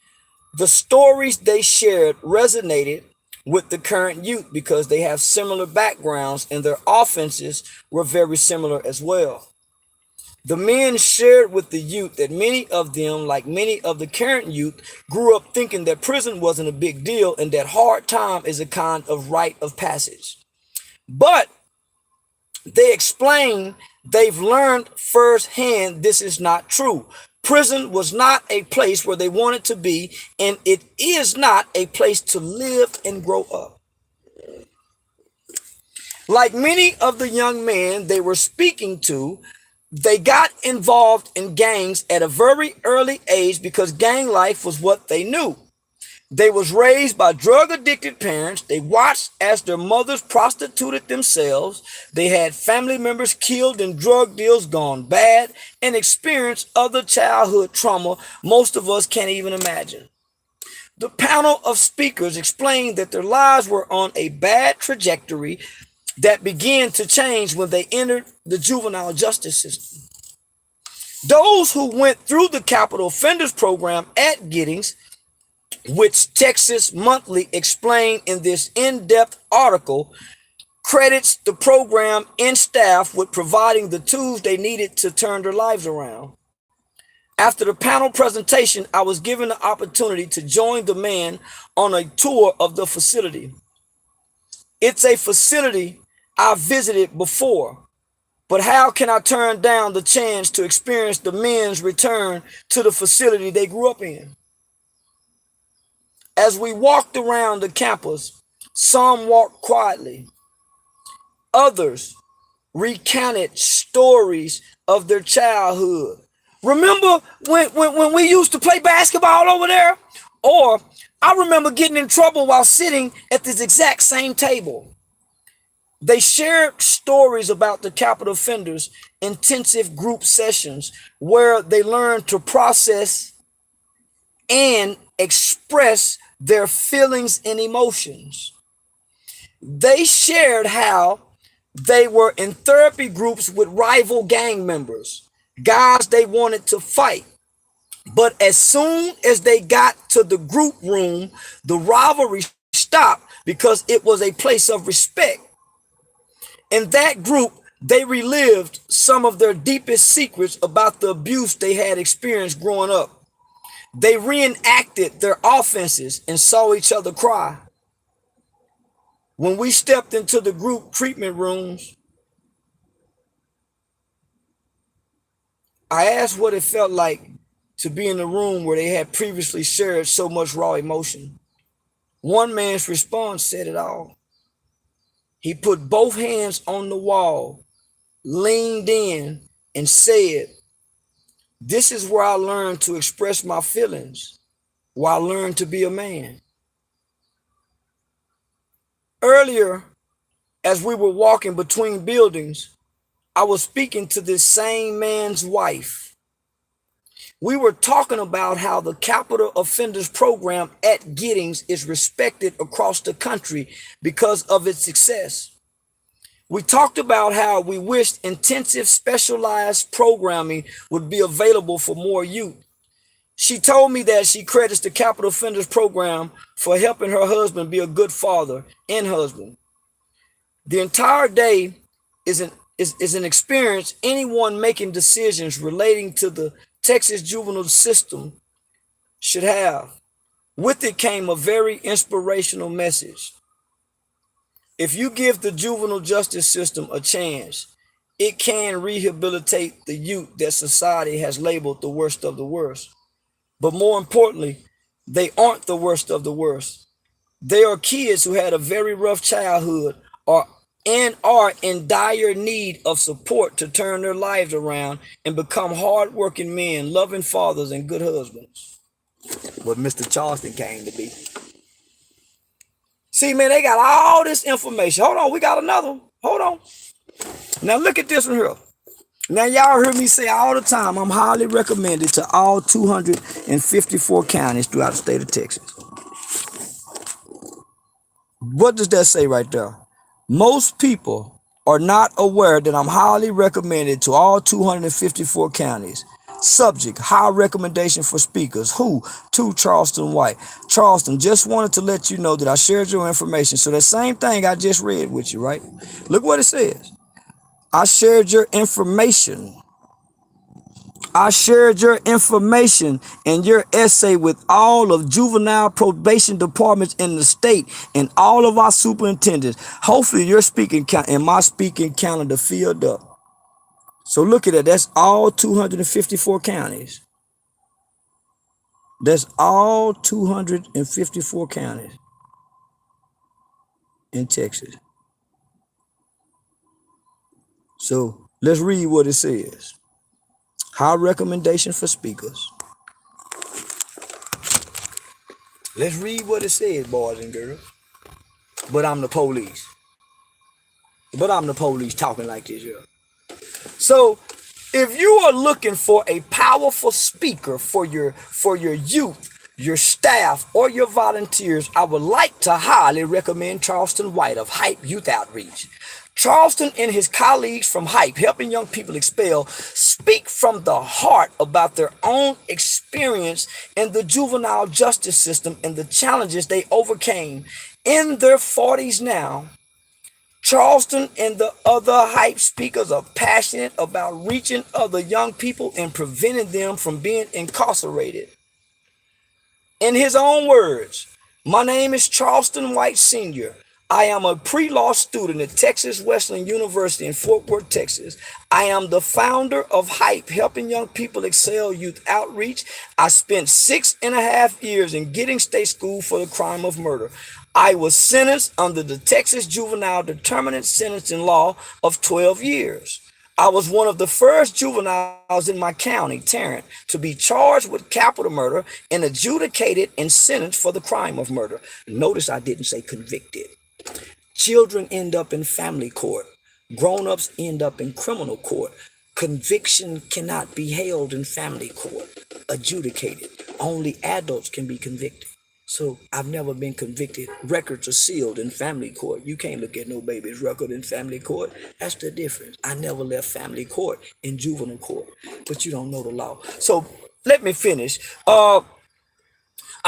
The stories they shared resonated with the current youth because they have similar backgrounds and their offenses were very similar as well. The men shared with the youth that many of them, like many of the current youth, grew up thinking that prison wasn't a big deal and that hard time is a kind of rite of passage. But they explained they've learned firsthand this is not true. Prison was not a place where they wanted to be, and it is not a place to live and grow up. Like many of the young men they were speaking to, they got involved in gangs at a very early age because gang life was what they knew. They was raised by drug-addicted parents. They watched as their mothers prostituted themselves. They had family members killed in drug deals gone bad and experienced other childhood trauma most of us can't even imagine. The panel of speakers explained that their lives were on a bad trajectory that began to change when they entered the juvenile justice system. Those who went through the capital offenders program at Giddings, which Texas Monthly explained in this in-depth article, credits the program and staff with providing the tools they needed to turn their lives around. After the panel presentation, I was given the opportunity to join the man on a tour of the facility. It's a facility I visited before, but how can I turn down the chance to experience the men's return to the facility they grew up in? As we walked around the campus, some walked quietly. Others recounted stories of their childhood. Remember when we used to play basketball over there? Or I remember getting in trouble while sitting at this exact same table. They shared stories about the capital offenders intensive group sessions where they learned to process and express their feelings and emotions. They shared how they were in therapy groups with rival gang members, guys they wanted to fight. But as soon as they got to the group room, the rivalry stopped because it was a place of respect. In that group, they relived some of their deepest secrets about the abuse they had experienced growing up. They reenacted their offenses and saw each other cry. When we stepped into the group treatment rooms, I asked what it felt like to be in a room where they had previously shared so much raw emotion. One man's response said it all. He put both hands on the wall, leaned in, and said, "This is where I learned to express my feelings, where I learned to be a man." Earlier, as we were walking between buildings, I was speaking to this same man's wife. We were talking about how the capital offenders program at Giddings is respected across the country because of its success. We talked about how we wished intensive specialized programming would be available for more youth. She told me that she credits the capital offenders program for helping her husband be a good father and husband. The entire day is an experience anyone making decisions relating to the Texas juvenile system should have. With it came a very inspirational message. If you give the juvenile justice system a chance, it can rehabilitate the youth that society has labeled the worst of the worst. But more importantly, they aren't the worst of the worst. They are kids who had a very rough childhood and are in dire need of support to turn their lives around and become hardworking men, loving fathers, and good husbands. what Mr. Charleston came to be. See, man, they got all this information. Hold on, we got another one. Hold on. Now look at this one here. Now y'all heard me say all the time, I'm highly recommended to all 254 counties throughout the state of Texas. What does that say right there? Most people are not aware that I'm highly recommended to all 254 counties. Subject, high recommendation for speakers. Who? To Charleston White. Charleston, just wanted to let you know that I shared your information. So that same thing I just read with you, right? Look what it says. I shared your information. I shared your information and your essay with all of juvenile probation departments in the state and all of our superintendents. Hopefully your speaking count and my speaking calendar filled up. So look at that. That's all 254 counties. That's all 254 counties in Texas. So let's read what it says. High recommendation for speakers. Let's read what it says, boys and girls. But I'm the police. But I'm the police talking like this here. So if you are looking for a powerful speaker for your youth, your staff, or your volunteers, I would like to highly recommend Charleston White of Hype Youth Outreach. Charleston and his colleagues from Hype, helping young people expel, speak from the heart about their own experience in the juvenile justice system and the challenges they overcame. In their 40s now, Charleston and the other Hype speakers are passionate about reaching other young people and preventing them from being incarcerated. In his own words, my name is Charleston White Sr. I am a pre-law student at Texas Wesleyan University in Fort Worth, Texas. I am the founder of Hype, helping young people excel youth outreach. I spent 6.5 years in Giddings State School for the crime of murder. I was sentenced under the Texas Juvenile Determinant Sentencing Law of 12 years. I was one of the first juveniles in my county, Tarrant, to be charged with capital murder and adjudicated and sentenced for the crime of murder. Notice I didn't say convicted. Children end up in family court. Grown-ups end up in criminal court. Conviction cannot be held in family court, adjudicated. Only adults can be convicted. So I've never been convicted. Records are sealed in family court. You can't look at no baby's record in family court. That's the difference. I never left family court in juvenile court, but you don't know the law. So let me finish.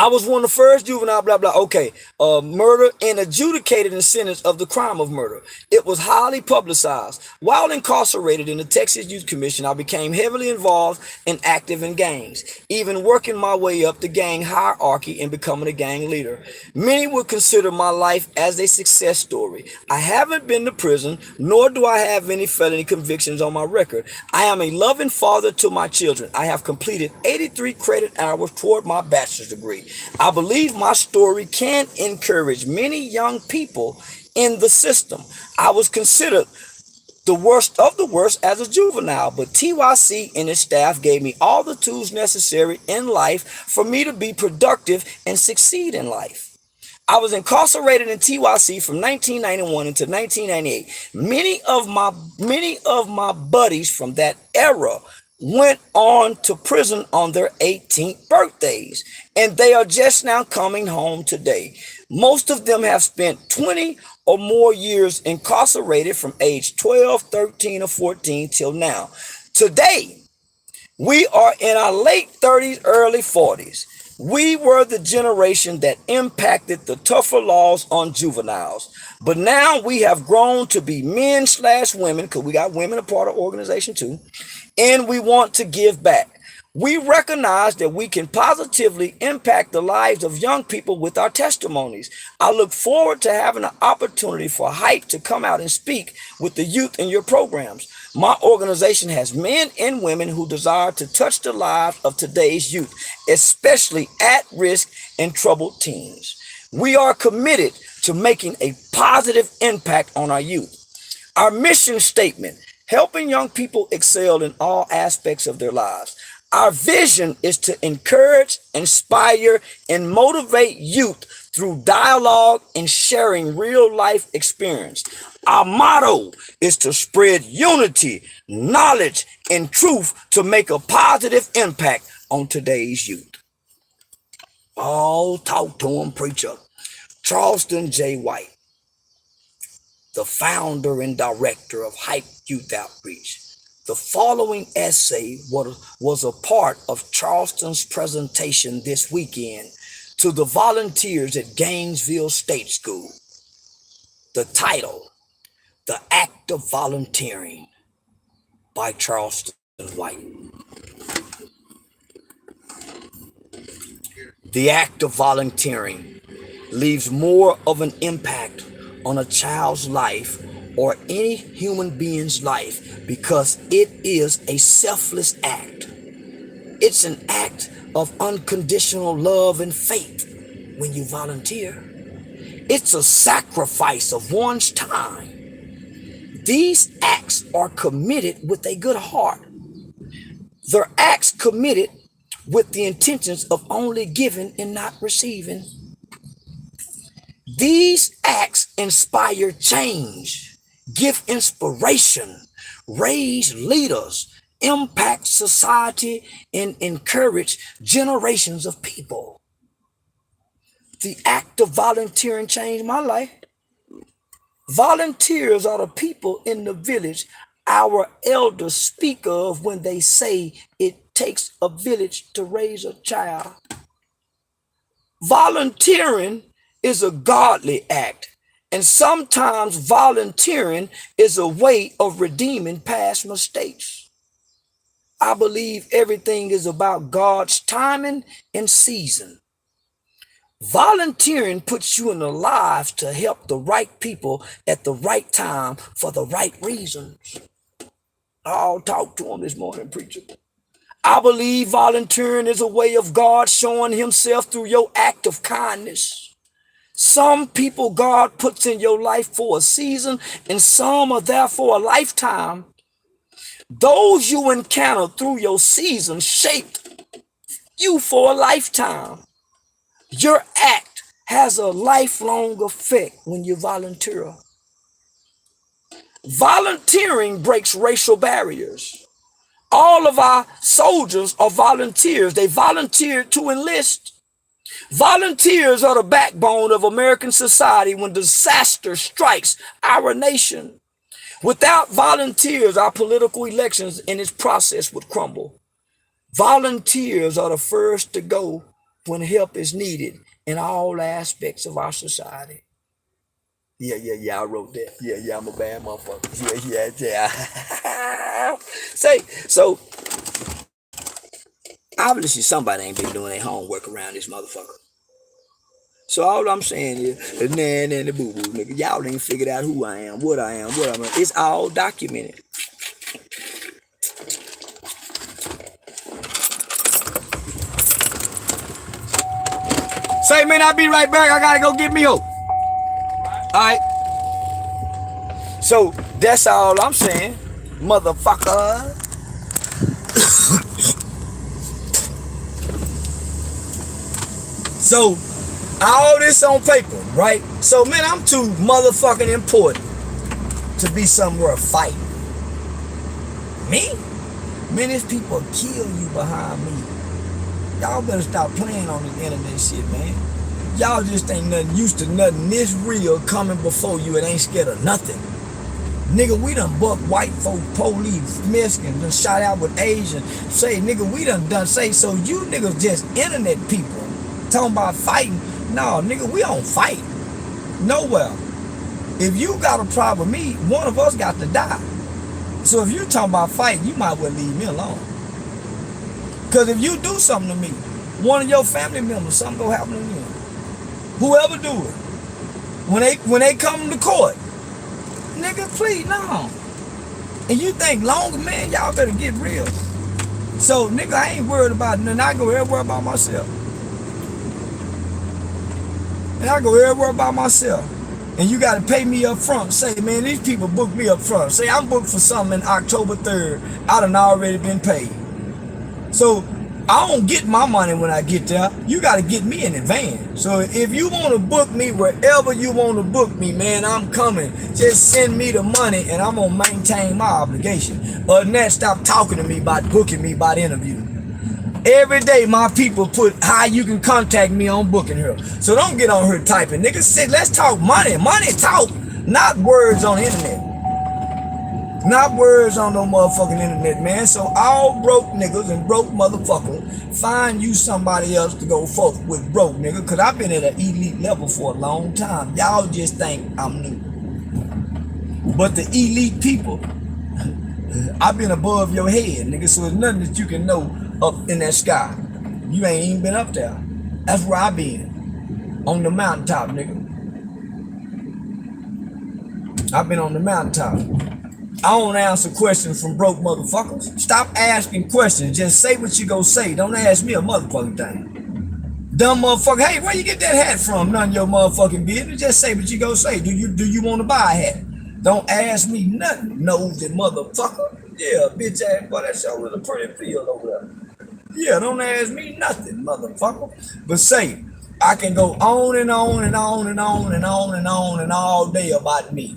I was one of the first juvenile, blah, blah, okay, murder and adjudicated and sentenced of the crime of murder. It was highly publicized. While incarcerated in the Texas Youth Commission, I became heavily involved and active in gangs, even working my way up the gang hierarchy and becoming a gang leader. Many would consider my life as a success story. I haven't been to prison, nor do I have any felony convictions on my record. I am a loving father to my children. I have completed 83 credit hours toward my bachelor's degree. I believe my story can encourage many young people in the system. I was considered the worst of the worst as a juvenile, but TYC and its staff gave me all the tools necessary in life for me to be productive and succeed in life. I was incarcerated in TYC from 1991 until 1998. Many of my buddies from that era went on to prison on their 18th birthdays, and they are just now coming home today. Most of them have spent 20 or more years incarcerated from age 12, 13, or 14 till now. Today, we are in our late 30s, early 40s. We were the generation that impacted the tougher laws on juveniles. But now we have grown to be men/women, because we got women a part of the organization too, and we want to give back. We recognize that we can positively impact the lives of young people with our testimonies. I look forward to having an opportunity for Hype to come out and speak with the youth in your programs. My organization has men and women who desire to touch the lives of today's youth, especially at-risk and troubled teens. We are committed to making a positive impact on our youth. Our mission statement: helping young people excel in all aspects of their lives. Our vision is to encourage, inspire, and motivate youth through dialogue and sharing real life experience. Our motto is to spread unity, knowledge, and truth to make a positive impact on today's youth. Oh, talk to him, preacher. Charleston J. White, the founder and director of Hype Youth Outreach. The following essay was a part of Charleston's presentation this weekend to the volunteers at Gainesville State School. The title, The Act of Volunteering by Charleston White. The act of volunteering leaves more of an impact on a child's life or any human being's life because it is a selfless act. It's an act of unconditional love and faith when you volunteer. It's a sacrifice of one's time. These acts are committed with a good heart. They're acts committed with the intentions of only giving and not receiving. These acts inspire change, give inspiration, raise leaders, impact society, and encourage generations of people. The act of volunteering changed my life. Volunteers are the people in the village our elders speak of when they say it takes a village to raise a child. Volunteering is a godly act, and sometimes volunteering is a way of redeeming past mistakes. I believe everything is about God's timing and season. Volunteering puts you in the lives to help the right people at the right time for the right reasons. I'll talk to him this morning, preacher. I believe volunteering is a way of God showing himself through your act of kindness. Some people God puts in your life for a season, and some are there for a lifetime. Those you encounter through your season shaped you for a lifetime. Your act has a lifelong effect when you volunteer. Volunteering breaks racial barriers. All of our soldiers are volunteers. They volunteered to enlist. Volunteers are the backbone of American society when disaster strikes our nation. Without volunteers, our political elections and its process would crumble. Volunteers are the first to go when help is needed in all aspects of our society. Yeah, I wrote that. Yeah, I'm a bad motherfucker. Yeah. So, obviously somebody ain't been doing their homework around this motherfucker. So all I'm saying is, the nan and the boo-boo, nigga, y'all ain't figured out who I am, what I am. It's all documented. Say, man, I'll be right back. I gotta go get me hope. All right. So that's all I'm saying, motherfucker. So all this on paper, right? So man, I'm too motherfucking important to be somewhere fighting. Me? Man, there's people kill you behind me. Y'all better stop playing on this internet shit, man. Y'all just ain't nothing used to nothing this real coming before you. It ain't scared of nothing. Nigga, we done buck white folk, police, Mexicans, done shot out with Asians. Say, nigga, we done say, so you niggas just internet people. Talking about fighting. No, nigga, we don't fight. Nowhere. If you got a problem with me, one of us got to die. So if you talking about fighting, you might well leave me alone. Because if you do something to me, one of your family members, something gonna happen to you. Whoever do it. When they come to court, nigga, please, no. And you think longer, man, y'all better get real. So, nigga, I ain't worried about nothing. I go everywhere by myself. And I go everywhere by myself. And you gotta pay me up front. Say, man, these people book me up front. Say, I'm booked for something in October 3rd. I done already been paid. So I don't get my money when I get there. You got to get me in advance. So if you want to book me wherever you want to book me, man, I'm coming. Just send me the money and I'm going to maintain my obligation. Other than that, stop talking to me about booking me by the interview. Every day my people put how you can contact me on booking her. So don't get on her typing. Niggas say, let's talk money. Money talk, not words on the internet. Not words on no motherfucking internet, man. So all broke niggas and broke motherfuckers, find you somebody else to go fuck with broke nigga. Cause I've been at an elite level for a long time. Y'all just think I'm new. But the elite people, I've been above your head, nigga. So there's nothing that you can know up in that sky. You ain't even been up there. That's where I been. On the mountaintop, nigga. I've been on the mountaintop. I don't answer questions from broke motherfuckers. Stop asking questions. Just say what you go say. Don't ask me a motherfucking thing. Dumb motherfucker. Hey, where you get that hat from? None of your motherfucking business. Just say what you go say. Do you want to buy a hat? Don't ask me nothing. Nosy motherfucker. Yeah, bitch ass. Boy, that show was a pretty field over there. Yeah, don't ask me nothing, motherfucker. But say, I can go on and on and on and on and on and on and all day about me.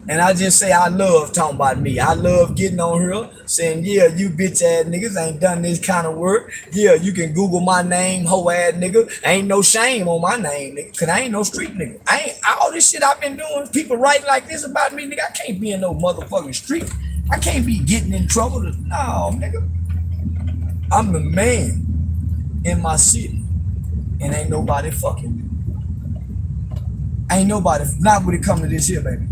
And I just say I love talking about me. I love getting on here saying, yeah, you bitch ass niggas ain't done this kind of work. Yeah, you can Google my name, hoe ass nigga. Ain't no shame on my name, nigga, cause I ain't no street nigga. I ain't all this shit I've been doing. People write like this about me, nigga. I can't be in no motherfucking street. I can't be getting in trouble. No, nigga. I'm the man in my city, and ain't nobody fucking me. Ain't nobody, not when it come to this here, baby.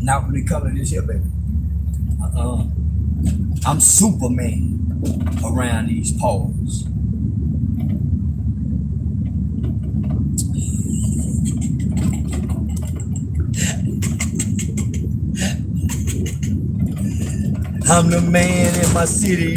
Not when it comes to this here, baby. I'm Superman around these poles. I'm the man in my city.